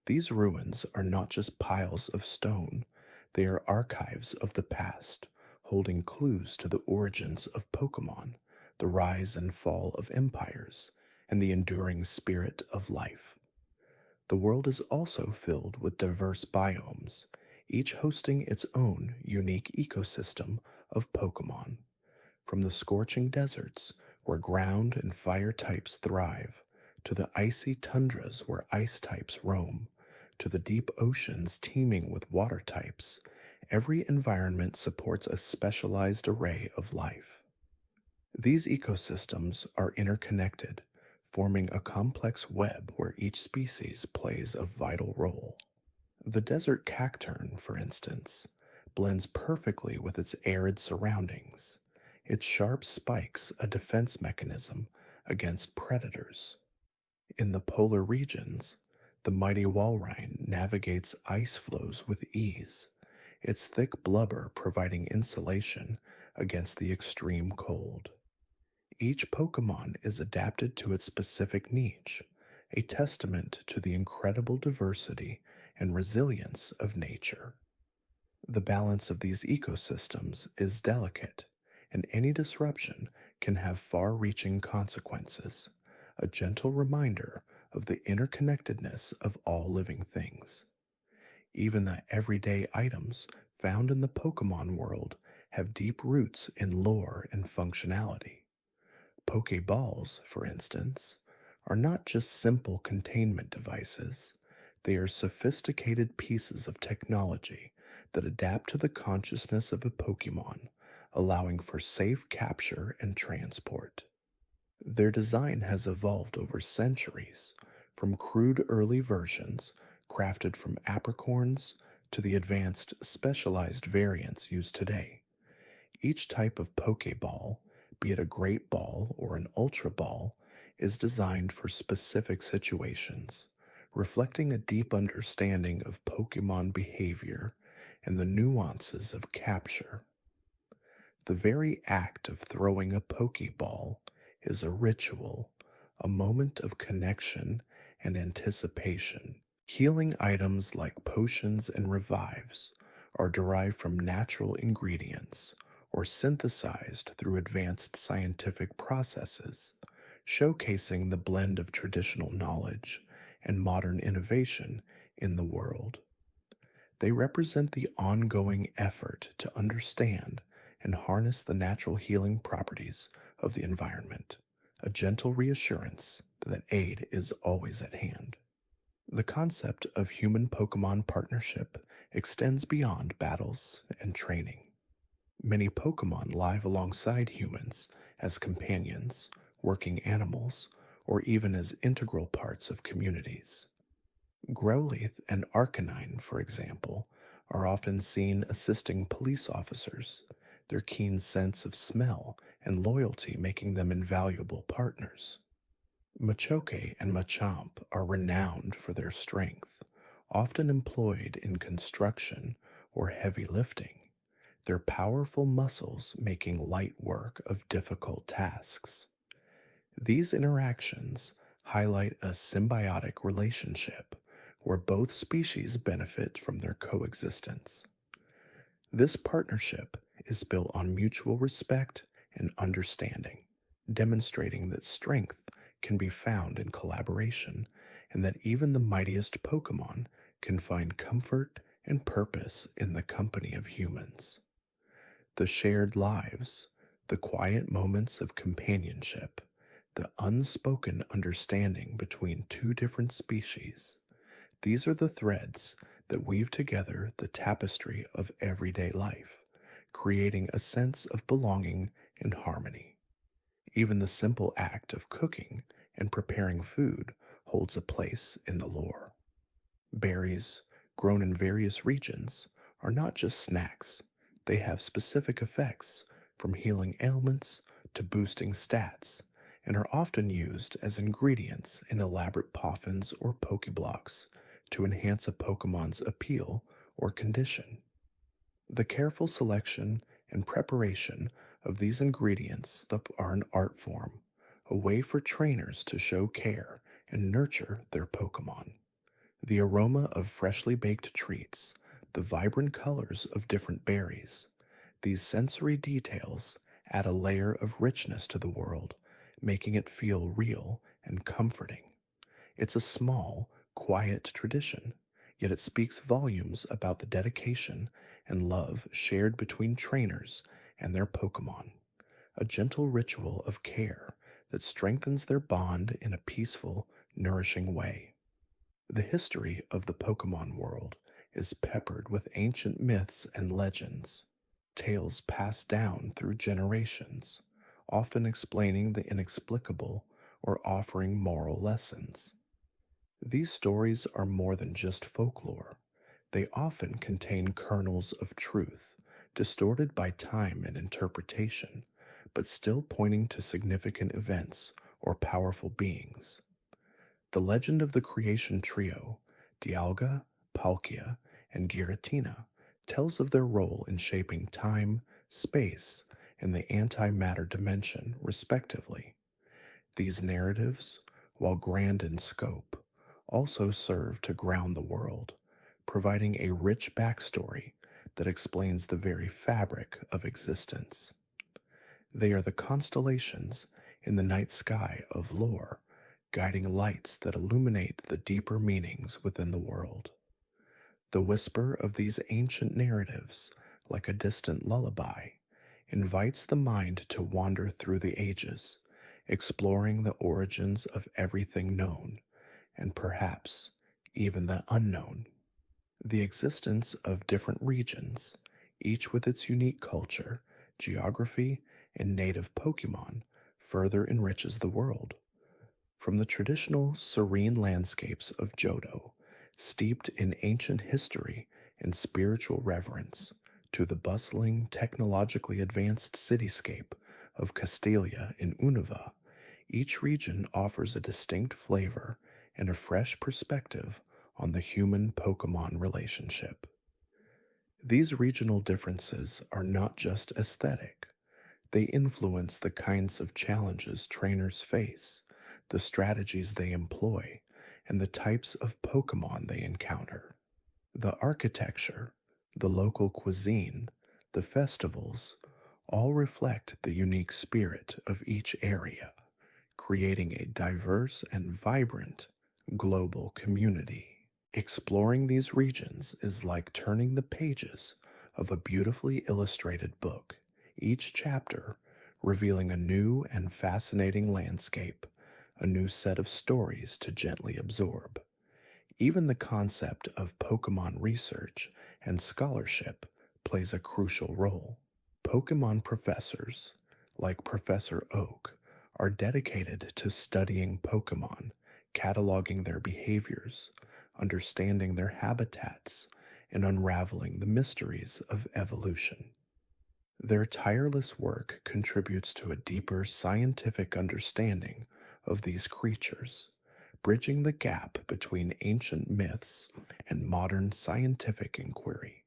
These ruins are not just piles of stone, they are archives of the past, holding clues to the origins of Pokemon, the rise and fall of empires, and the enduring spirit of life. The world is also filled with diverse biomes, each hosting its own unique ecosystem of Pokemon. From the scorching deserts, where ground and fire types thrive, to the icy tundras where ice types roam, to the deep oceans teeming with water types, every environment supports a specialized array of life. These ecosystems are interconnected, forming a complex web where each species plays a vital role. The desert cacturn, for instance, blends perfectly with its arid surroundings, its sharp spikes a defense mechanism against predators. In the polar regions, the mighty Walrein navigates ice flows with ease, its thick blubber providing insulation against the extreme cold. Each Pokemon is adapted to its specific niche, a testament to the incredible diversity and resilience of nature. The balance of these ecosystems is delicate, and any disruption can have far reaching consequences, a gentle reminder of the interconnectedness of all living things. Even the everyday items found in the Pokemon world have deep roots in lore and functionality. Pokeballs, for instance, are not just simple containment devices, they are sophisticated pieces of technology that adapt to the consciousness of a Pokemon, allowing for safe capture and transport. Their design has evolved over centuries, from crude early versions crafted from apricorns to the advanced specialized variants used today. Each type of Pokeball, be it a Great Ball or an Ultra Ball, is designed for specific situations, reflecting a deep understanding of Pokemon behavior and the nuances of capture. The very act of throwing a Pokeball is a ritual, a moment of connection and anticipation. Healing items like potions and revives are derived from natural ingredients or synthesized through advanced scientific processes, showcasing the blend of traditional knowledge and modern innovation in the world. They represent the ongoing effort to understand and harness the natural healing properties of the environment, a gentle reassurance that aid is always at hand. The concept of human-Pokemon partnership extends beyond battles and training. Many Pokemon live alongside humans as companions, working animals, or even as integral parts of communities. Growlithe and Arcanine, for example, are often seen assisting police officers, their keen sense of smell and loyalty making them invaluable partners. Machoke and Machamp are renowned for their strength, often employed in construction or heavy lifting, their powerful muscles making light work of difficult tasks. These interactions highlight a symbiotic relationship where both species benefit from their coexistence. This partnership is built on mutual respect and understanding, demonstrating that strength can be found in collaboration and that even the mightiest Pokemon can find comfort and purpose in the company of humans. The shared lives, the quiet moments of companionship, the unspoken understanding between two different species, these are the threads that weave together the tapestry of everyday life, creating a sense of belonging and harmony. Even the simple act of cooking and preparing food holds a place in the lore. Berries, grown in various regions, are not just snacks, they have specific effects, from healing ailments to boosting stats, and are often used as ingredients in elaborate poffins or Pokeblocks to enhance a Pokemon's appeal or condition. The careful selection and preparation of these ingredients are an art form, a way for trainers to show care and nurture their Pokemon. The aroma of freshly baked treats, the vibrant colors of different berries, these sensory details add a layer of richness to the world, making it feel real and comforting. It's a small, quiet tradition, yet it speaks volumes about the dedication and love shared between trainers and their Pokemon, a gentle ritual of care that strengthens their bond in a peaceful, nourishing way. The history of the Pokemon world is peppered with ancient myths and legends, tales passed down through generations, often explaining the inexplicable or offering moral lessons. These stories are more than just folklore. They often contain kernels of truth, distorted by time and interpretation, but still pointing to significant events or powerful beings. The legend of the creation trio, Dialga, Palkia, and Giratina, tells of their role in shaping time, space, and the antimatter dimension, respectively. These narratives, while grand in scope, also serve to ground the world, providing a rich backstory that explains the very fabric of existence. They are the constellations in the night sky of lore, guiding lights that illuminate the deeper meanings within the world. The whisper of these ancient narratives, like a distant lullaby, invites the mind to wander through the ages, exploring the origins of everything known, and perhaps even the unknown. The existence of different regions, each with its unique culture, geography, and native Pokémon, further enriches the world. From the traditional serene landscapes of Johto, steeped in ancient history and spiritual reverence, to the bustling, technologically advanced cityscape of Castelia in Unova, each region offers a distinct flavor and a fresh perspective on the human-Pokémon relationship. These regional differences are not just aesthetic. They influence the kinds of challenges trainers face, the strategies they employ, and the types of Pokémon they encounter. The architecture, the local cuisine, the festivals, all reflect the unique spirit of each area, creating a diverse and vibrant global community. Exploring these regions is like turning the pages of a beautifully illustrated book, each chapter revealing a new and fascinating landscape, a new set of stories to gently absorb. Even the concept of Pokémon research and scholarship plays a crucial role. Pokémon professors, like Professor Oak, are dedicated to studying Pokémon, cataloging their behaviors, understanding their habitats, and unraveling the mysteries of evolution. Their tireless work contributes to a deeper scientific understanding of these creatures, bridging the gap between ancient myths and modern scientific inquiry.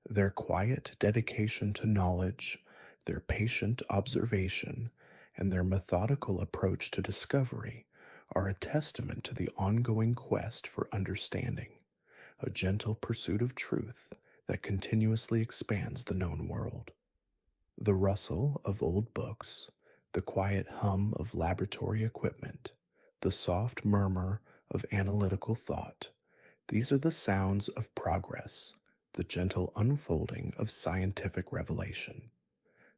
Their quiet dedication to knowledge, their patient observation, and their methodical approach to discovery are a testament to the ongoing quest for understanding, a gentle pursuit of truth that continuously expands the known world. The rustle of old books, the quiet hum of laboratory equipment, the soft murmur of analytical thought, these are the sounds of progress, the gentle unfolding of scientific revelation.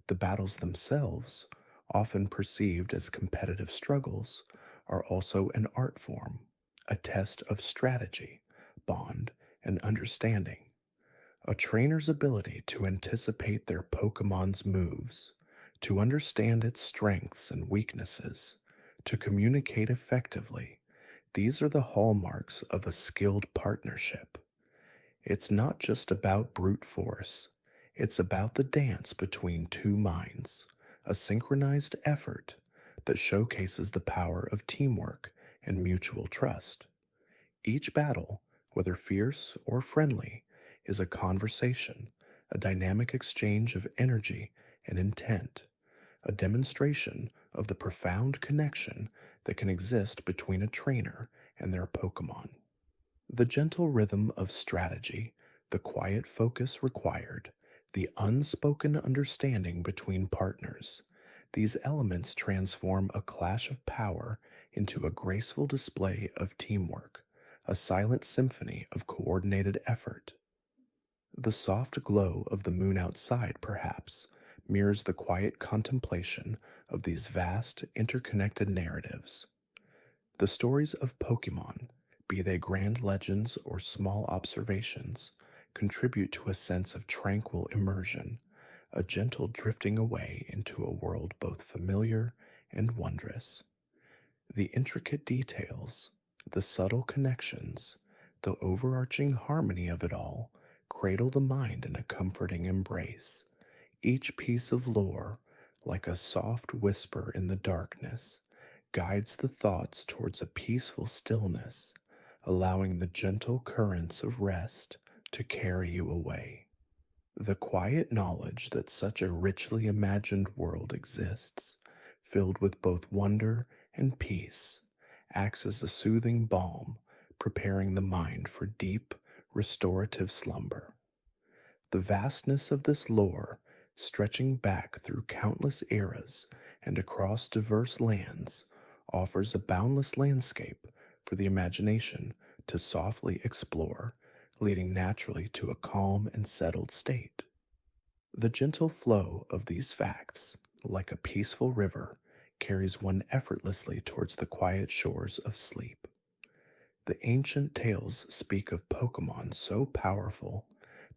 The battles themselves, often perceived as competitive struggles, are also an art form, a test of strategy, bond, and understanding. A trainer's ability to anticipate their Pokémon's moves, to understand its strengths and weaknesses, to communicate effectively, these are the hallmarks of a skilled partnership. It's not just about brute force, it's about the dance between two minds, a synchronized effort that showcases the power of teamwork and mutual trust. Each battle, whether fierce or friendly, is a conversation, a dynamic exchange of energy and intent, a demonstration of the profound connection that can exist between a trainer and their Pokémon. The gentle rhythm of strategy, the quiet focus required, the unspoken understanding between partners, these elements transform a clash of power into a graceful display of teamwork, a silent symphony of coordinated effort. The soft glow of the moon outside, perhaps, mirrors the quiet contemplation of these vast, interconnected narratives. The stories of Pokémon, be they grand legends or small observations, contribute to a sense of tranquil immersion, a gentle drifting away into a world both familiar and wondrous. The intricate details, the subtle connections, the overarching harmony of it all cradle the mind in a comforting embrace. Each piece of lore, like a soft whisper in the darkness, guides the thoughts towards a peaceful stillness, allowing the gentle currents of rest to carry you away. The quiet knowledge that such a richly imagined world exists, filled with both wonder and peace, acts as a soothing balm, preparing the mind for deep, restorative slumber. The vastness of this lore, stretching back through countless eras and across diverse lands, offers a boundless landscape for the imagination to softly explore, leading naturally to a calm and settled state. The gentle flow of these facts, like a peaceful river, carries one effortlessly towards the quiet shores of sleep. The ancient tales speak of Pokemon so powerful,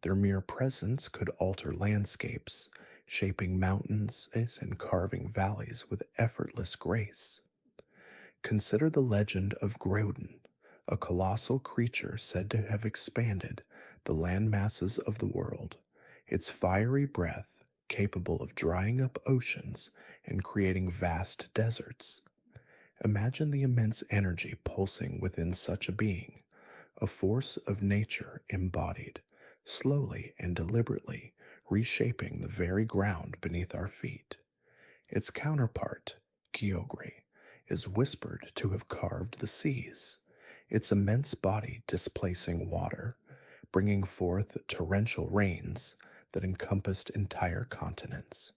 their mere presence could alter landscapes, shaping mountains and carving valleys with effortless grace. Consider the legend of Groudon, a colossal creature said to have expanded the land masses of the world, its fiery breath capable of drying up oceans and creating vast deserts. Imagine the immense energy pulsing within such a being, a force of nature embodied, slowly and deliberately reshaping the very ground beneath our feet. Its counterpart, Kyogre, is whispered to have carved the seas, its immense body displacing water, bringing forth torrential rains that encompassed entire continents.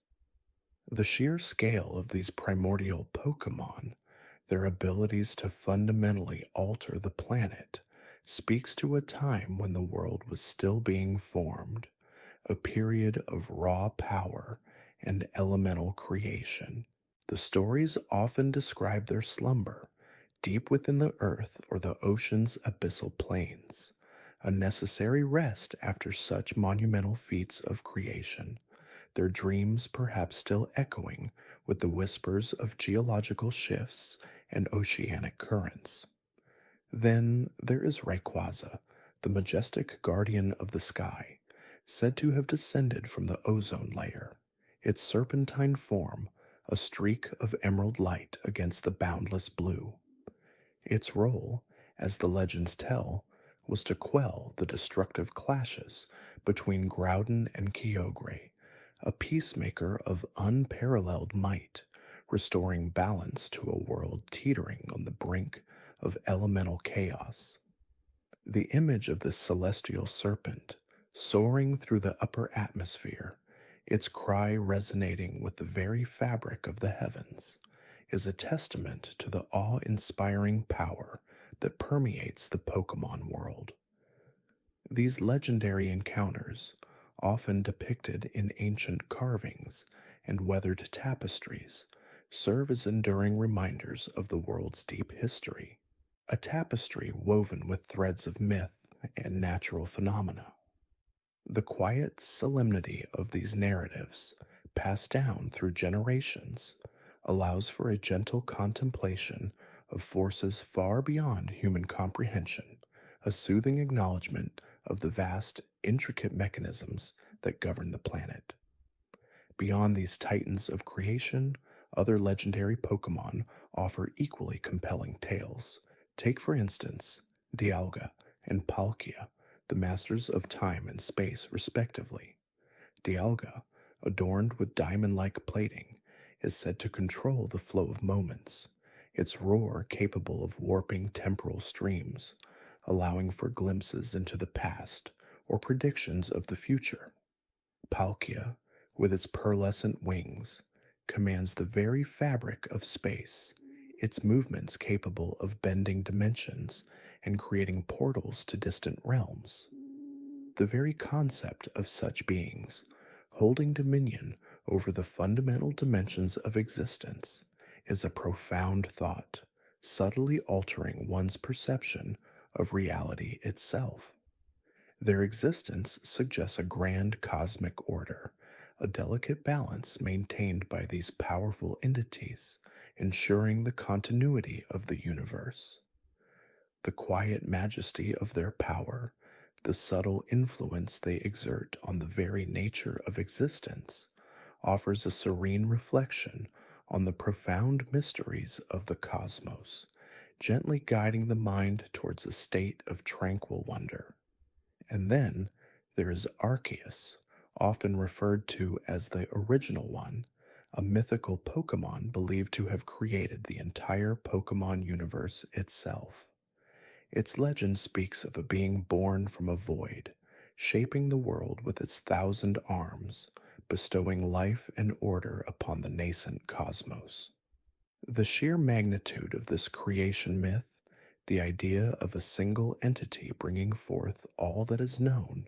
The sheer scale of these primordial Pokemon, their abilities to fundamentally alter the planet, speaks to a time when the world was still being formed, a period of raw power and elemental creation. The stories often describe their slumber, deep within the earth or the ocean's abyssal plains, a necessary rest after such monumental feats of creation, their dreams perhaps still echoing with the whispers of geological shifts and oceanic currents. Then there is Rayquaza, the majestic guardian of the sky, said to have descended from the ozone layer, its serpentine form a streak of emerald light against the boundless blue. Its role, as the legends tell, was to quell the destructive clashes between Groudon and Kyogre, a peacemaker of unparalleled might, restoring balance to a world teetering on the brink of elemental chaos. The image of this celestial serpent, soaring through the upper atmosphere, its cry resonating with the very fabric of the heavens, is a testament to the awe-inspiring power that permeates the Pokemon world. These legendary encounters, often depicted in ancient carvings and weathered tapestries, serve as enduring reminders of the world's deep history, a tapestry woven with threads of myth and natural phenomena. The quiet solemnity of these narratives, passed down through generations, allows for a gentle contemplation of forces far beyond human comprehension, a soothing acknowledgement of the vast, intricate mechanisms that govern the planet. Beyond these titans of creation, other legendary Pokemon offer equally compelling tales. Take, for instance, Dialga and Palkia, the masters of time and space, respectively. Dialga, adorned with diamond-like plating, is said to control the flow of moments, its roar capable of warping temporal streams, allowing for glimpses into the past or predictions of the future. Palkia, with its pearlescent wings, commands the very fabric of space, its movements capable of bending dimensions and creating portals to distant realms. The very concept of such beings, holding dominion over the fundamental dimensions of existence, is a profound thought, subtly altering one's perception of reality itself. Their existence suggests a grand cosmic order, a delicate balance maintained by these powerful entities, ensuring the continuity of the universe. The quiet majesty of their power, the subtle influence they exert on the very nature of existence, offers a serene reflection on the profound mysteries of the cosmos, gently guiding the mind towards a state of tranquil wonder. And then there is Arceus, often referred to as the original one, a mythical Pokemon believed to have created the entire Pokemon universe itself. Its legend speaks of a being born from a void, shaping the world with its 1,000 arms, bestowing life and order upon the nascent cosmos. The sheer magnitude of this creation myth, the idea of a single entity bringing forth all that is known,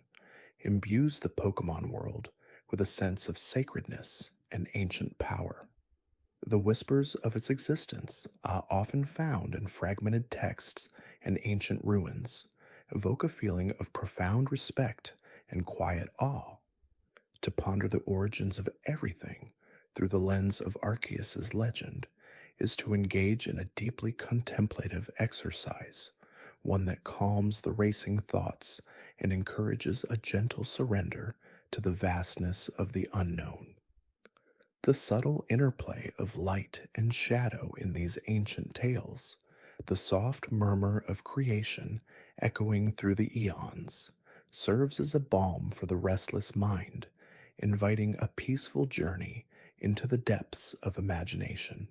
imbues the Pokemon world with a sense of sacredness and ancient power. The whispers of its existence, often found in fragmented texts and ancient ruins, evoke a feeling of profound respect and quiet awe. To ponder the origins of everything through the lens of Arceus's legend is to engage in a deeply contemplative exercise, one that calms the racing thoughts and encourages a gentle surrender to the vastness of the unknown. The subtle interplay of light and shadow in these ancient tales, the soft murmur of creation echoing through the eons, serves as a balm for the restless mind, inviting a peaceful journey into the depths of imagination.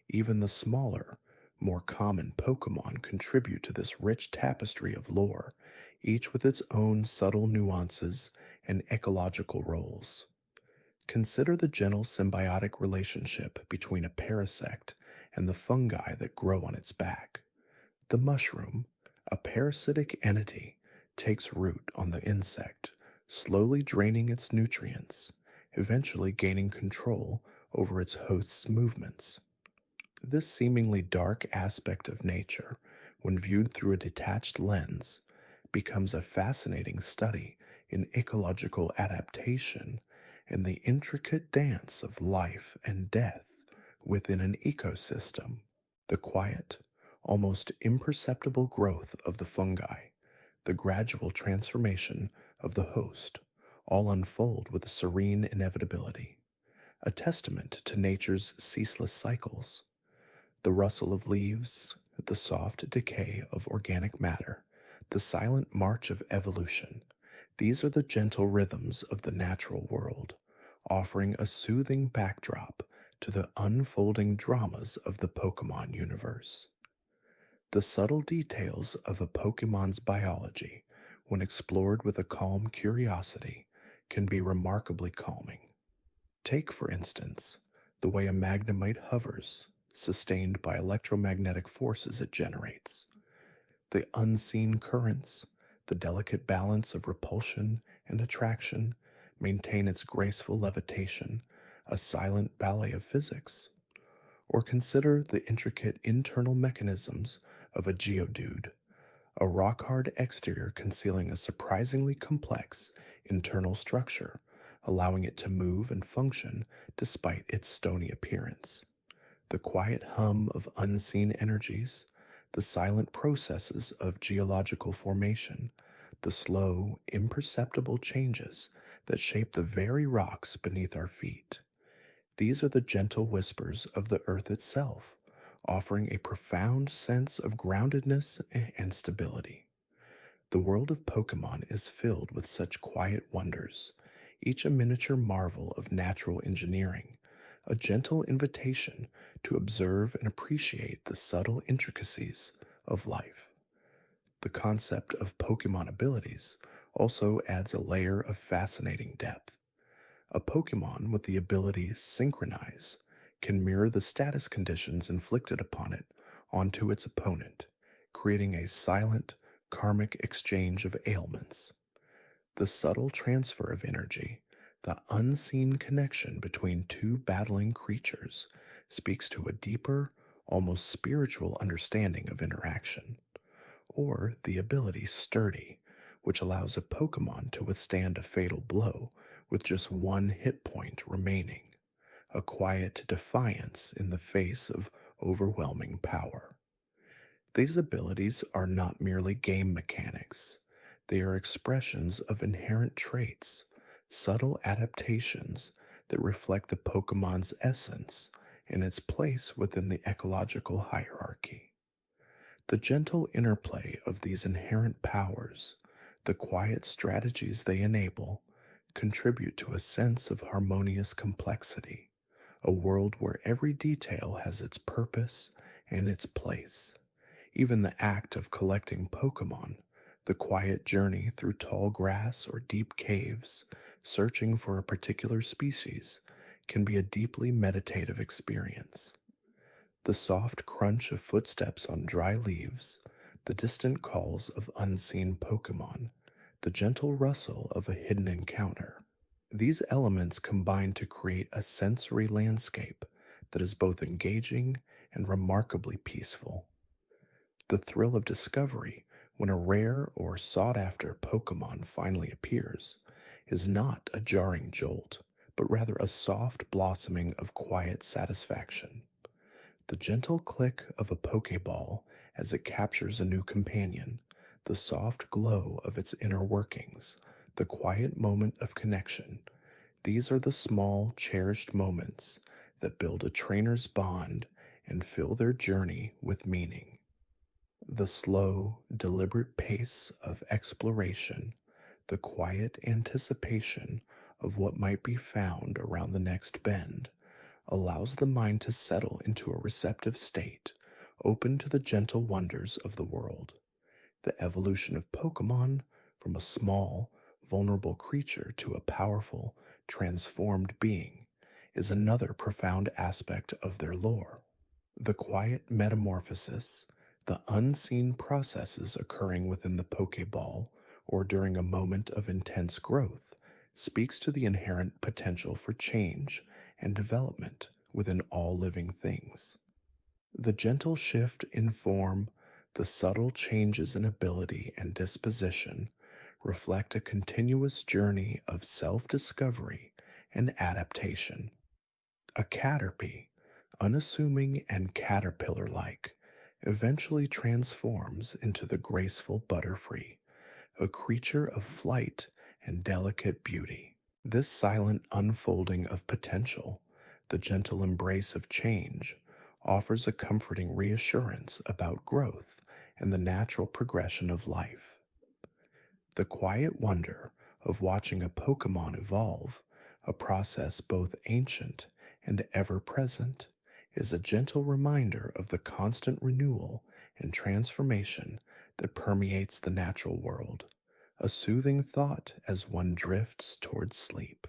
Even the smaller, more common Pokemon contribute to this rich tapestry of lore, each with its own subtle nuances and ecological roles. Consider the gentle symbiotic relationship between a parasect and the fungi that grow on its back. The mushroom, a parasitic entity, takes root on the insect, slowly draining its nutrients, eventually gaining control over its host's movements. This seemingly dark aspect of nature, when viewed through a detached lens, becomes a fascinating study in ecological adaptation and the intricate dance of life and death within an ecosystem. The quiet, almost imperceptible growth of the fungi, the gradual transformation of the host, all unfold with a serene inevitability, a testament to nature's ceaseless cycles. The rustle of leaves, the soft decay of organic matter, the silent march of evolution, these are the gentle rhythms of the natural world, offering a soothing backdrop to the unfolding dramas of the Pokemon universe. The subtle details of a Pokemon's biology, when explored with a calm curiosity, can be remarkably calming. Take, for instance, the way a Magnemite hovers, sustained by electromagnetic forces it generates. The unseen currents, the delicate balance of repulsion and attraction, maintain its graceful levitation, a silent ballet of physics. Or consider the intricate internal mechanisms of a Geodude, a rock-hard exterior concealing a surprisingly complex internal structure, allowing it to move and function despite its stony appearance. The quiet hum of unseen energies, the silent processes of geological formation, the slow, imperceptible changes that shape the very rocks beneath our feet. These are the gentle whispers of the earth itself, offering a profound sense of groundedness and stability. The world of Pokemon is filled with such quiet wonders, each a miniature marvel of natural engineering, a gentle invitation to observe and appreciate the subtle intricacies of life. The concept of Pokemon abilities also adds a layer of fascinating depth. A Pokemon with the ability Synchronize can mirror the status conditions inflicted upon it onto its opponent, creating a silent, karmic exchange of ailments. The subtle transfer of energy, the unseen connection between two battling creatures, speaks to a deeper, almost spiritual understanding of interaction. Or the ability Sturdy, which allows a Pokemon to withstand a fatal blow with just one hit point remaining, a quiet defiance in the face of overwhelming power. These abilities are not merely game mechanics, they are expressions of inherent traits, subtle adaptations that reflect the Pokemon's essence and its place within the ecological hierarchy. The gentle interplay of these inherent powers, the quiet strategies they enable, contribute to a sense of harmonious complexity, a world where every detail has its purpose and its place. Even the act of collecting Pokemon, the quiet journey through tall grass or deep caves, searching for a particular species, can be a deeply meditative experience. The soft crunch of footsteps on dry leaves, the distant calls of unseen Pokemon, the gentle rustle of a hidden encounter. These elements combine to create a sensory landscape that is both engaging and remarkably peaceful. The thrill of discovery when a rare or sought after Pokemon finally appears is not a jarring jolt, but rather a soft blossoming of quiet satisfaction. The gentle click of a Pokeball as it captures a new companion, the soft glow of its inner workings, the quiet moment of connection. These are the small, cherished moments that build a trainer's bond and fill their journey with meaning. The slow, deliberate pace of exploration, the quiet anticipation of what might be found around the next bend, allows the mind to settle into a receptive state, open to the gentle wonders of the world. The evolution of Pokemon from a small, vulnerable creature to a powerful, transformed being is another profound aspect of their lore. The quiet metamorphosis, the unseen processes occurring within the Pokeball or during a moment of intense growth, speaks to the inherent potential for change and development within all living things. The gentle shift in form, the subtle changes in ability and disposition reflect a continuous journey of self-discovery and adaptation. A Caterpie, unassuming and caterpillar-like, eventually transforms into the graceful Butterfree, a creature of flight and delicate beauty. This silent unfolding of potential, the gentle embrace of change, offers a comforting reassurance about growth and the natural progression of life. The quiet wonder of watching a Pokemon evolve, a process both ancient and ever-present, is a gentle reminder of the constant renewal and transformation that permeates the natural world, a soothing thought as one drifts towards sleep.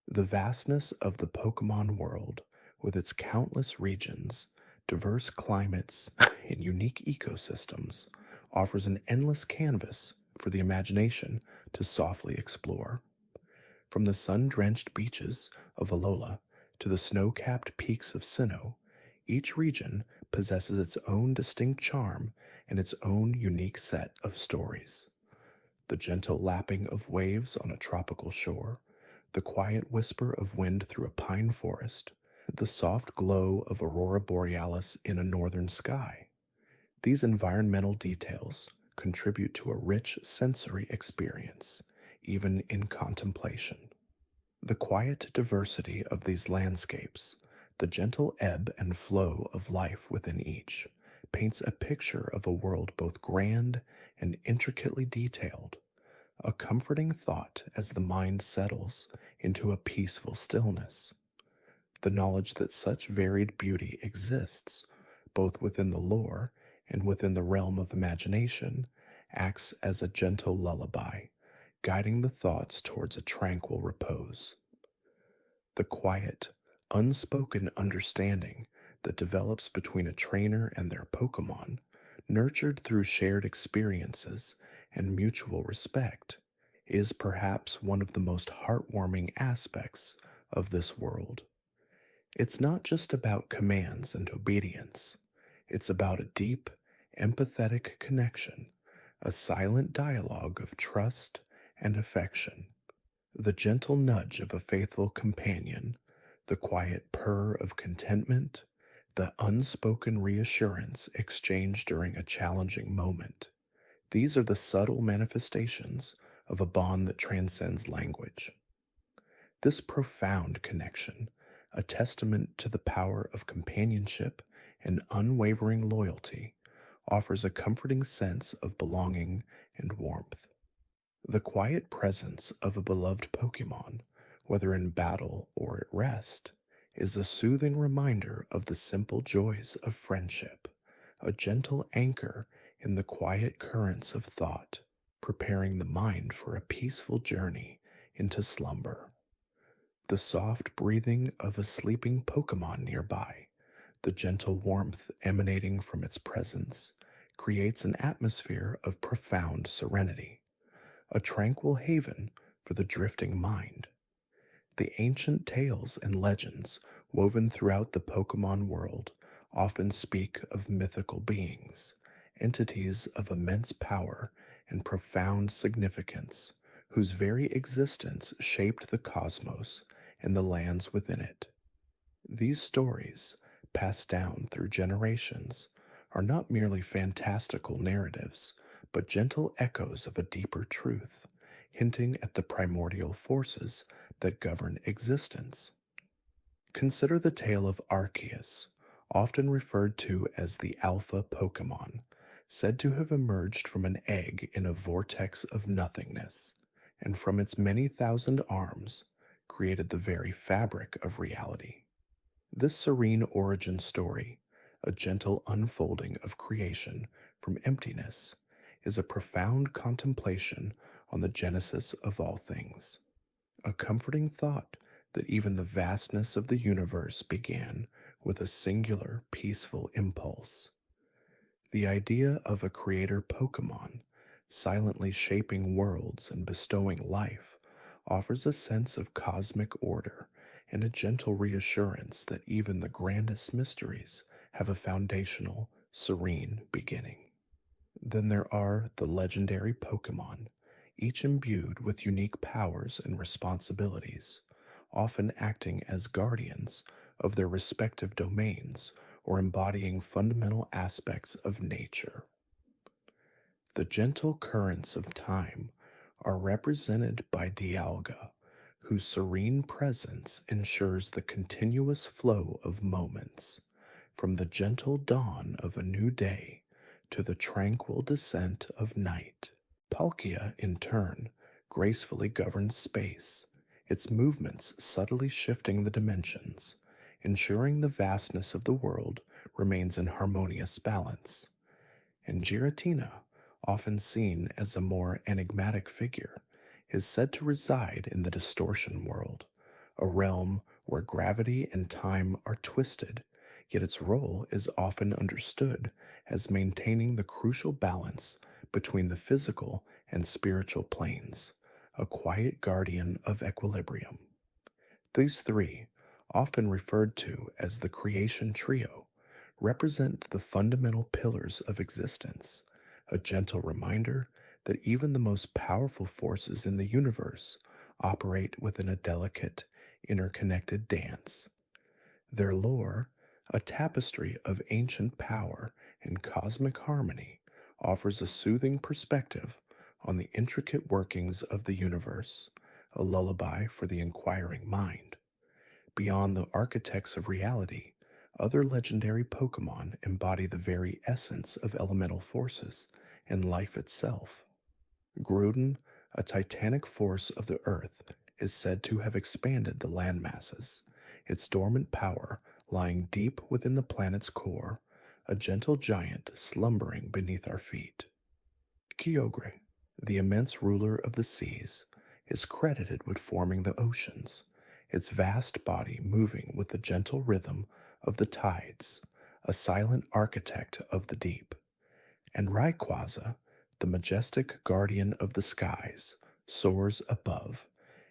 The vastness of the Pokemon world, with its countless regions, diverse climates, and unique ecosystems, offers an endless canvas for the imagination to softly explore. From the sun-drenched beaches of Alola to the snow-capped peaks of Sinnoh, each region possesses its own distinct charm and its own unique set of stories. The gentle lapping of waves on a tropical shore, the quiet whisper of wind through a pine forest, the soft glow of Aurora Borealis in a northern sky. These environmental details contribute to a rich sensory experience, even in contemplation. The quiet diversity of these landscapes, the gentle ebb and flow of life within each, paints a picture of a world both grand and intricately detailed, a comforting thought as the mind settles into a peaceful stillness. The knowledge that such varied beauty exists, both within the lore and within the realm of imagination, acts as a gentle lullaby, guiding the thoughts towards a tranquil repose. The quiet, unspoken understanding that develops between a trainer and their Pokemon, nurtured through shared experiences and mutual respect, is perhaps one of the most heartwarming aspects of this world. It's not just about commands and obedience. It's about a deep, empathetic connection, a silent dialogue of trust and affection. The gentle nudge of a faithful companion, the quiet purr of contentment, the unspoken reassurance exchanged during a challenging moment. These are the subtle manifestations of a bond that transcends language. This profound connection, a testament to the power of companionship and unwavering loyalty, offers a comforting sense of belonging and warmth. The quiet presence of a beloved Pokemon, whether in battle or at rest, is a soothing reminder of the simple joys of friendship, a gentle anchor in the quiet currents of thought, preparing the mind for a peaceful journey into slumber. The soft breathing of a sleeping Pokemon nearby, the gentle warmth emanating from its presence, creates an atmosphere of profound serenity, a tranquil haven for the drifting mind. The ancient tales and legends woven throughout the Pokemon world often speak of mythical beings, entities of immense power and profound significance, whose very existence shaped the cosmos and the lands within it. These stories, passed down through generations, are not merely fantastical narratives, but gentle echoes of a deeper truth, hinting at the primordial forces that govern existence. Consider the tale of Arceus, often referred to as the Alpha Pokemon, said to have emerged from an egg in a vortex of nothingness, and from its many thousand arms, created the very fabric of reality. This serene origin story, a gentle unfolding of creation from emptiness, is a profound contemplation on the genesis of all things, a comforting thought that even the vastness of the universe began with a singular peaceful impulse. The idea of a creator Pokemon, silently shaping worlds and bestowing life, offers a sense of cosmic order and a gentle reassurance that even the grandest mysteries have a foundational, serene beginning. Then there are the legendary Pokemon, each imbued with unique powers and responsibilities, often acting as guardians of their respective domains or embodying fundamental aspects of nature. The gentle currents of time are represented by Dialga, whose serene presence ensures the continuous flow of moments, from the gentle dawn of a new day to the tranquil descent of night. Palkia, in turn, gracefully governs space, its movements subtly shifting the dimensions, ensuring the vastness of the world remains in harmonious balance. And Giratina, often seen as a more enigmatic figure, is said to reside in the Distortion world, a realm where gravity and time are twisted, yet its role is often understood as maintaining the crucial balance between the physical and spiritual planes, a quiet guardian of equilibrium. These three, often referred to as the creation trio, represent the fundamental pillars of existence, a gentle reminder that even the most powerful forces in the universe operate within a delicate, interconnected dance. Their lore, a tapestry of ancient power and cosmic harmony, offers a soothing perspective on the intricate workings of the universe, a lullaby for the inquiring mind. Beyond the architects of reality, other legendary Pokemon embody the very essence of elemental forces and life itself. Groudon, a titanic force of the earth, is said to have expanded the land masses, its dormant power lying deep within the planet's core, a gentle giant slumbering beneath our feet. Kyogre, the immense ruler of the seas, is credited with forming the oceans, its vast body moving with the gentle rhythm of the tides, a silent architect of the deep. And Rayquaza, the majestic guardian of the skies, soars above,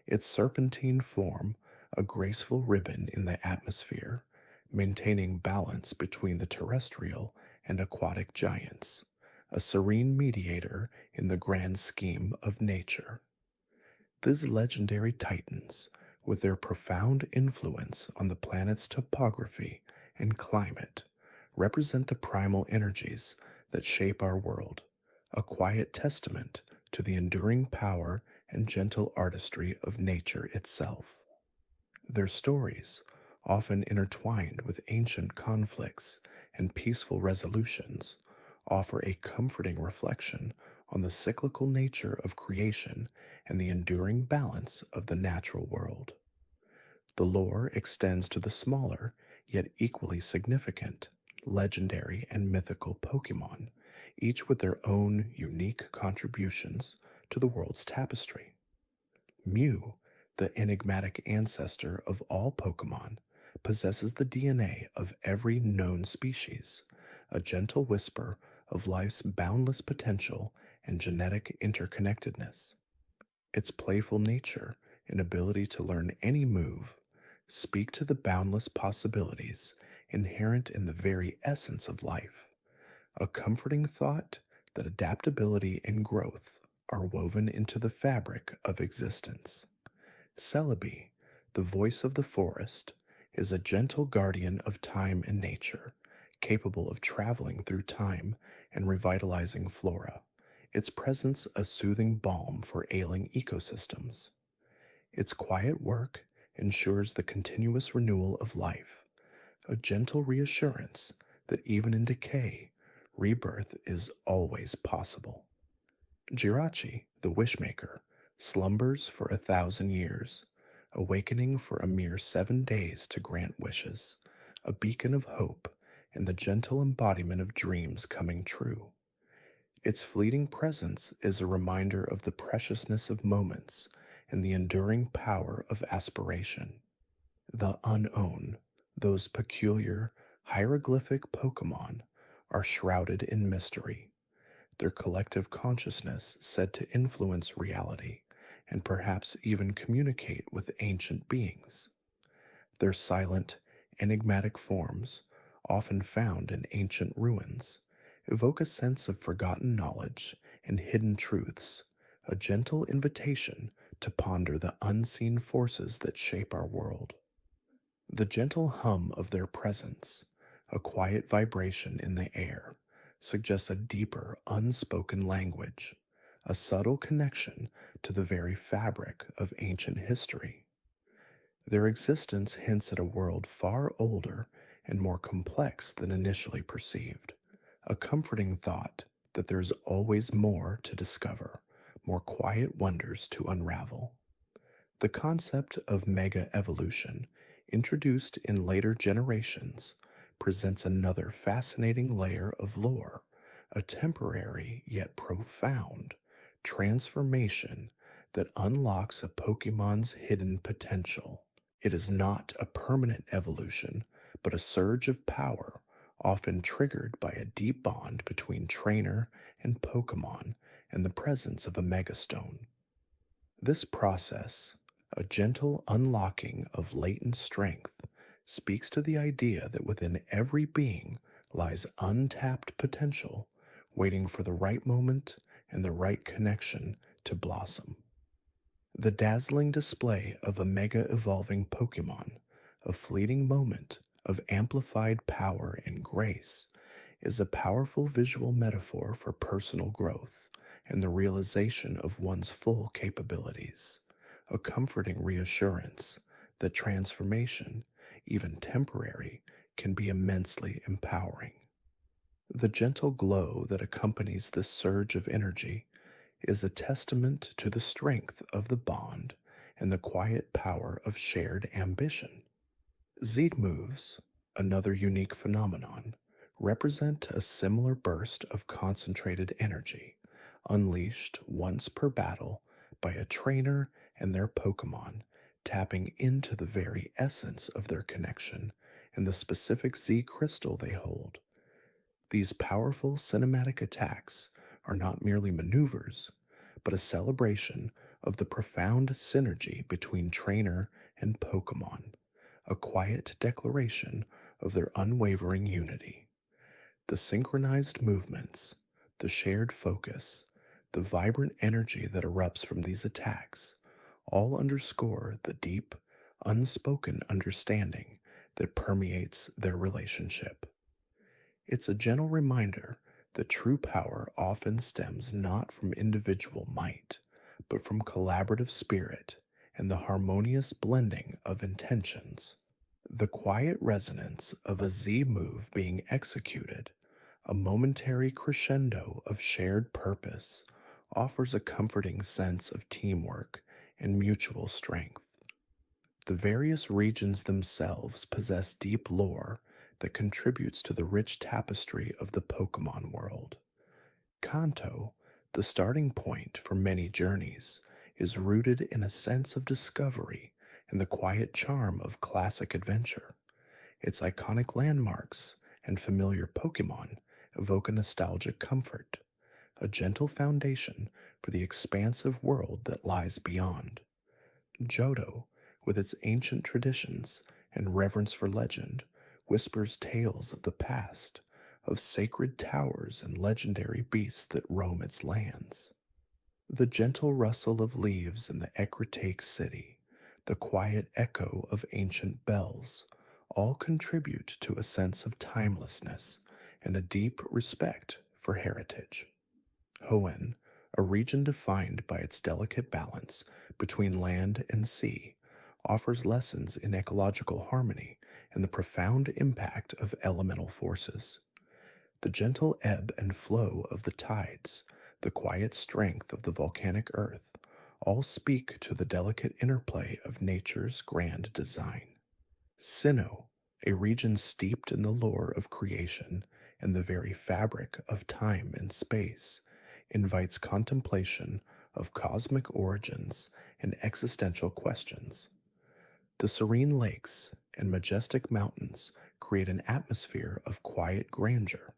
its serpentine form a graceful ribbon in the atmosphere, maintaining balance between the terrestrial and aquatic giants, a serene mediator in the grand scheme of nature. These legendary titans, with their profound influence on the planet's topography and climate, represent the primal energies that shape our world, a quiet testament to the enduring power and gentle artistry of nature itself. Their stories, often intertwined with ancient conflicts and peaceful resolutions, offer a comforting reflection on the cyclical nature of creation and the enduring balance of the natural world. The lore extends to the smaller, yet equally significant, legendary and mythical Pokemon, each with their own unique contributions to the world's tapestry. Mew, the enigmatic ancestor of all Pokemon, possesses the DNA of every known species, a gentle whisper of life's boundless potential and genetic interconnectedness. Its playful nature and ability to learn any move speak to the boundless possibilities inherent in the very essence of life, a comforting thought that adaptability and growth are woven into the fabric of existence. Celebi, the voice of the forest, is a gentle guardian of time and nature, capable of traveling through time and revitalizing flora, its presence a soothing balm for ailing ecosystems. Its quiet work ensures the continuous renewal of life, a gentle reassurance that even in decay, rebirth is always possible. Jirachi, the Wishmaker, slumbers for 1,000 years, awakening for a mere 7 days to grant wishes, a beacon of hope and the gentle embodiment of dreams coming true. Its fleeting presence is a reminder of the preciousness of moments and the enduring power of aspiration. The unknown, those peculiar, hieroglyphic Pokemon, are shrouded in mystery, their collective consciousness said to influence reality and perhaps even communicate with ancient beings. Their silent, enigmatic forms, often found in ancient ruins, evoke a sense of forgotten knowledge and hidden truths, a gentle invitation to ponder the unseen forces that shape our world. The gentle hum of their presence, a quiet vibration in the air, suggests a deeper, unspoken language, a subtle connection to the very fabric of ancient history. Their existence hints at a world far older and more complex than initially perceived, a comforting thought that there is always more to discover, more quiet wonders to unravel. The concept of mega evolution, introduced in later generations, presents another fascinating layer of lore, a temporary yet profound transformation that unlocks a Pokemon's hidden potential. It is not a permanent evolution, but a surge of power, often triggered by a deep bond between trainer and Pokemon and the presence of a Megastone. This process, a gentle unlocking of latent strength, speaks to the idea that within every being lies untapped potential, waiting for the right moment and the right connection to blossom. The dazzling display of a mega evolving Pokemon, a fleeting moment of amplified power and grace, is a powerful visual metaphor for personal growth and the realization of one's full capabilities, a comforting reassurance that transformation, even temporary, can be immensely empowering. The gentle glow that accompanies this surge of energy is a testament to the strength of the bond and the quiet power of shared ambition. Z moves, another unique phenomenon, represent a similar burst of concentrated energy, unleashed once per battle by a trainer and their Pokemon, tapping into the very essence of their connection and the specific Z crystal they hold. These powerful cinematic attacks are not merely maneuvers, but a celebration of the profound synergy between trainer and Pokemon, a quiet declaration of their unwavering unity. The synchronized movements, the shared focus, the vibrant energy that erupts from these attacks all underscore the deep, unspoken understanding that permeates their relationship. It's a gentle reminder that true power often stems not from individual might, but from collaborative spirit and the harmonious blending of intentions. The quiet resonance of a Z move being executed, a momentary crescendo of shared purpose, offers a comforting sense of teamwork and mutual strength. The various regions themselves possess deep lore that contributes to the rich tapestry of the Pokemon world. Kanto, the starting point for many journeys, is rooted in a sense of discovery and the quiet charm of classic adventure. Its iconic landmarks and familiar Pokemon evoke a nostalgic comfort, a gentle foundation for the expansive world that lies beyond. Johto, with its ancient traditions and reverence for legend, whispers tales of the past, of sacred towers and legendary beasts that roam its lands. The gentle rustle of leaves in the Ecruteak City, the quiet echo of ancient bells, all contribute to a sense of timelessness and a deep respect for heritage. Hoenn, a region defined by its delicate balance between land and sea, offers lessons in ecological harmony and the profound impact of elemental forces. The gentle ebb and flow of the tides, the quiet strength of the volcanic earth, all speak to the delicate interplay of nature's grand design. Sinnoh, a region steeped in the lore of creation and the very fabric of time and space, invites contemplation of cosmic origins and existential questions. The serene lakes and majestic mountains create an atmosphere of quiet grandeur,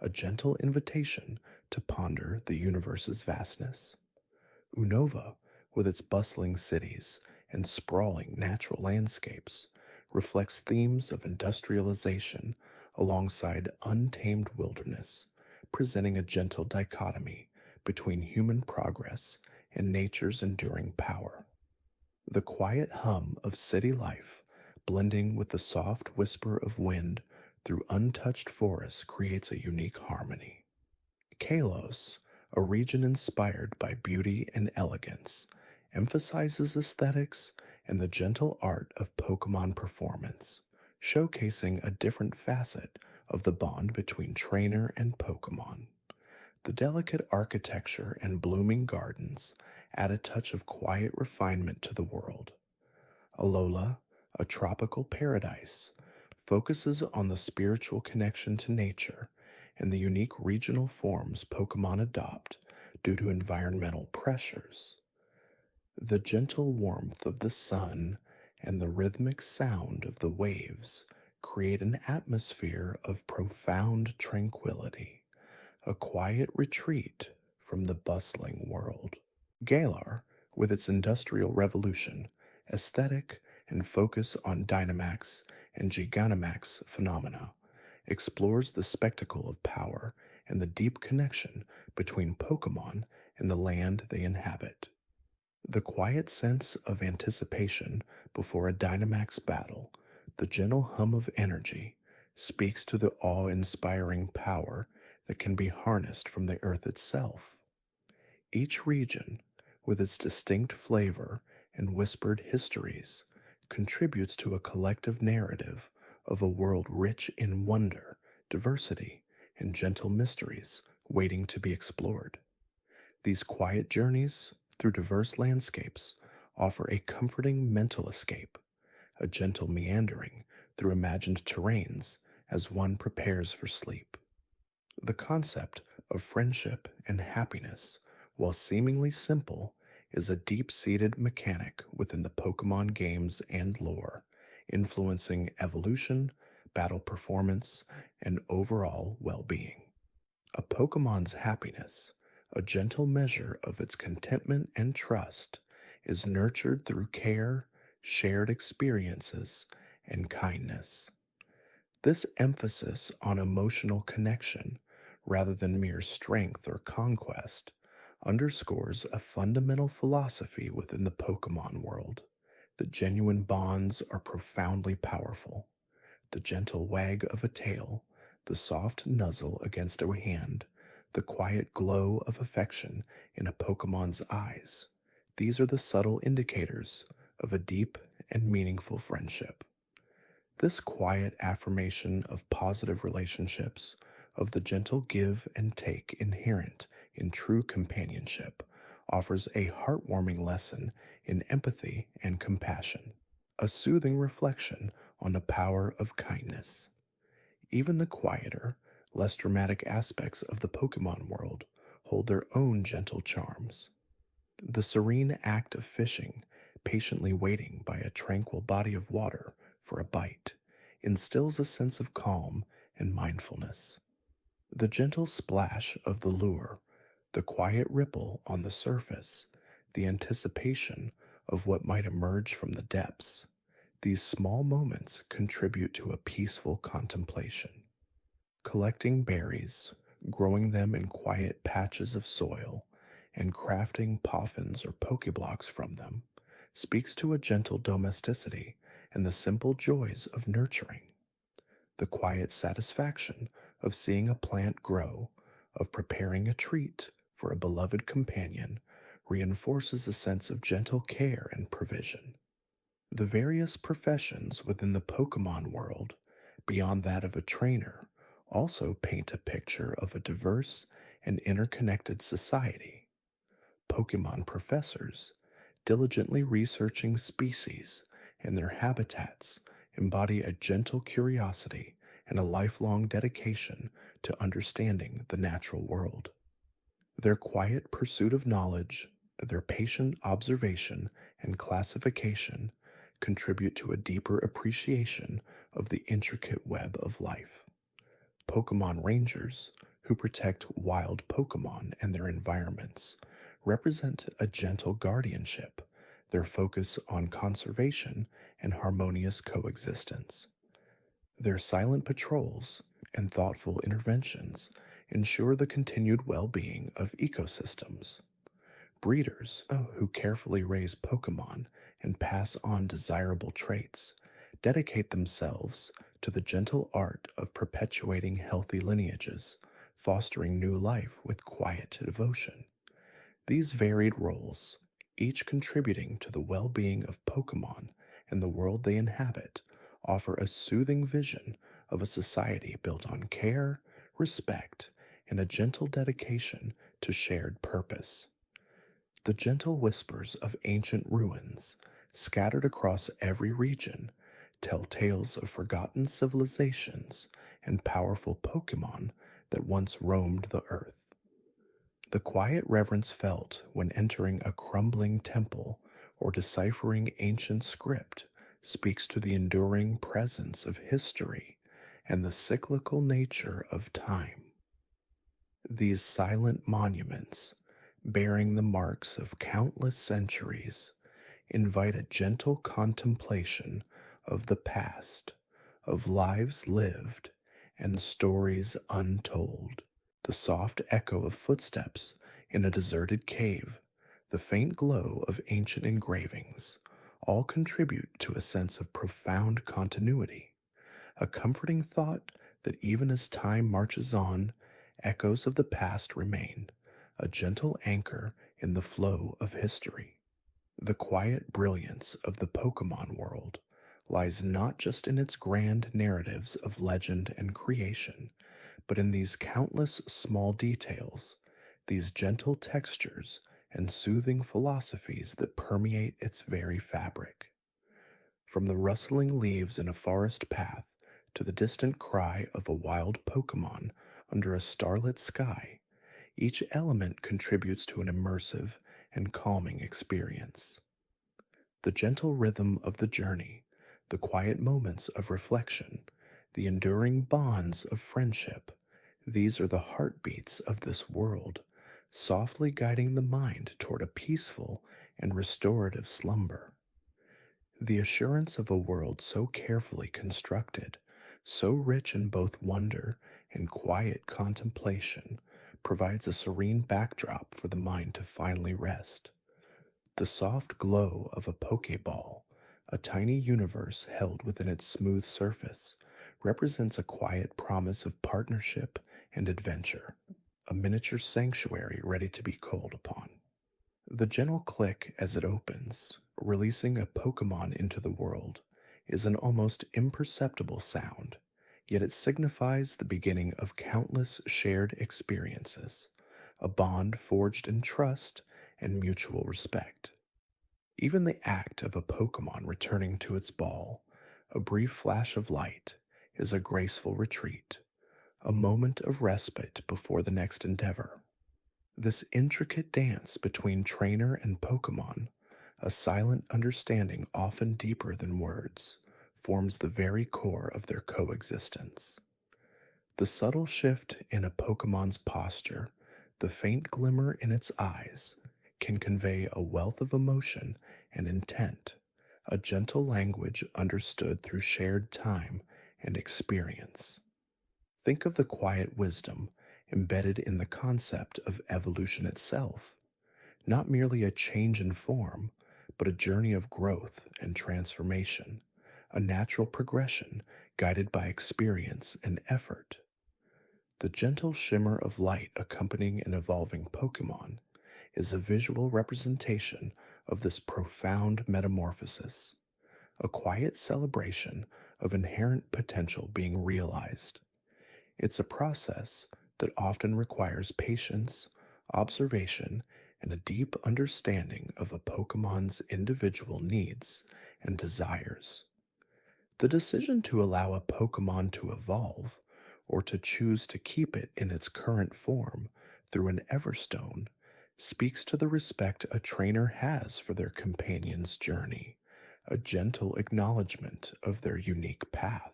a gentle invitation to ponder the universe's vastness. Unova, with its bustling cities and sprawling natural landscapes, reflects themes of industrialization alongside untamed wilderness, presenting a gentle dichotomy between human progress and nature's enduring power. The quiet hum of city life, blending with the soft whisper of wind through untouched forests, creates a unique harmony. Kalos, a region inspired by beauty and elegance, emphasizes aesthetics and the gentle art of Pokemon performance, showcasing a different facet of the bond between trainer and Pokemon. The delicate architecture and blooming gardens add a touch of quiet refinement to the world. Alola, a tropical paradise, focuses on the spiritual connection to nature and the unique regional forms Pokemon adopt due to environmental pressures. The gentle warmth of the sun and the rhythmic sound of the waves create an atmosphere of profound tranquility, a quiet retreat from the bustling world. Galar, with its industrial revolution, aesthetic, and focus on Dynamax and Gigantamax phenomena, explores the spectacle of power and the deep connection between Pokemon and the land they inhabit. The quiet sense of anticipation before a Dynamax battle, the gentle hum of energy, speaks to the awe-inspiring power that can be harnessed from the earth itself. Each region, with its distinct flavor and whispered histories, contributes to a collective narrative of a world rich in wonder, diversity, and gentle mysteries waiting to be explored. These quiet journeys through diverse landscapes offer a comforting mental escape, a gentle meandering through imagined terrains as one prepares for sleep. The concept of friendship and happiness, while seemingly simple, is a deep-seated mechanic within the Pokemon games and lore, influencing evolution, battle performance, and overall well-being. A Pokemon's happiness, a gentle measure of its contentment and trust, is nurtured through care, shared experiences, and kindness. This emphasis on emotional connection, rather than mere strength or conquest, underscores a fundamental philosophy within the Pokemon world, that genuine bonds are profoundly powerful. The gentle wag of a tail, the soft nuzzle against a hand, the quiet glow of affection in a Pokemon's eyes, these are the subtle indicators of a deep and meaningful friendship. This quiet affirmation of positive relationships, of the gentle give and take inherent in true companionship, offers a heartwarming lesson in empathy and compassion. a soothing reflection on the power of kindness. Even the quieter, less dramatic aspects of the Pokemon world hold their own gentle charms. The serene act of fishing, patiently waiting by a tranquil body of water for a bite, instills a sense of calm and mindfulness. The gentle splash of the lure, the quiet ripple on the surface, the anticipation of what might emerge from the depths, these small moments contribute to a peaceful contemplation. Collecting berries, growing them in quiet patches of soil, and crafting poffins or pokeblocks from them speaks to a gentle domesticity and the simple joys of nurturing. The quiet satisfaction of seeing a plant grow, of preparing a treat for a beloved companion, reinforces a sense of gentle care and provision. The various professions within the Pokemon world, beyond that of a trainer, also paint a picture of a diverse and interconnected society. Pokemon professors, diligently researching species and their habitats, embody a gentle curiosity and a lifelong dedication to understanding the natural world. Their quiet pursuit of knowledge, their patient observation and classification contribute to a deeper appreciation of the intricate web of life. Pokemon Rangers, who protect wild Pokemon and their environments, represent a gentle guardianship, their focus on conservation and harmonious coexistence. Their silent patrols and thoughtful interventions ensure the continued well-being of ecosystems. Breeders who carefully raise Pokemon and pass on desirable traits dedicate themselves to the gentle art of perpetuating healthy lineages, fostering new life with quiet devotion. These varied roles, each contributing to the well-being of Pokemon and the world they inhabit, offer a soothing vision of a society built on care, respect, and a gentle dedication to shared purpose. The gentle whispers of ancient ruins, scattered across every region, tell tales of forgotten civilizations and powerful Pokemon that once roamed the earth. The quiet reverence felt when entering a crumbling temple or deciphering ancient script speaks to the enduring presence of history and the cyclical nature of time. These silent monuments, bearing the marks of countless centuries, invite a gentle contemplation of the past, of lives lived and stories untold. The soft echo of footsteps in a deserted cave, the faint glow of ancient engravings, all contribute to a sense of profound continuity, a comforting thought that even as time marches on, echoes of the past remain, a gentle anchor in the flow of history. The quiet brilliance of the Pokemon world lies not just in its grand narratives of legend and creation, but in these countless small details, these gentle textures and soothing philosophies that permeate its very fabric. From the rustling leaves in a forest path to the distant cry of a wild Pokemon under a starlit sky, each element contributes to an immersive and calming experience. The gentle rhythm of the journey, the quiet moments of reflection, the enduring bonds of friendship, these are the heartbeats of this world, softly guiding the mind toward a peaceful and restorative slumber. The assurance of a world so carefully constructed, so rich in both wonder and quiet contemplation, provides a serene backdrop for the mind to finally rest. The soft glow of a Pokeball, a tiny universe held within its smooth surface, represents a quiet promise of partnership and adventure, a miniature sanctuary ready to be called upon. The gentle click as it opens, releasing a Pokemon into the world, is an almost imperceptible sound, yet it signifies the beginning of countless shared experiences, a bond forged in trust and mutual respect. Even the act of a Pokemon returning to its ball, a brief flash of light, is a graceful retreat, a moment of respite before the next endeavor. This intricate dance between trainer and Pokemon, a silent understanding often deeper than words, forms the very core of their coexistence. The subtle shift in a Pokemon's posture, the faint glimmer in its eyes, can convey a wealth of emotion and intent, a gentle language understood through shared time and experience. Think of the quiet wisdom embedded in the concept of evolution itself, not merely a change in form, but a journey of growth and transformation, a natural progression guided by experience and effort. The gentle shimmer of light accompanying an evolving Pokemon is a visual representation of this profound metamorphosis, a quiet celebration of inherent potential being realized. It's a process that often requires patience, observation, and a deep understanding of a Pokemon's individual needs and desires. The decision to allow a Pokemon to evolve, or to choose to keep it in its current form through an Everstone, speaks to the respect a trainer has for their companion's journey, a gentle acknowledgement of their unique path.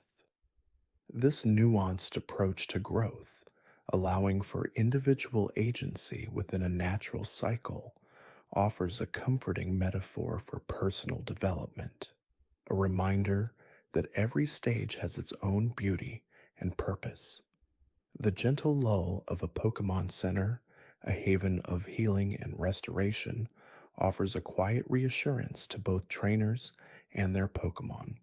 This nuanced approach to growth, allowing for individual agency within a natural cycle, offers a comforting metaphor for personal development, a reminder that every stage has its own beauty and purpose. The gentle lull of a Pokemon Center, a haven of healing and restoration, offers a quiet reassurance to both trainers and their Pokemon.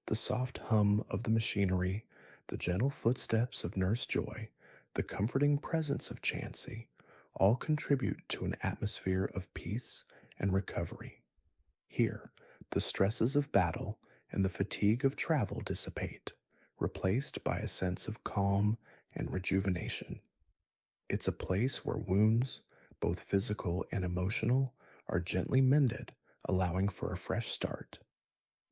The soft hum of the machinery, the gentle footsteps of Nurse Joy, the comforting presence of Chansey, all contribute to an atmosphere of peace and recovery. Here, the stresses of battle and the fatigue of travel dissipate, replaced by a sense of calm and rejuvenation. It's a place where wounds, both physical and emotional, are gently mended, allowing for a fresh start.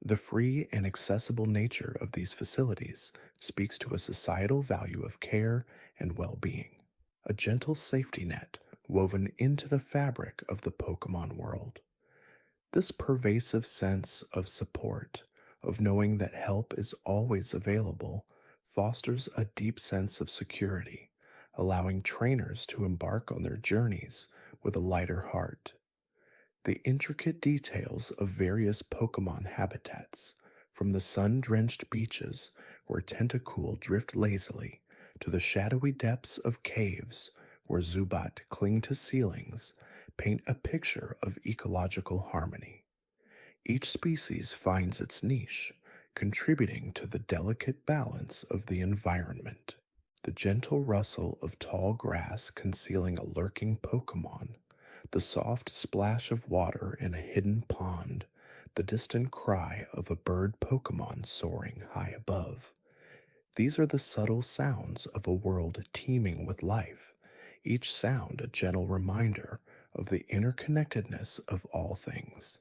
The free and accessible nature of these facilities speaks to a societal value of care and well-being, a gentle safety net woven into the fabric of the Pokemon world. This pervasive sense of support, of knowing that help is always available, fosters a deep sense of security, allowing trainers to embark on their journeys with a lighter heart. The intricate details of various Pokemon habitats, from the sun-drenched beaches where Tentacool drift lazily, to the shadowy depths of caves where Zubat cling to ceilings, paint a picture of ecological harmony. Each species finds its niche, contributing to the delicate balance of the environment. The gentle rustle of tall grass concealing a lurking Pokemon, the soft splash of water in a hidden pond, the distant cry of a bird Pokemon soaring high above. These are the subtle sounds of a world teeming with life, each sound a gentle reminder of the interconnectedness of all things.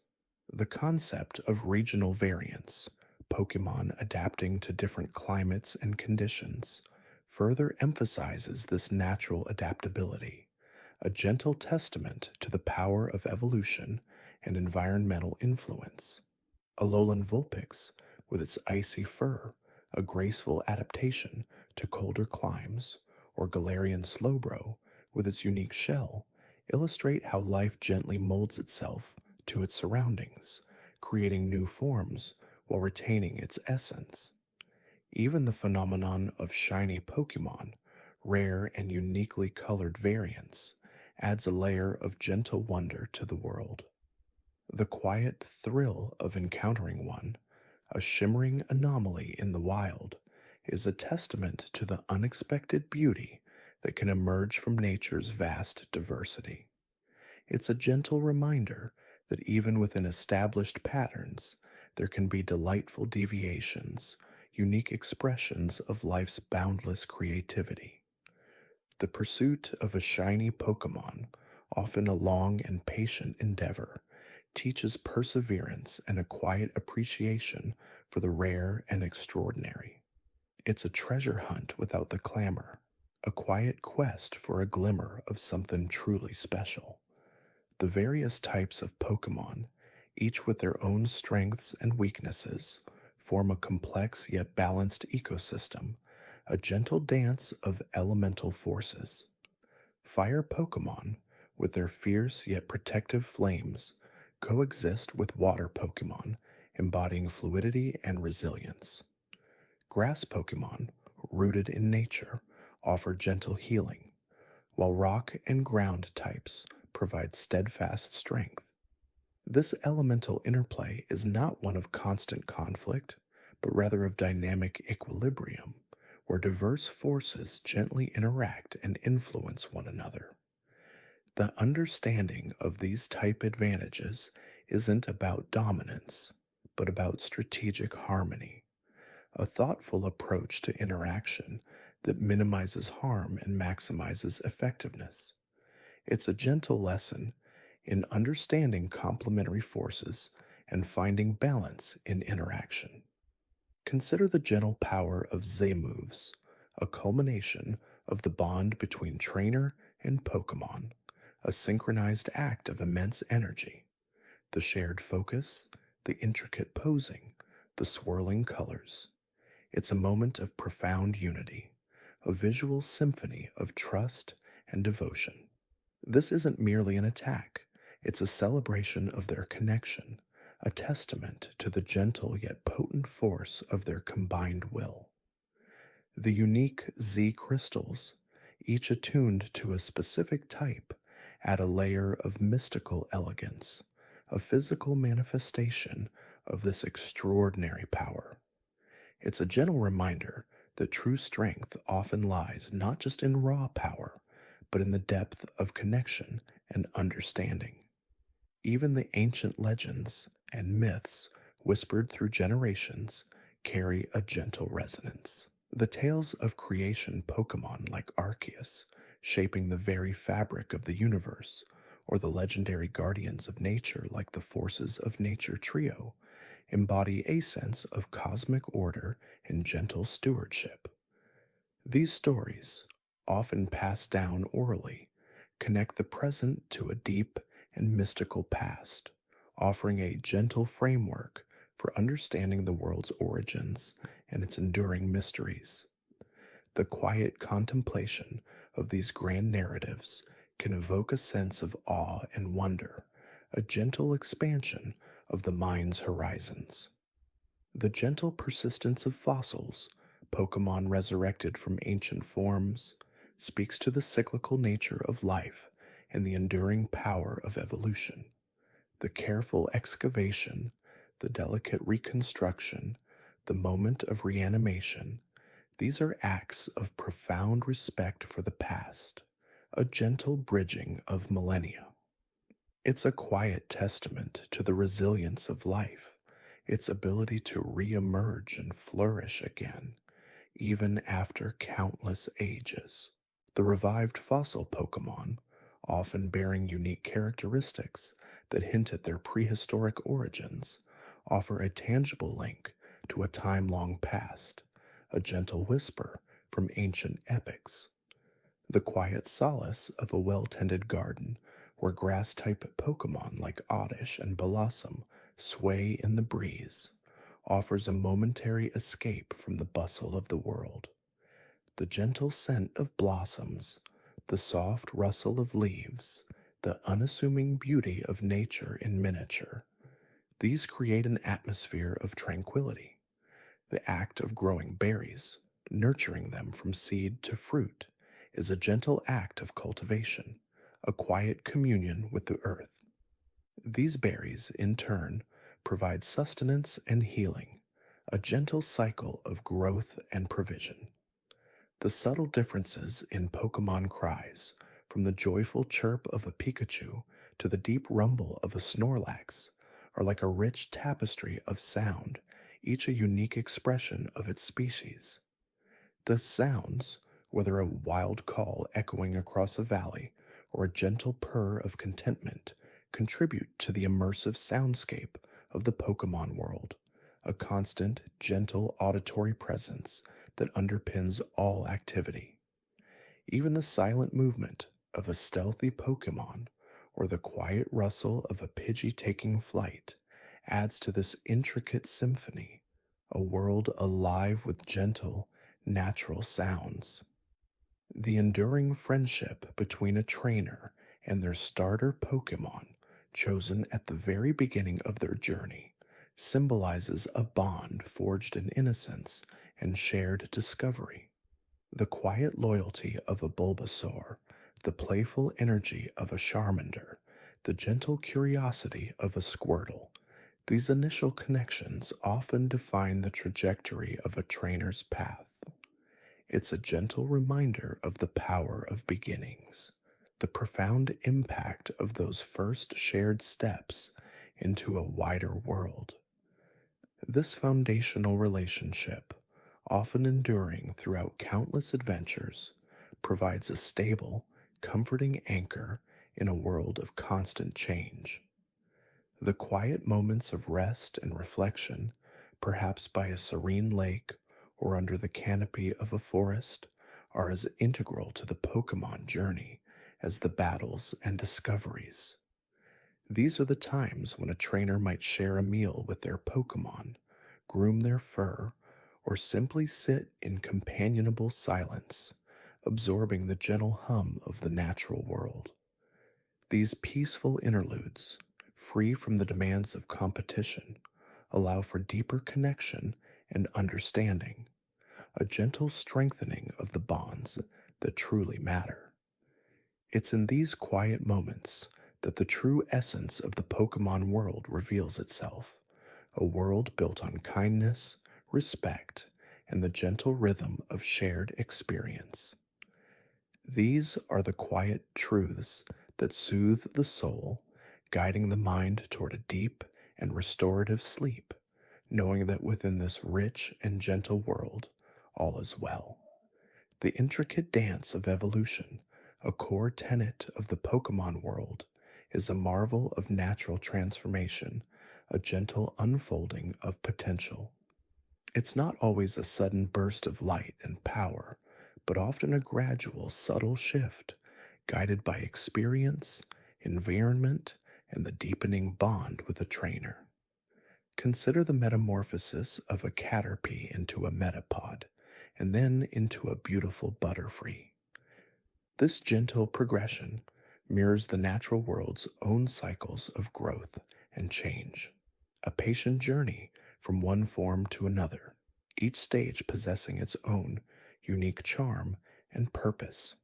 The concept of regional variance, Pokemon adapting to different climates and conditions, further emphasizes this natural adaptability, a gentle testament to the power of evolution and environmental influence. Alolan Vulpix, with its icy fur, a graceful adaptation to colder climes, or Galarian Slowbro, with its unique shell, illustrate how life gently molds itself to its surroundings, creating new forms while retaining its essence. Even the phenomenon of shiny Pokemon, rare and uniquely colored variants, adds a layer of gentle wonder to the world. The quiet thrill of encountering one, a shimmering anomaly in the wild, is a testament to the unexpected beauty that can emerge from nature's vast diversity. It's a gentle reminder that even within established patterns, there can be delightful deviations, unique expressions of life's boundless creativity. The pursuit of a shiny Pokemon, often a long and patient endeavor, teaches perseverance and a quiet appreciation for the rare and extraordinary. It's a treasure hunt without the clamor, a quiet quest for a glimmer of something truly special. The various types of Pokemon, each with their own strengths and weaknesses, form a complex yet balanced ecosystem, a gentle dance of elemental forces. Fire Pokemon, with their fierce yet protective flames, coexist with water Pokemon, embodying fluidity and resilience. Grass Pokemon, rooted in nature, offer gentle healing, while rock and ground types provide steadfast strength. This elemental interplay is not one of constant conflict, but rather of dynamic equilibrium, where diverse forces gently interact and influence one another. The understanding of these type advantages isn't about dominance, but about strategic harmony, a thoughtful approach to interaction that minimizes harm and maximizes effectiveness. It's a gentle lesson in understanding complementary forces and finding balance in interaction. Consider the gentle power of Z moves, a culmination of the bond between trainer and Pokemon, a synchronized act of immense energy. The shared focus, the intricate posing, the swirling colors. It's a moment of profound unity, a visual symphony of trust and devotion. This isn't merely an attack, it's a celebration of their connection, a testament to the gentle yet potent force of their combined will. The unique Z crystals, each attuned to a specific type, add a layer of mystical elegance, a physical manifestation of this extraordinary power. It's a gentle reminder that true strength often lies not just in raw power, but in the depth of connection and understanding. Even the ancient legends and myths whispered through generations carry a gentle resonance. The tales of creation Pokemon like Arceus, shaping the very fabric of the universe, or the legendary guardians of nature like the Forces of Nature trio, embody a sense of cosmic order and gentle stewardship. These stories, often passed down orally, connect the present to a deep and mystical past, offering a gentle framework for understanding the world's origins and its enduring mysteries. The quiet contemplation of these grand narratives can evoke a sense of awe and wonder, a gentle expansion of the mind's horizons. The gentle persistence of fossils, Pokemon resurrected from ancient forms, speaks to the cyclical nature of life and the enduring power of evolution. The careful excavation, the delicate reconstruction, the moment of reanimation, these are acts of profound respect for the past, a gentle bridging of millennia. It's a quiet testament to the resilience of life, its ability to re-emerge and flourish again, even after countless ages. The revived fossil Pokemon, often bearing unique characteristics that hint at their prehistoric origins, offer a tangible link to a time long past, a gentle whisper from ancient epics. The quiet solace of a well-tended garden where grass-type Pokemon like Oddish and Blossom sway in the breeze offers a momentary escape from the bustle of the world. The gentle scent of blossoms, the soft rustle of leaves, the unassuming beauty of nature in miniature, these create an atmosphere of tranquility. The act of growing berries, nurturing them from seed to fruit, is a gentle act of cultivation, a quiet communion with the earth. These berries, in turn, provide sustenance and healing, a gentle cycle of growth and provision. The subtle differences in Pokemon cries, from the joyful chirp of a Pikachu to the deep rumble of a Snorlax, are like a rich tapestry of sound, each a unique expression of its species. The sounds, whether a wild call echoing across a valley or a gentle purr of contentment, contribute to the immersive soundscape of the Pokemon world, a constant, gentle auditory presence that underpins all activity. Even the silent movement of a stealthy Pokemon or the quiet rustle of a Pidgey taking flight adds to this intricate symphony, a world alive with gentle, natural sounds. The enduring friendship between a trainer and their starter Pokemon, chosen at the very beginning of their journey, symbolizes a bond forged in innocence and shared discovery. The quiet loyalty of a Bulbasaur, the playful energy of a Charmander, the gentle curiosity of a Squirtle, these initial connections often define the trajectory of a trainer's path. It's a gentle reminder of the power of beginnings, the profound impact of those first shared steps into a wider world. This foundational relationship, often enduring throughout countless adventures, provides a stable, comforting anchor in a world of constant change. The quiet moments of rest and reflection, perhaps by a serene lake or under the canopy of a forest, are as integral to the Pokemon journey as the battles and discoveries. These are the times when a trainer might share a meal with their Pokemon, groom their fur, or simply sit in companionable silence, absorbing the gentle hum of the natural world. These peaceful interludes, free from the demands of competition, allow for deeper connection and understanding, a gentle strengthening of the bonds that truly matter. It's in these quiet moments that the true essence of the Pokemon world reveals itself, a world built on kindness, respect, and the gentle rhythm of shared experience. These are the quiet truths that soothe the soul, guiding the mind toward a deep and restorative sleep, knowing that within this rich and gentle world, all is well. The intricate dance of evolution, a core tenet of the Pokemon world, is a marvel of natural transformation, a gentle unfolding of potential. It's not always a sudden burst of light and power, but often a gradual, subtle shift, guided by experience, environment, and the deepening bond with a trainer. Consider the metamorphosis of a Caterpie into a Metapod, and then into a beautiful Butterfree. This gentle progression mirrors the natural world's own cycles of growth and change, a patient journey from one form to another, each stage possessing its own unique charm and purpose.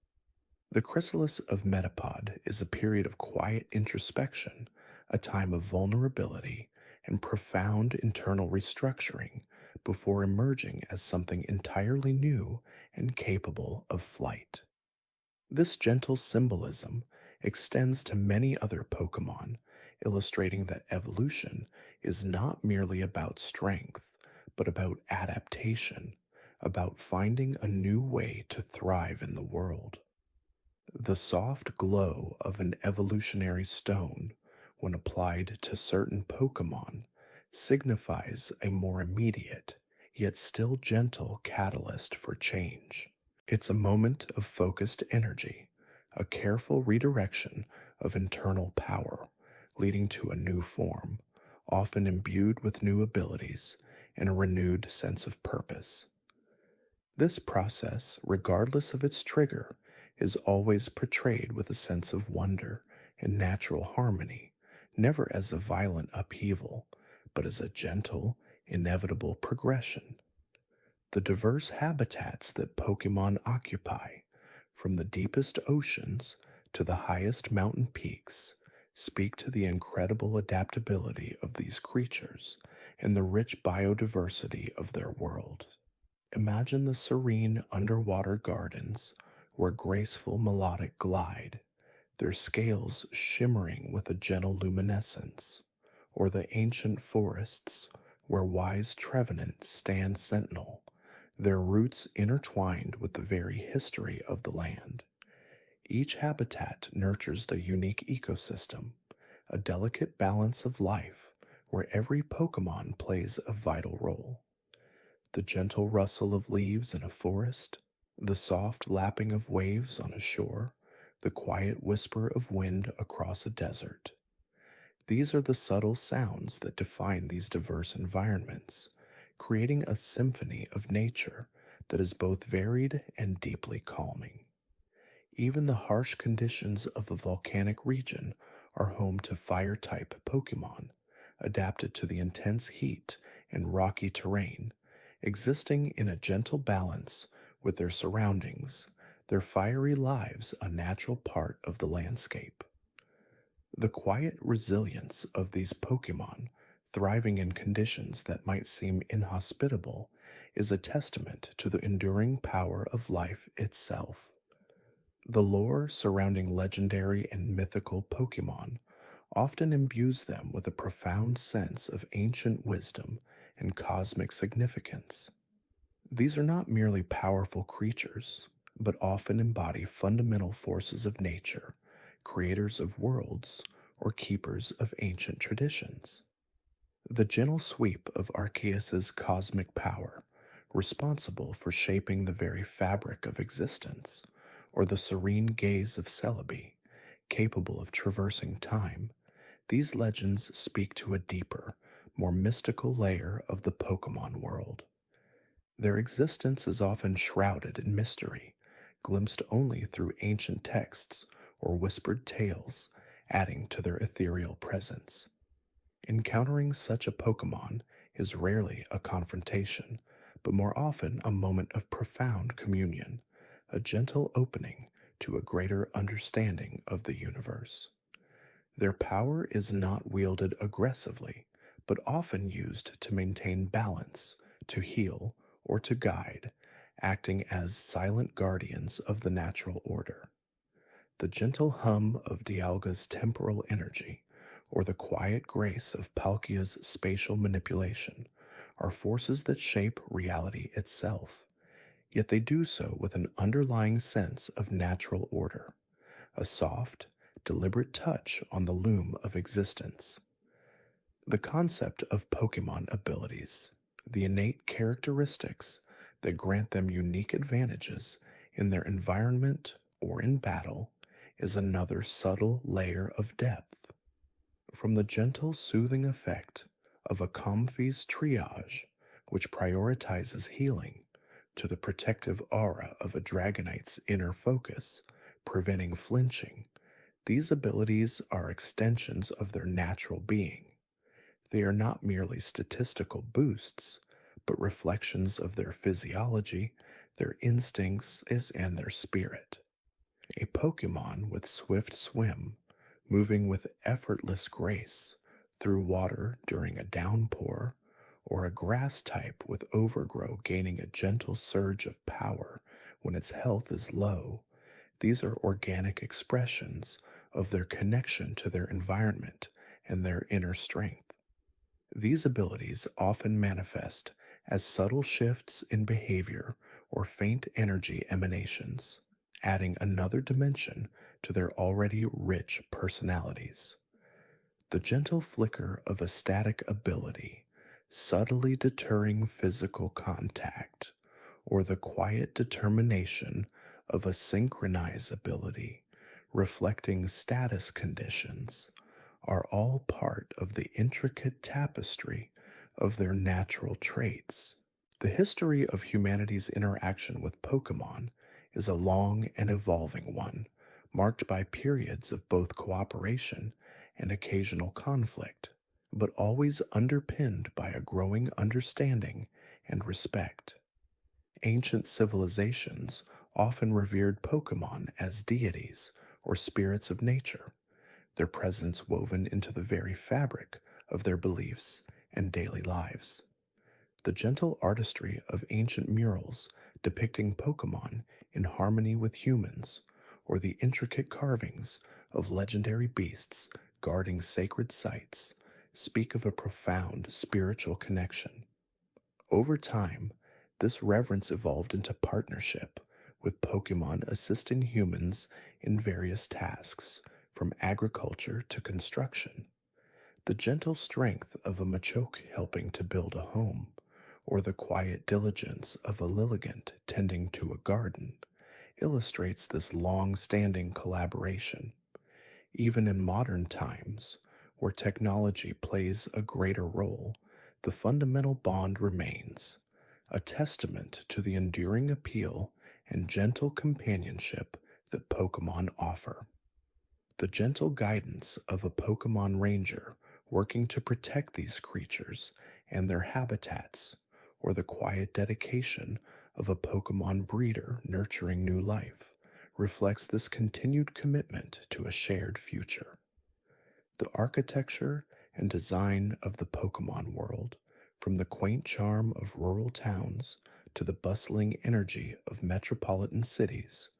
The chrysalis of Metapod is a period of quiet introspection, a time of vulnerability and profound internal restructuring before emerging as something entirely new and capable of flight. This gentle symbolism extends to many other Pokemon, illustrating that evolution is not merely about strength, but about adaptation, about finding a new way to thrive in the world. The soft glow of an evolutionary stone, when applied to certain Pokemon, signifies a more immediate, yet still gentle catalyst for change. It's a moment of focused energy, a careful redirection of internal power, leading to a new form, often imbued with new abilities and a renewed sense of purpose. This process, regardless of its trigger, is always portrayed with a sense of wonder and natural harmony, never as a violent upheaval, but as a gentle, inevitable progression. The diverse habitats that Pokemon occupy, from the deepest oceans to the highest mountain peaks, speak to the incredible adaptability of these creatures and the rich biodiversity of their world. Imagine the serene underwater gardens where graceful melodic glide, their scales shimmering with a gentle luminescence, or the ancient forests where wise Trevenants stand sentinel, their roots intertwined with the very history of the land. Each habitat nurtures the unique ecosystem, a delicate balance of life where every Pokemon plays a vital role. The gentle rustle of leaves in a forest, the soft lapping of waves on a shore, the quiet whisper of wind across a desert. These are the subtle sounds that define these diverse environments, creating a symphony of nature that is both varied and deeply calming. Even the harsh conditions of a volcanic region are home to fire-type Pokemon, adapted to the intense heat and rocky terrain, existing in a gentle balance with their surroundings, their fiery lives a natural part of the landscape. The quiet resilience of these Pokemon, thriving in conditions that might seem inhospitable, is a testament to the enduring power of life itself. The lore surrounding legendary and mythical Pokemon often imbues them with a profound sense of ancient wisdom and cosmic significance. These are not merely powerful creatures, but often embody fundamental forces of nature, creators of worlds, or keepers of ancient traditions. The gentle sweep of Arceus's cosmic power, responsible for shaping the very fabric of existence, or the serene gaze of Celebi, capable of traversing time, these legends speak to a deeper, more mystical layer of the Pokemon world. Their existence is often shrouded in mystery, glimpsed only through ancient texts or whispered tales, adding to their ethereal presence. Encountering such a Pokemon is rarely a confrontation, but more often a moment of profound communion, a gentle opening to a greater understanding of the universe. Their power is not wielded aggressively, but often used to maintain balance, to heal, or to guide, acting as silent guardians of the natural order. The gentle hum of Dialga's temporal energy, or the quiet grace of Palkia's spatial manipulation, are forces that shape reality itself, yet they do so with an underlying sense of natural order, a soft, deliberate touch on the loom of existence. The concept of Pokemon abilities, the innate characteristics that grant them unique advantages in their environment or in battle, is another subtle layer of depth. From the gentle soothing effect of a Comfy's triage, which prioritizes healing, to the protective aura of a Dragonite's inner focus, preventing flinching, these abilities are extensions of their natural being. They are not merely statistical boosts, but reflections of their physiology, their instincts, and their spirit. A Pokemon with swift swim, moving with effortless grace through water during a downpour, or a grass type with overgrow gaining a gentle surge of power when its health is low, these are organic expressions of their connection to their environment and their inner strength. These abilities often manifest as subtle shifts in behavior or faint energy emanations, adding another dimension to their already rich personalities. The gentle flicker of a static ability, subtly deterring physical contact, or the quiet determination of a synchronize ability, reflecting status conditions, are all part of the intricate tapestry of their natural traits. The history of humanity's interaction with Pokemon is a long and evolving one, marked by periods of both cooperation and occasional conflict, but always underpinned by a growing understanding and respect. Ancient civilizations often revered Pokemon as deities or spirits of nature, their presence woven into the very fabric of their beliefs and daily lives. The gentle artistry of ancient murals depicting Pokemon in harmony with humans, or the intricate carvings of legendary beasts guarding sacred sites, speak of a profound spiritual connection. Over time, this reverence evolved into partnership, with Pokemon assisting humans in various tasks, from agriculture to construction. The gentle strength of a Machoke helping to build a home, or the quiet diligence of a Lilligant tending to a garden, illustrates this long-standing collaboration. Even in modern times, where technology plays a greater role, the fundamental bond remains, a testament to the enduring appeal and gentle companionship that Pokemon offer. The gentle guidance of a Pokemon Ranger working to protect these creatures and their habitats, or the quiet dedication of a Pokemon breeder nurturing new life, reflects this continued commitment to a shared future. The architecture and design of the Pokemon world, from the quaint charm of rural towns to the bustling energy of metropolitan cities,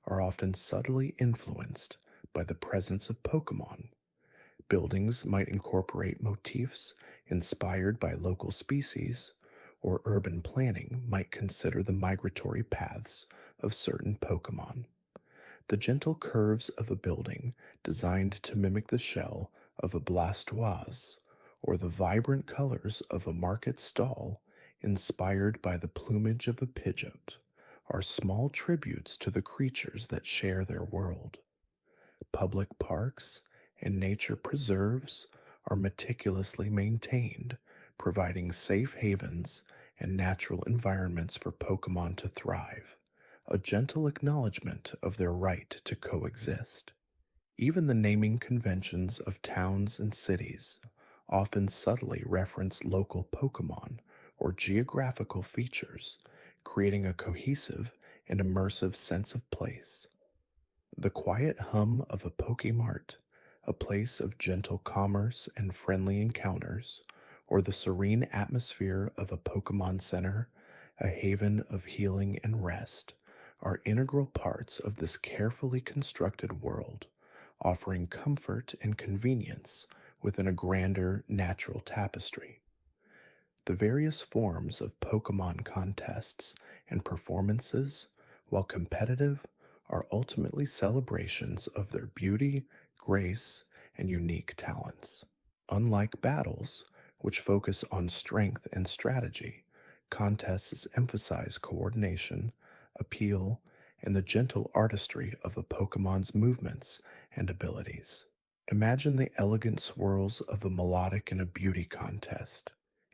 are often subtly influenced by the presence of Pokemon. Buildings might incorporate motifs inspired by local species, or urban planning might consider the migratory paths of certain Pokemon. The gentle curves of a building designed to mimic the shell of a Blastoise, or the vibrant colors of a market stall inspired by the plumage of a Pidgeot, are small tributes to the creatures that share their world. Public parks and nature preserves are meticulously maintained, providing safe havens and natural environments for Pokemon to thrive, a gentle acknowledgement of their right to coexist. Even the naming conventions of towns and cities often subtly reference local Pokemon or geographical features, creating a cohesive and immersive sense of place. The quiet hum of a Pokemart, a place of gentle commerce and friendly encounters, or the serene atmosphere of a Pokemon Center, a haven of healing and rest, are integral parts of this carefully constructed world, offering comfort and convenience within a grander natural tapestry. The various forms of Pokemon contests and performances, while competitive, are ultimately celebrations of their beauty, grace, and unique talents. Unlike battles, which focus on strength and strategy, contests emphasize coordination, appeal, and the gentle artistry of a Pokemon's movements and abilities. Imagine the elegant swirls of a melodic and a beauty contest,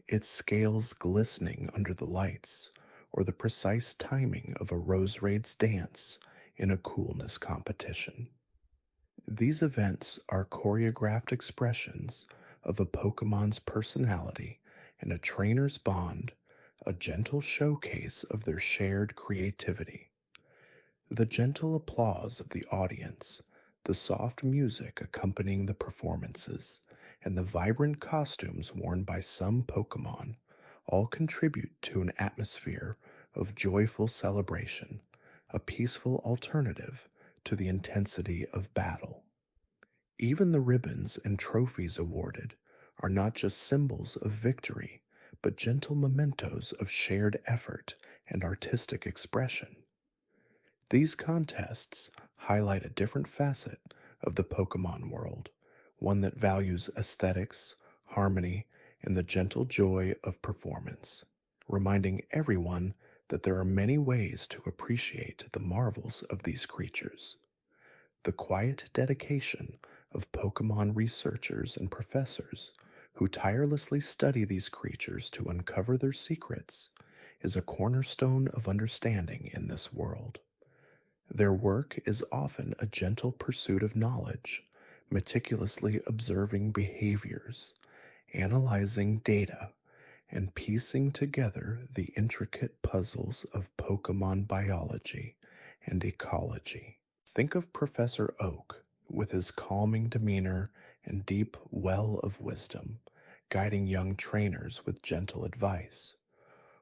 its scales glistening under the lights, or the precise timing of a Roserade's dance in a coolness competition. These events are choreographed expressions of a Pokemon's personality and a trainer's bond, a gentle showcase of their shared creativity. The gentle applause of the audience, the soft music accompanying the performances, and the vibrant costumes worn by some Pokemon all contribute to an atmosphere of joyful celebration, a peaceful alternative to the intensity of battle. Even the ribbons and trophies awarded are not just symbols of victory, but gentle mementos of shared effort and artistic expression. These contests highlight a different facet of the Pokemon world, one that values aesthetics, harmony, and the gentle joy of performance, reminding everyone that there are many ways to appreciate the marvels of these creatures. The quiet dedication of Pokemon researchers and professors who tirelessly study these creatures to uncover their secrets is a cornerstone of understanding in this world. Their work is often a gentle pursuit of knowledge, meticulously observing behaviors, analyzing data, and piecing together the intricate puzzles of Pokemon biology and ecology. Think of Professor Oak with his calming demeanor and deep well of wisdom, guiding young trainers with gentle advice,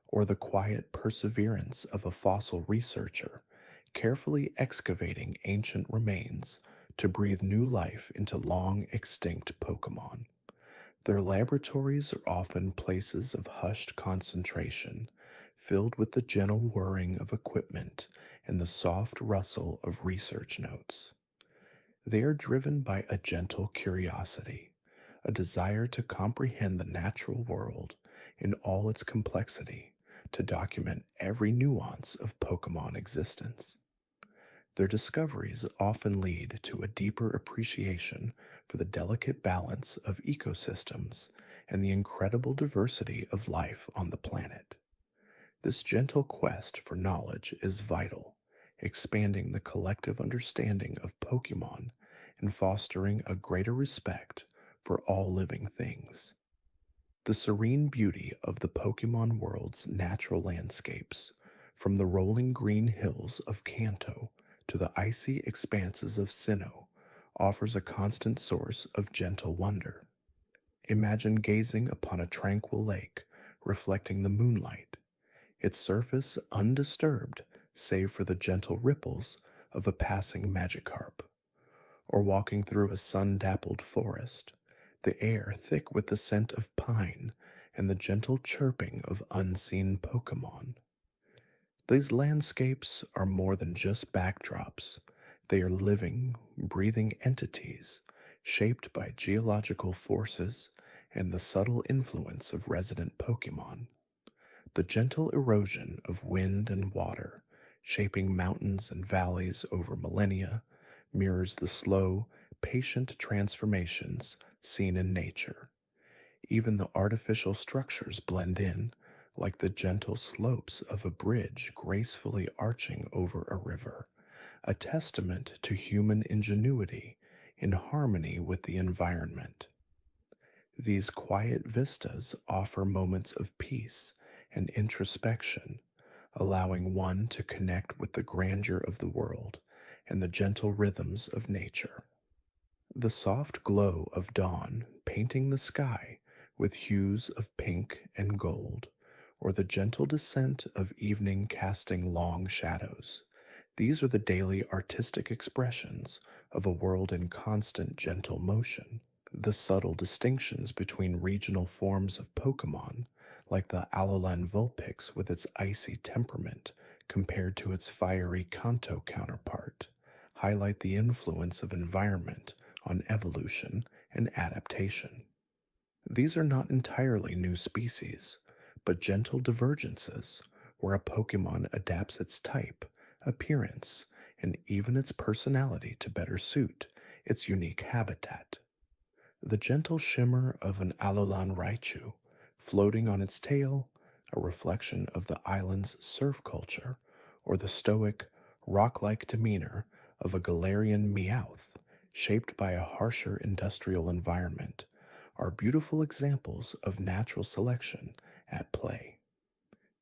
or the quiet perseverance of a fossil researcher, carefully excavating ancient remains to breathe new life into long-extinct Pokemon. Their laboratories are often places of hushed concentration, filled with the gentle whirring of equipment and the soft rustle of research notes. They are driven by a gentle curiosity, a desire to comprehend the natural world in all its complexity, to document every nuance of Pokemon existence. Their discoveries often lead to a deeper appreciation for the delicate balance of ecosystems and the incredible diversity of life on the planet. This gentle quest for knowledge is vital, expanding the collective understanding of Pokemon and fostering a greater respect for all living things. The serene beauty of the Pokemon world's natural landscapes, from the rolling green hills of Kanto to the icy expanses of Sinnoh, offers a constant source of gentle wonder. Imagine gazing upon a tranquil lake reflecting the moonlight, its surface undisturbed save for the gentle ripples of a passing Magikarp, or walking through a sun-dappled forest, the air thick with the scent of pine and the gentle chirping of unseen Pokemon. These landscapes are more than just backdrops. They are living, breathing entities shaped by geological forces and the subtle influence of resident Pokemon. The gentle erosion of wind and water, shaping mountains and valleys over millennia, mirrors the slow, patient transformations seen in nature. Even the artificial structures blend in, like the gentle slopes of a bridge gracefully arching over a river, a testament to human ingenuity in harmony with the environment. These quiet vistas offer moments of peace and introspection, allowing one to connect with the grandeur of the world and the gentle rhythms of nature. The soft glow of dawn painting the sky with hues of pink and gold, or the gentle descent of evening casting long shadows. These are the daily artistic expressions of a world in constant gentle motion. The subtle distinctions between regional forms of Pokemon, like the Alolan Vulpix with its icy temperament compared to its fiery Kanto counterpart, highlight the influence of environment on evolution and adaptation. These are not entirely new species, but gentle divergences where a Pokemon adapts its type, appearance, and even its personality to better suit its unique habitat. The gentle shimmer of an Alolan Raichu floating on its tail, a reflection of the island's surf culture, or the stoic, rock-like demeanor of a Galarian Meowth, shaped by a harsher industrial environment, are beautiful examples of natural selection at play.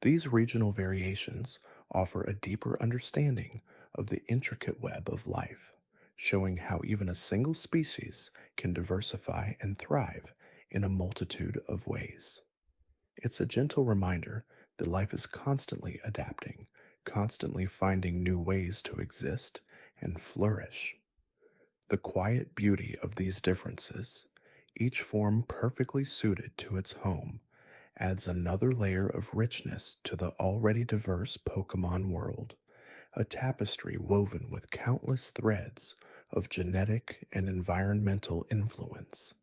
These regional variations offer a deeper understanding of the intricate web of life, showing how even a single species can diversify and thrive in a multitude of ways. It's a gentle reminder that life is constantly adapting, constantly finding new ways to exist and flourish. The quiet beauty of these differences, each form perfectly suited to its home, adds another layer of richness to the already diverse Pokemon world, a tapestry woven with countless threads of genetic and environmental influence.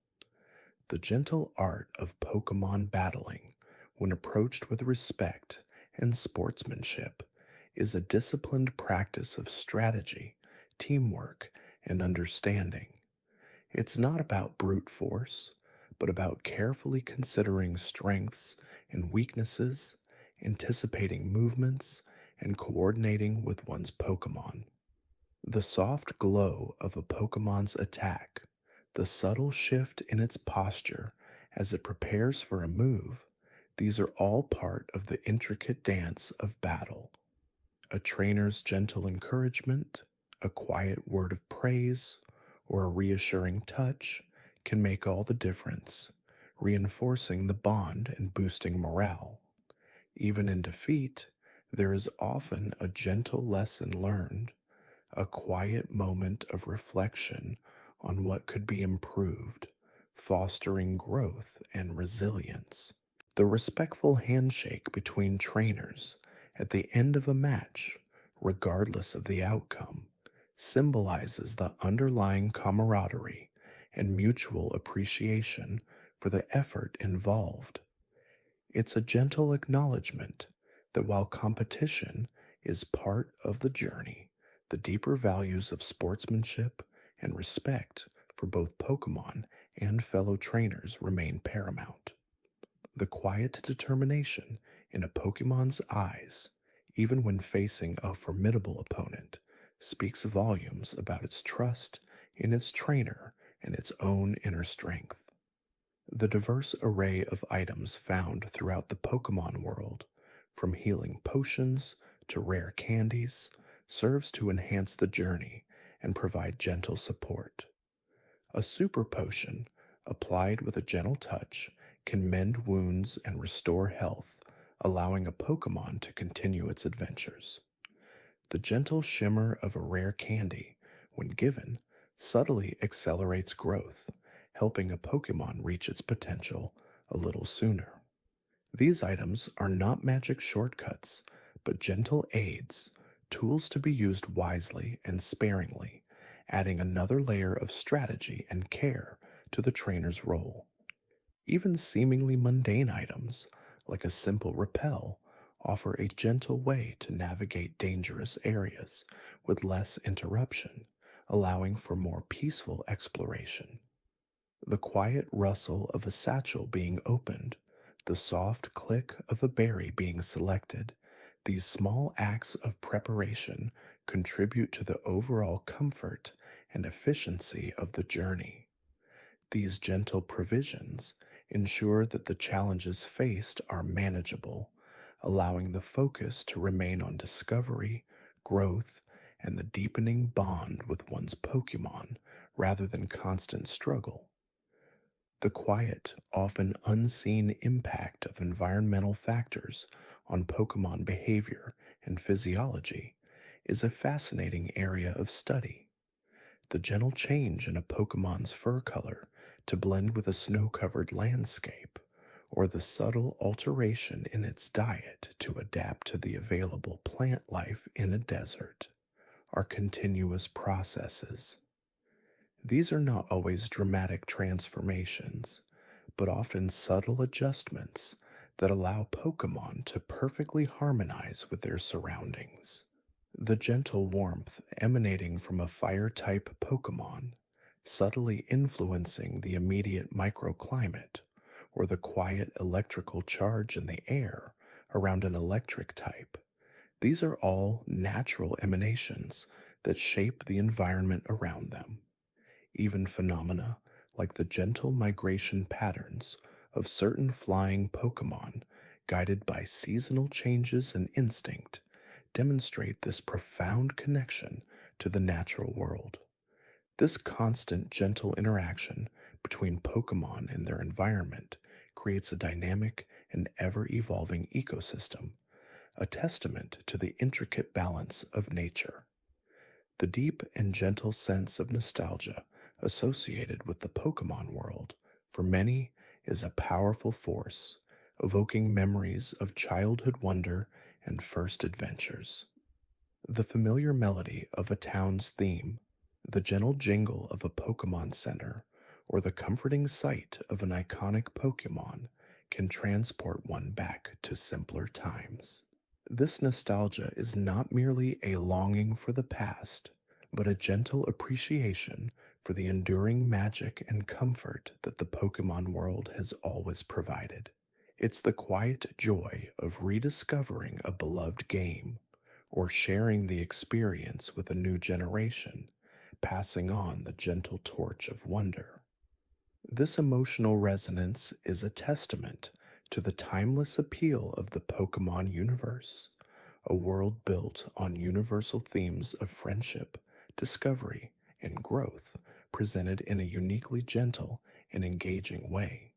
The gentle art of Pokemon battling, when approached with respect and sportsmanship, is a disciplined practice of strategy, teamwork, and understanding. It's not about brute force, but about carefully considering strengths and weaknesses, anticipating movements, and coordinating with one's Pokemon. The soft glow of a Pokemon's attack, the subtle shift in its posture as it prepares for a move, these are all part of the intricate dance of battle. A trainer's gentle encouragement, a quiet word of praise, or a reassuring touch can make all the difference, reinforcing the bond and boosting morale. Even in defeat, there is often a gentle lesson learned, a quiet moment of reflection on what could be improved, fostering growth and resilience. The respectful handshake between trainers at the end of a match, regardless of the outcome, symbolizes the underlying camaraderie and mutual appreciation for the effort involved. It's a gentle acknowledgement that while competition is part of the journey, the deeper values of sportsmanship and respect for both Pokemon and fellow trainers remain paramount. The quiet determination in a Pokemon's eyes, even when facing a formidable opponent, speaks volumes about its trust in its trainer and its own inner strength. The diverse array of items found throughout the Pokemon world, from healing potions to rare candies, serves to enhance the journey and provide gentle support. A super potion, applied with a gentle touch, can mend wounds and restore health, allowing a Pokemon to continue its adventures. The gentle shimmer of a rare candy, when given, subtly accelerates growth, helping a Pokemon reach its potential a little sooner. These items are not magic shortcuts, but gentle aids, tools to be used wisely and sparingly, adding another layer of strategy and care to the trainer's role. Even seemingly mundane items, like a simple repel, offer a gentle way to navigate dangerous areas with less interruption, allowing for more peaceful exploration. The quiet rustle of a satchel being opened, the soft click of a berry being selected, these small acts of preparation contribute to the overall comfort and efficiency of the journey. These gentle provisions ensure that the challenges faced are manageable, allowing the focus to remain on discovery, growth, and the deepening bond with one's Pokemon rather than constant struggle. The quiet, often unseen impact of environmental factors on Pokemon behavior and physiology is a fascinating area of study. The gentle change in a Pokemon's fur color to blend with a snow-covered landscape, or the subtle alteration in its diet to adapt to the available plant life in a desert, are continuous processes. These are not always dramatic transformations, but often subtle adjustments that allow Pokemon to perfectly harmonize with their surroundings. The gentle warmth emanating from a fire-type Pokemon, subtly influencing the immediate microclimate, or the quiet electrical charge in the air around an electric type. These are all natural emanations that shape the environment around them. Even phenomena like the gentle migration patterns of certain flying Pokemon, guided by seasonal changes and instinct, demonstrate this profound connection to the natural world. This constant gentle interaction between Pokemon and their environment creates a dynamic and ever-evolving ecosystem, a testament to the intricate balance of nature. The deep and gentle sense of nostalgia associated with the Pokemon world, for many, is a powerful force, evoking memories of childhood wonder and first adventures. The familiar melody of a town's theme, the gentle jingle of a Pokemon Center, or the comforting sight of an iconic Pokemon can transport one back to simpler times. This nostalgia is not merely a longing for the past, but a gentle appreciation for the enduring magic and comfort that the Pokemon world has always provided. It's the quiet joy of rediscovering a beloved game, or sharing the experience with a new generation, passing on the gentle torch of wonder. This emotional resonance is a testament to the timeless appeal of the Pokemon universe, a world built on universal themes of friendship, discovery, and growth, presented in a uniquely gentle and engaging way.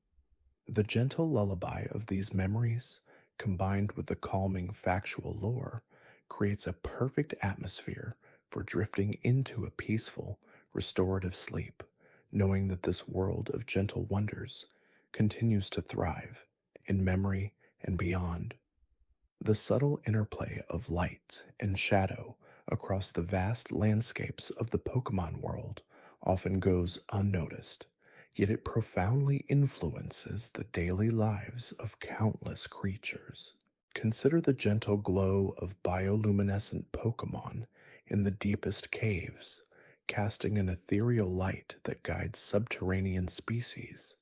The gentle lullaby of these memories, combined with the calming factual lore, creates a perfect atmosphere for drifting into a peaceful, restorative sleep, knowing that this world of gentle wonders continues to thrive in memory and beyond. The subtle interplay of light and shadow across the vast landscapes of the Pokemon world often goes unnoticed, yet it profoundly influences the daily lives of countless creatures. Consider the gentle glow of bioluminescent Pokemon in the deepest caves, casting an ethereal light that guides subterranean species,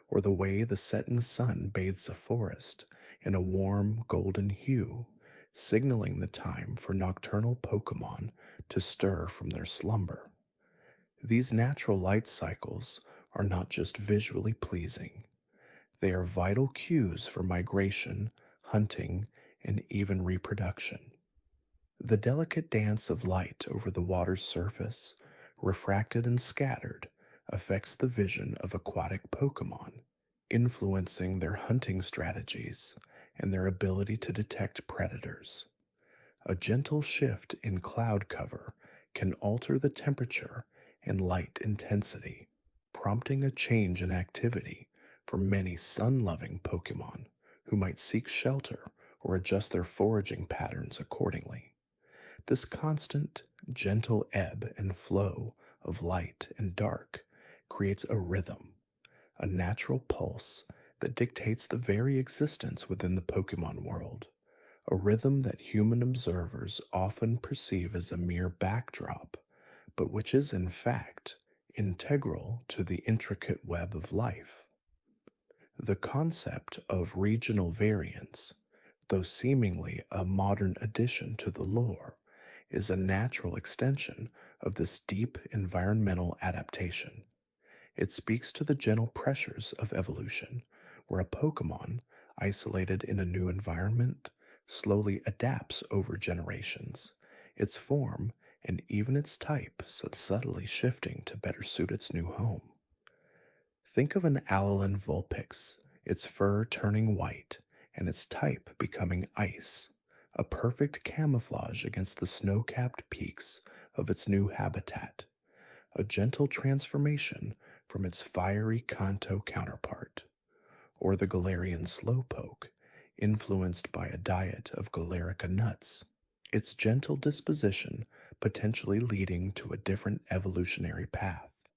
or the way the setting sun bathes a forest in a warm golden hue, signaling the time for nocturnal Pokemon to stir from their slumber. These natural light cycles are not just visually pleasing, they are vital cues for migration, hunting, and even reproduction. The delicate dance of light over the water's surface, refracted and scattered, affects the vision of aquatic Pokemon, influencing their hunting strategies and their ability to detect predators. A gentle shift in cloud cover can alter the temperature and light intensity, prompting a change in activity for many sun-loving Pokemon who might seek shelter or adjust their foraging patterns accordingly. This constant, gentle ebb and flow of light and dark creates a rhythm, a natural pulse that dictates the very existence within the Pokemon world, a rhythm that human observers often perceive as a mere backdrop, but which is in fact integral to the intricate web of life. The concept of regional variance, though seemingly a modern addition to the lore, is a natural extension of this deep environmental adaptation. It speaks to the gentle pressures of evolution, where a Pokemon, isolated in a new environment, slowly adapts over generations, its form and even its type subtly shifting to better suit its new home. Think of an Alolan Vulpix, its fur turning white and its type becoming ice, a perfect camouflage against the snow-capped peaks of its new habitat, a gentle transformation from its fiery Kanto counterpart. Or the Galarian Slowpoke, influenced by a diet of Galarica nuts, its gentle disposition potentially leading to a different evolutionary path.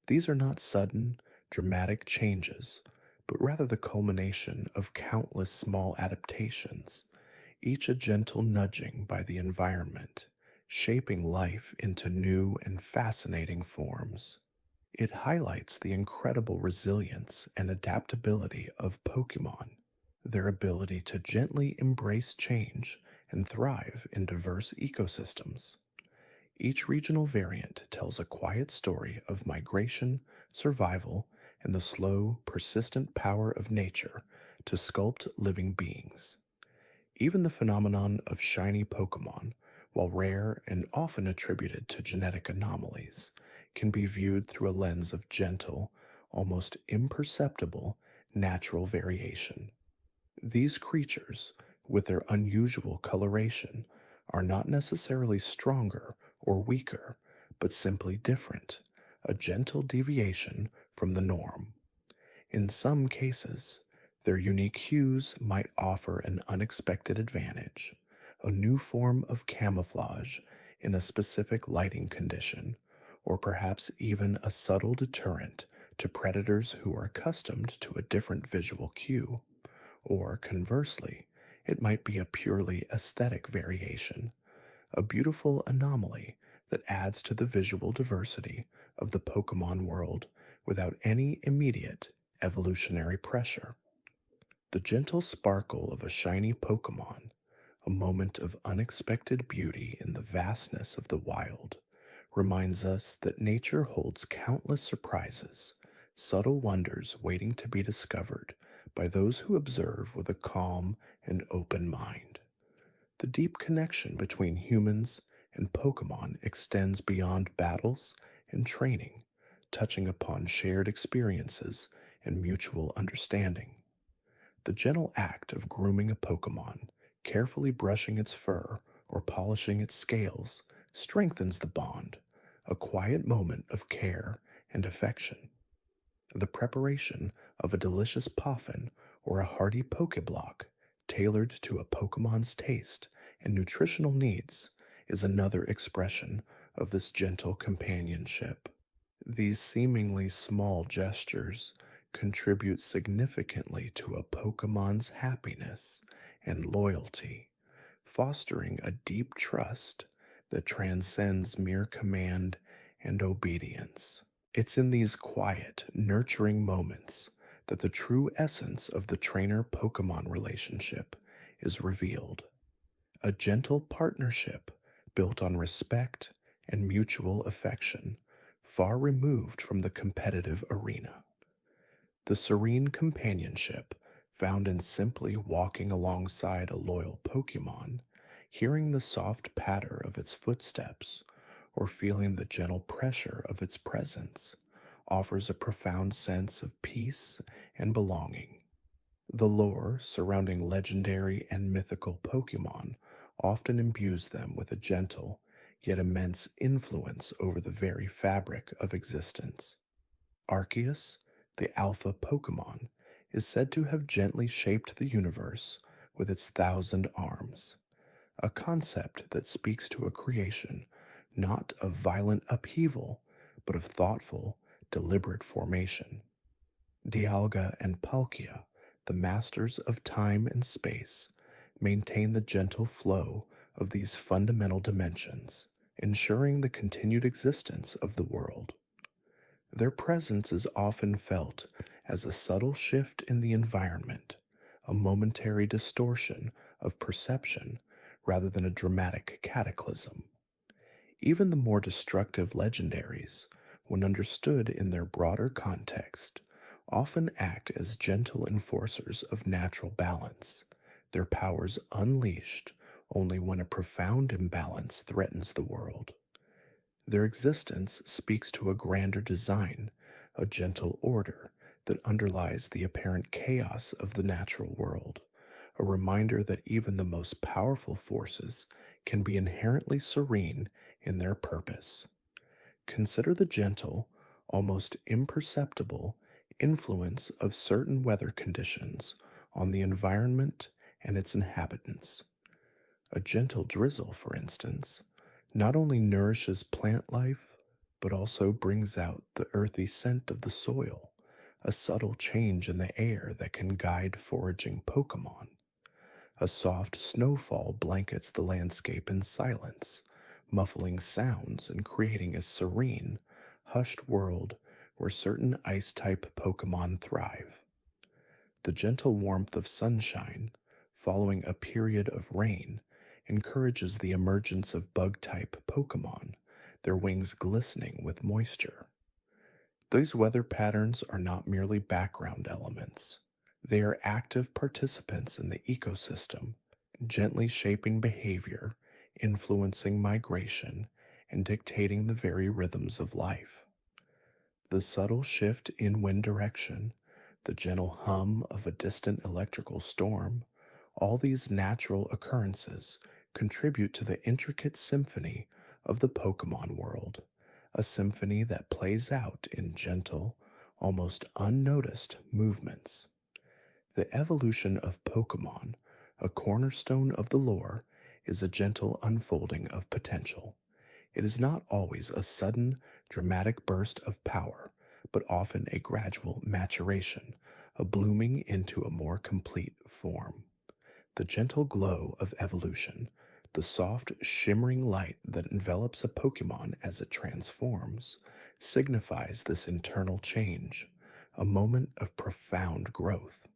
These are not sudden, dramatic changes, but rather the culmination of countless small adaptations, each a gentle nudging by the environment, shaping life into new and fascinating forms. It highlights the incredible resilience and adaptability of Pokemon, their ability to gently embrace change and thrive in diverse ecosystems. Each regional variant tells a quiet story of migration, survival, and the slow, persistent power of nature to sculpt living beings. Even the phenomenon of shiny Pokemon, while rare and often attributed to genetic anomalies, can be viewed through a lens of gentle, almost imperceptible, natural variation. These creatures, with their unusual coloration, are not necessarily stronger or weaker, but simply different, a gentle deviation from the norm. In some cases, their unique hues might offer an unexpected advantage, a new form of camouflage in a specific lighting condition, or perhaps even a subtle deterrent to predators who are accustomed to a different visual cue. Or conversely, it might be a purely aesthetic variation, a beautiful anomaly that adds to the visual diversity of the Pokemon world without any immediate evolutionary pressure. The gentle sparkle of a shiny Pokemon, a moment of unexpected beauty in the vastness of the wild, reminds us that nature holds countless surprises, subtle wonders waiting to be discovered by those who observe with a calm and open mind. The deep connection between humans and Pokemon extends beyond battles and training, touching upon shared experiences and mutual understanding. The gentle act of grooming a Pokemon, carefully brushing its fur or polishing its scales, strengthens the bond, a quiet moment of care and affection. The preparation of a delicious Poffin or a hearty Pokeblock, tailored to a Pokemon's taste and nutritional needs, is another expression of this gentle companionship. These seemingly small gestures contribute significantly to a Pokemon's happiness and loyalty, fostering a deep trust that transcends mere command and obedience. It's in these quiet, nurturing moments that the true essence of the trainer Pokemon relationship is revealed. A gentle partnership built on respect and mutual affection, far removed from the competitive arena. The serene companionship found in simply walking alongside a loyal Pokemon, hearing the soft patter of its footsteps, or feeling the gentle pressure of its presence, offers a profound sense of peace and belonging. The lore surrounding legendary and mythical Pokemon often imbues them with a gentle, yet immense influence over the very fabric of existence. Arceus, the alpha Pokemon, is said to have gently shaped the universe with its 1,000 arms, a concept that speaks to a creation not of violent upheaval, but of thoughtful, deliberate formation. Dialga and Palkia, the masters of time and space, maintain the gentle flow of these fundamental dimensions, ensuring the continued existence of the world. Their presence is often felt as a subtle shift in the environment, a momentary distortion of perception rather than a dramatic cataclysm. Even the more destructive legendaries, when understood in their broader context, often act as gentle enforcers of natural balance, their powers unleashed only when a profound imbalance threatens the world. Their existence speaks to a grander design, a gentle order that underlies the apparent chaos of the natural world, a reminder that even the most powerful forces can be inherently serene in their purpose. Consider the gentle, almost imperceptible influence of certain weather conditions on the environment and its inhabitants. A gentle drizzle, for instance, not only nourishes plant life, but also brings out the earthy scent of the soil, a subtle change in the air that can guide foraging Pokemon. A soft snowfall blankets the landscape in silence, muffling sounds and creating a serene, hushed world where certain ice-type Pokemon thrive. The gentle warmth of sunshine, following a period of rain, encourages the emergence of bug-type Pokemon, their wings glistening with moisture. These weather patterns are not merely background elements. They are active participants in the ecosystem, gently shaping behavior, influencing migration, and dictating the very rhythms of life. The subtle shift in wind direction, the gentle hum of a distant electrical storm, all these natural occurrences contribute to the intricate symphony of the Pokemon world, a symphony that plays out in gentle, almost unnoticed movements. The evolution of Pokemon, a cornerstone of the lore, is a gentle unfolding of potential. It is not always a sudden, dramatic burst of power, but often a gradual maturation, a blooming into a more complete form. The gentle glow of evolution, the soft, shimmering light that envelops a Pokemon as it transforms, signifies this internal change, a moment of profound growth.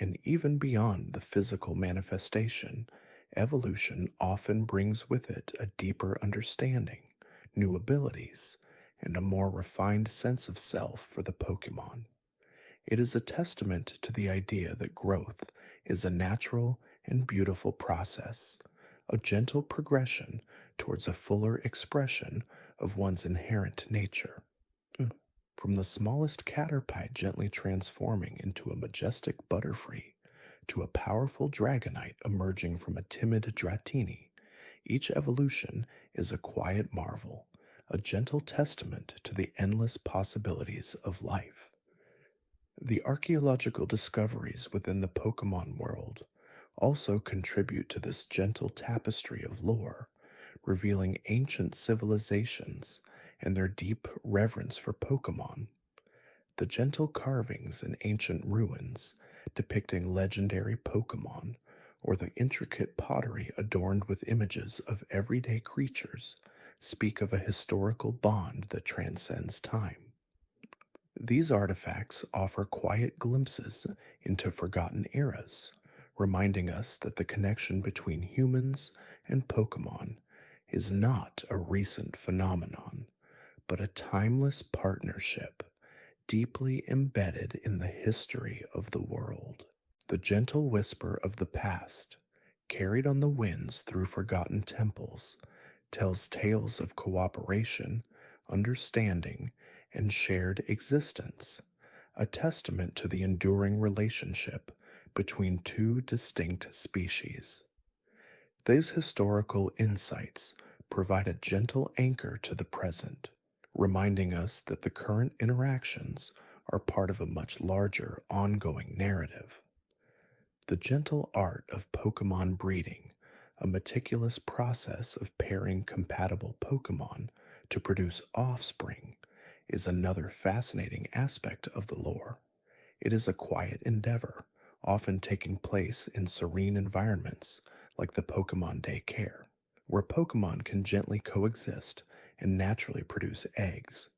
And even beyond the physical manifestation, evolution often brings with it a deeper understanding, new abilities, and a more refined sense of self for the Pokemon. It is a testament to the idea that growth is a natural and beautiful process, a gentle progression towards a fuller expression of one's inherent nature. From the smallest caterpie gently transforming into a majestic Butterfree, to a powerful Dragonite emerging from a timid Dratini, each evolution is a quiet marvel, a gentle testament to the endless possibilities of life. The archaeological discoveries within the Pokemon world also contribute to this gentle tapestry of lore, revealing ancient civilizations and their deep reverence for Pokemon. The gentle carvings in ancient ruins depicting legendary Pokemon, or the intricate pottery adorned with images of everyday creatures, speak of a historical bond that transcends time. These artifacts offer quiet glimpses into forgotten eras, reminding us that the connection between humans and Pokemon is not a recent phenomenon, but a timeless partnership deeply embedded in the history of the world. The gentle whisper of the past, carried on the winds through forgotten temples, tells tales of cooperation, understanding, and shared existence, a testament to the enduring relationship between two distinct species. These historical insights provide a gentle anchor to the present, reminding us that the current interactions are part of a much larger ongoing narrative. The gentle art of Pokemon breeding, a meticulous process of pairing compatible Pokemon to produce offspring, is another fascinating aspect of the lore. It is a quiet endeavor, often taking place in serene environments like the Pokemon daycare, where Pokemon can gently coexist and naturally produce eggs.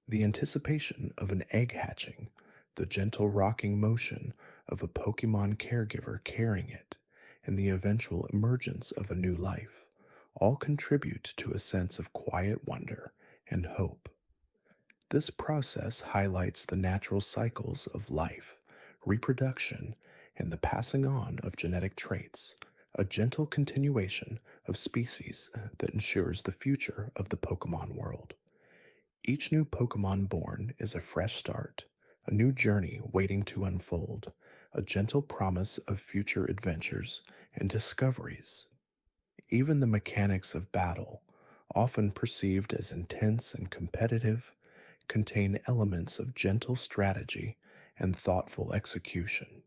The anticipation of an egg hatching, the gentle rocking motion of a Pokemon caregiver carrying it, and the eventual emergence of a new life all contribute to a sense of quiet wonder and hope. This process highlights the natural cycles of life, reproduction, and the passing on of genetic traits, a gentle continuation of species that ensures the future of the Pokemon world. Each new Pokemon born is a fresh start, a new journey waiting to unfold, a gentle promise of future adventures and discoveries. Even the mechanics of battle, often perceived as intense and competitive, contain elements of gentle strategy and thoughtful execution.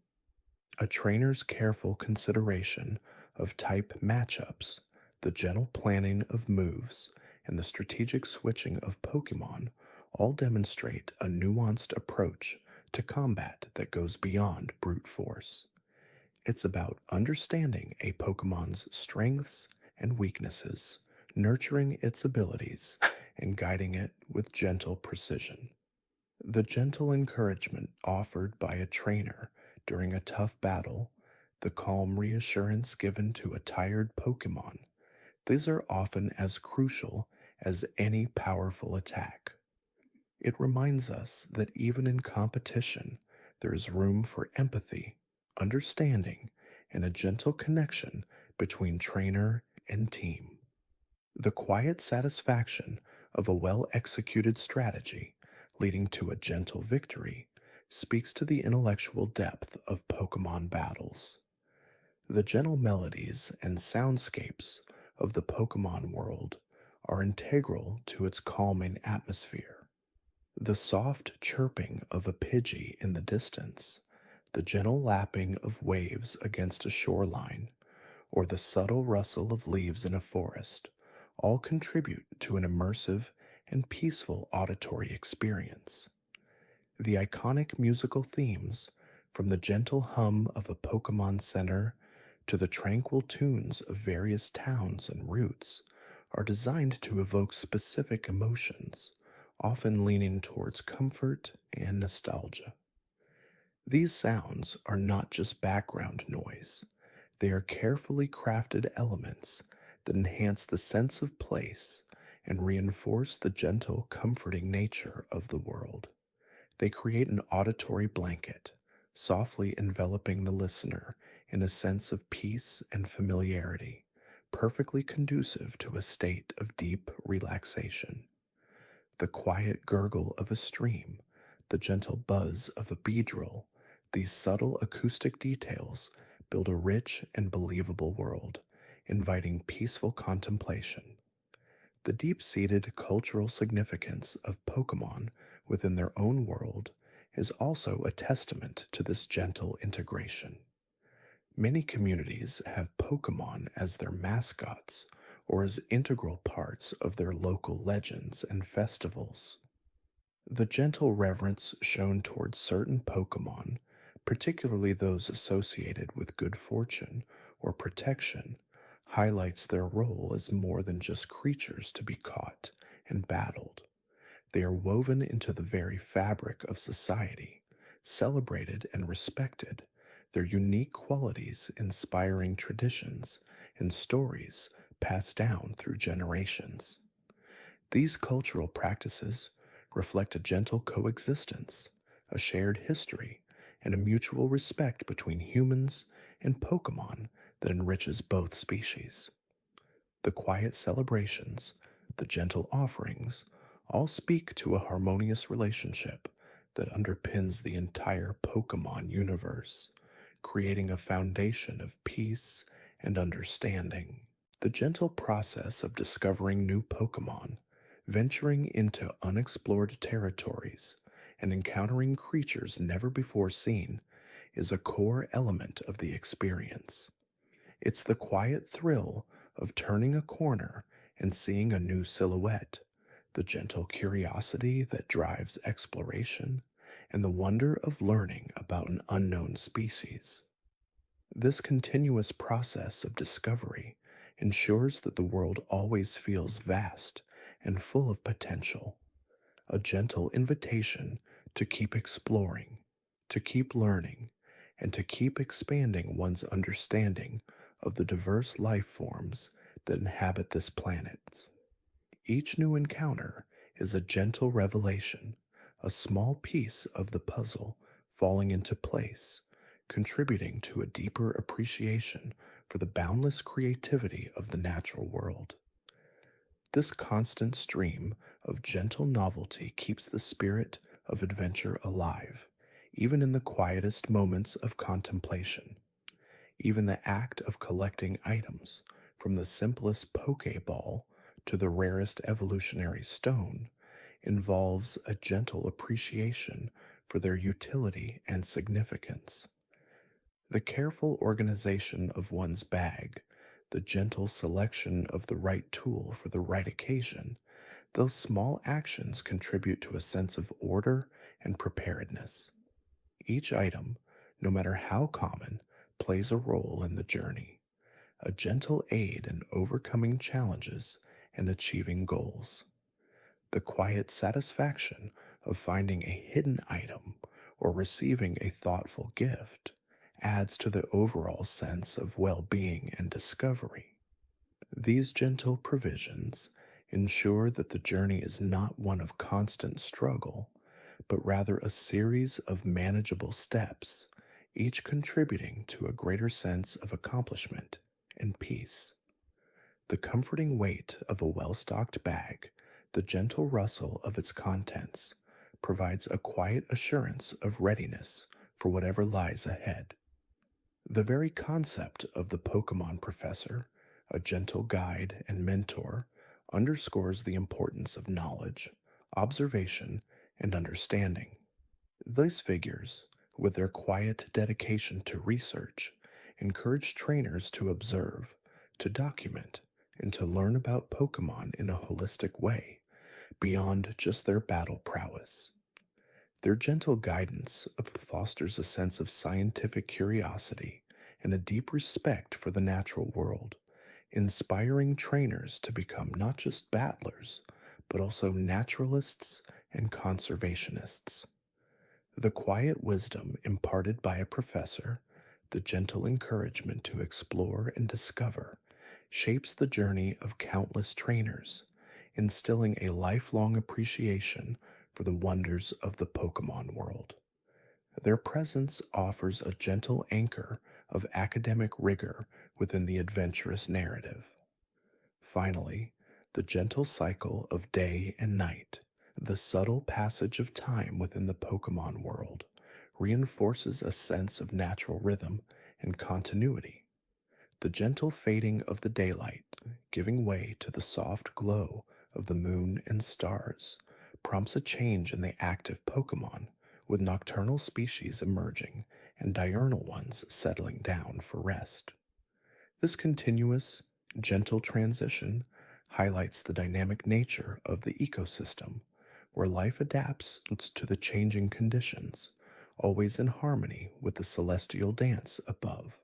A trainer's careful consideration of type matchups, the gentle planning of moves, and the strategic switching of Pokemon all demonstrate a nuanced approach to combat that goes beyond brute force. It's about understanding a Pokemon's strengths and weaknesses, nurturing its abilities, and guiding it with gentle precision. The gentle encouragement offered by a trainer during a tough battle, the calm reassurance given to a tired Pokemon, these are often as crucial as any powerful attack. It reminds us that even in competition, there is room for empathy, understanding, and a gentle connection between trainer and team. The quiet satisfaction of a well-executed strategy leading to a gentle victory speaks to the intellectual depth of Pokemon battles. The gentle melodies and soundscapes of the Pokemon world are integral to its calming atmosphere. The soft chirping of a Pidgey in the distance, the gentle lapping of waves against a shoreline, or the subtle rustle of leaves in a forest all contribute to an immersive and peaceful auditory experience. The iconic musical themes, from the gentle hum of a Pokemon Center to the tranquil tunes of various towns and routes, are designed to evoke specific emotions, often leaning towards comfort and nostalgia. These sounds are not just background noise, they are carefully crafted elements that enhance the sense of place and reinforce the gentle, comforting nature of the world. They create an auditory blanket, softly enveloping the listener in a sense of peace and familiarity, perfectly conducive to a state of deep relaxation. The quiet gurgle of a stream, the gentle buzz of a beedrill, these subtle acoustic details build a rich and believable world, inviting peaceful contemplation. The deep-seated cultural significance of Pokemon within their own world is also a testament to this gentle integration. Many communities have Pokemon as their mascots or as integral parts of their local legends and festivals. The gentle reverence shown towards certain Pokemon, particularly those associated with good fortune or protection, highlights their role as more than just creatures to be caught and battled. They are woven into the very fabric of society, celebrated and respected, their unique qualities inspiring traditions and stories passed down through generations. These cultural practices reflect a gentle coexistence, a shared history, and a mutual respect between humans and Pokemon that enriches both species. The quiet celebrations, the gentle offerings, all speak to a harmonious relationship that underpins the entire Pokemon universe, creating a foundation of peace and understanding. The gentle process of discovering new Pokemon, venturing into unexplored territories, and encountering creatures never before seen is a core element of the experience. It's the quiet thrill of turning a corner and seeing a new silhouette, the gentle curiosity that drives exploration, and the wonder of learning about an unknown species. This continuous process of discovery ensures that the world always feels vast and full of potential, a gentle invitation to keep exploring, to keep learning, and to keep expanding one's understanding of the diverse life forms that inhabit this planet. Each new encounter is a gentle revelation, a small piece of the puzzle falling into place, contributing to a deeper appreciation for the boundless creativity of the natural world. This constant stream of gentle novelty keeps the spirit of adventure alive, even in the quietest moments of contemplation. Even the act of collecting items, from the simplest Pokeball to the rarest evolutionary stone, involves a gentle appreciation for their utility and significance. The careful organization of one's bag, the gentle selection of the right tool for the right occasion, those small actions contribute to a sense of order and preparedness. Each item, no matter how common, plays a role in the journey, a gentle aid in overcoming challenges and achieving goals. The quiet satisfaction of finding a hidden item or receiving a thoughtful gift adds to the overall sense of well-being and discovery. These gentle provisions ensure that the journey is not one of constant struggle, but rather a series of manageable steps, each contributing to a greater sense of accomplishment and peace. The comforting weight of a well-stocked bag, the gentle rustle of its contents, provides a quiet assurance of readiness for whatever lies ahead. The very concept of the Pokemon Professor, a gentle guide and mentor, underscores the importance of knowledge, observation, and understanding. These figures, with their quiet dedication to research, encourage trainers to observe, to document, and to learn about Pokemon in a holistic way, beyond just their battle prowess. Their gentle guidance fosters a sense of scientific curiosity and a deep respect for the natural world, inspiring trainers to become not just battlers, but also naturalists and conservationists. The quiet wisdom imparted by a professor, the gentle encouragement to explore and discover, shapes the journey of countless trainers, instilling a lifelong appreciation for the wonders of the Pokemon world. Their presence offers a gentle anchor of academic rigor within the adventurous narrative. Finally, the gentle cycle of day and night, the subtle passage of time within the Pokemon world, reinforces a sense of natural rhythm and continuity. The gentle fading of the daylight, giving way to the soft glow of the moon and stars, prompts a change in the active Pokemon, with nocturnal species emerging and diurnal ones settling down for rest. This continuous, Gentle transition highlights the dynamic nature of the ecosystem, where life adapts to the changing conditions, always in harmony with the celestial dance above.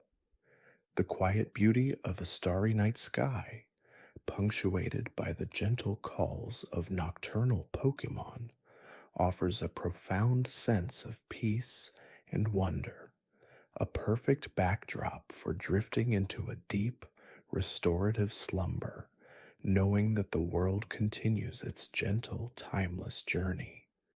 The quiet beauty of a starry night sky, punctuated by the gentle calls of nocturnal Pokémon, offers a profound sense of peace and wonder, a perfect backdrop for drifting into a deep, restorative slumber, knowing that the world continues its gentle, timeless journey.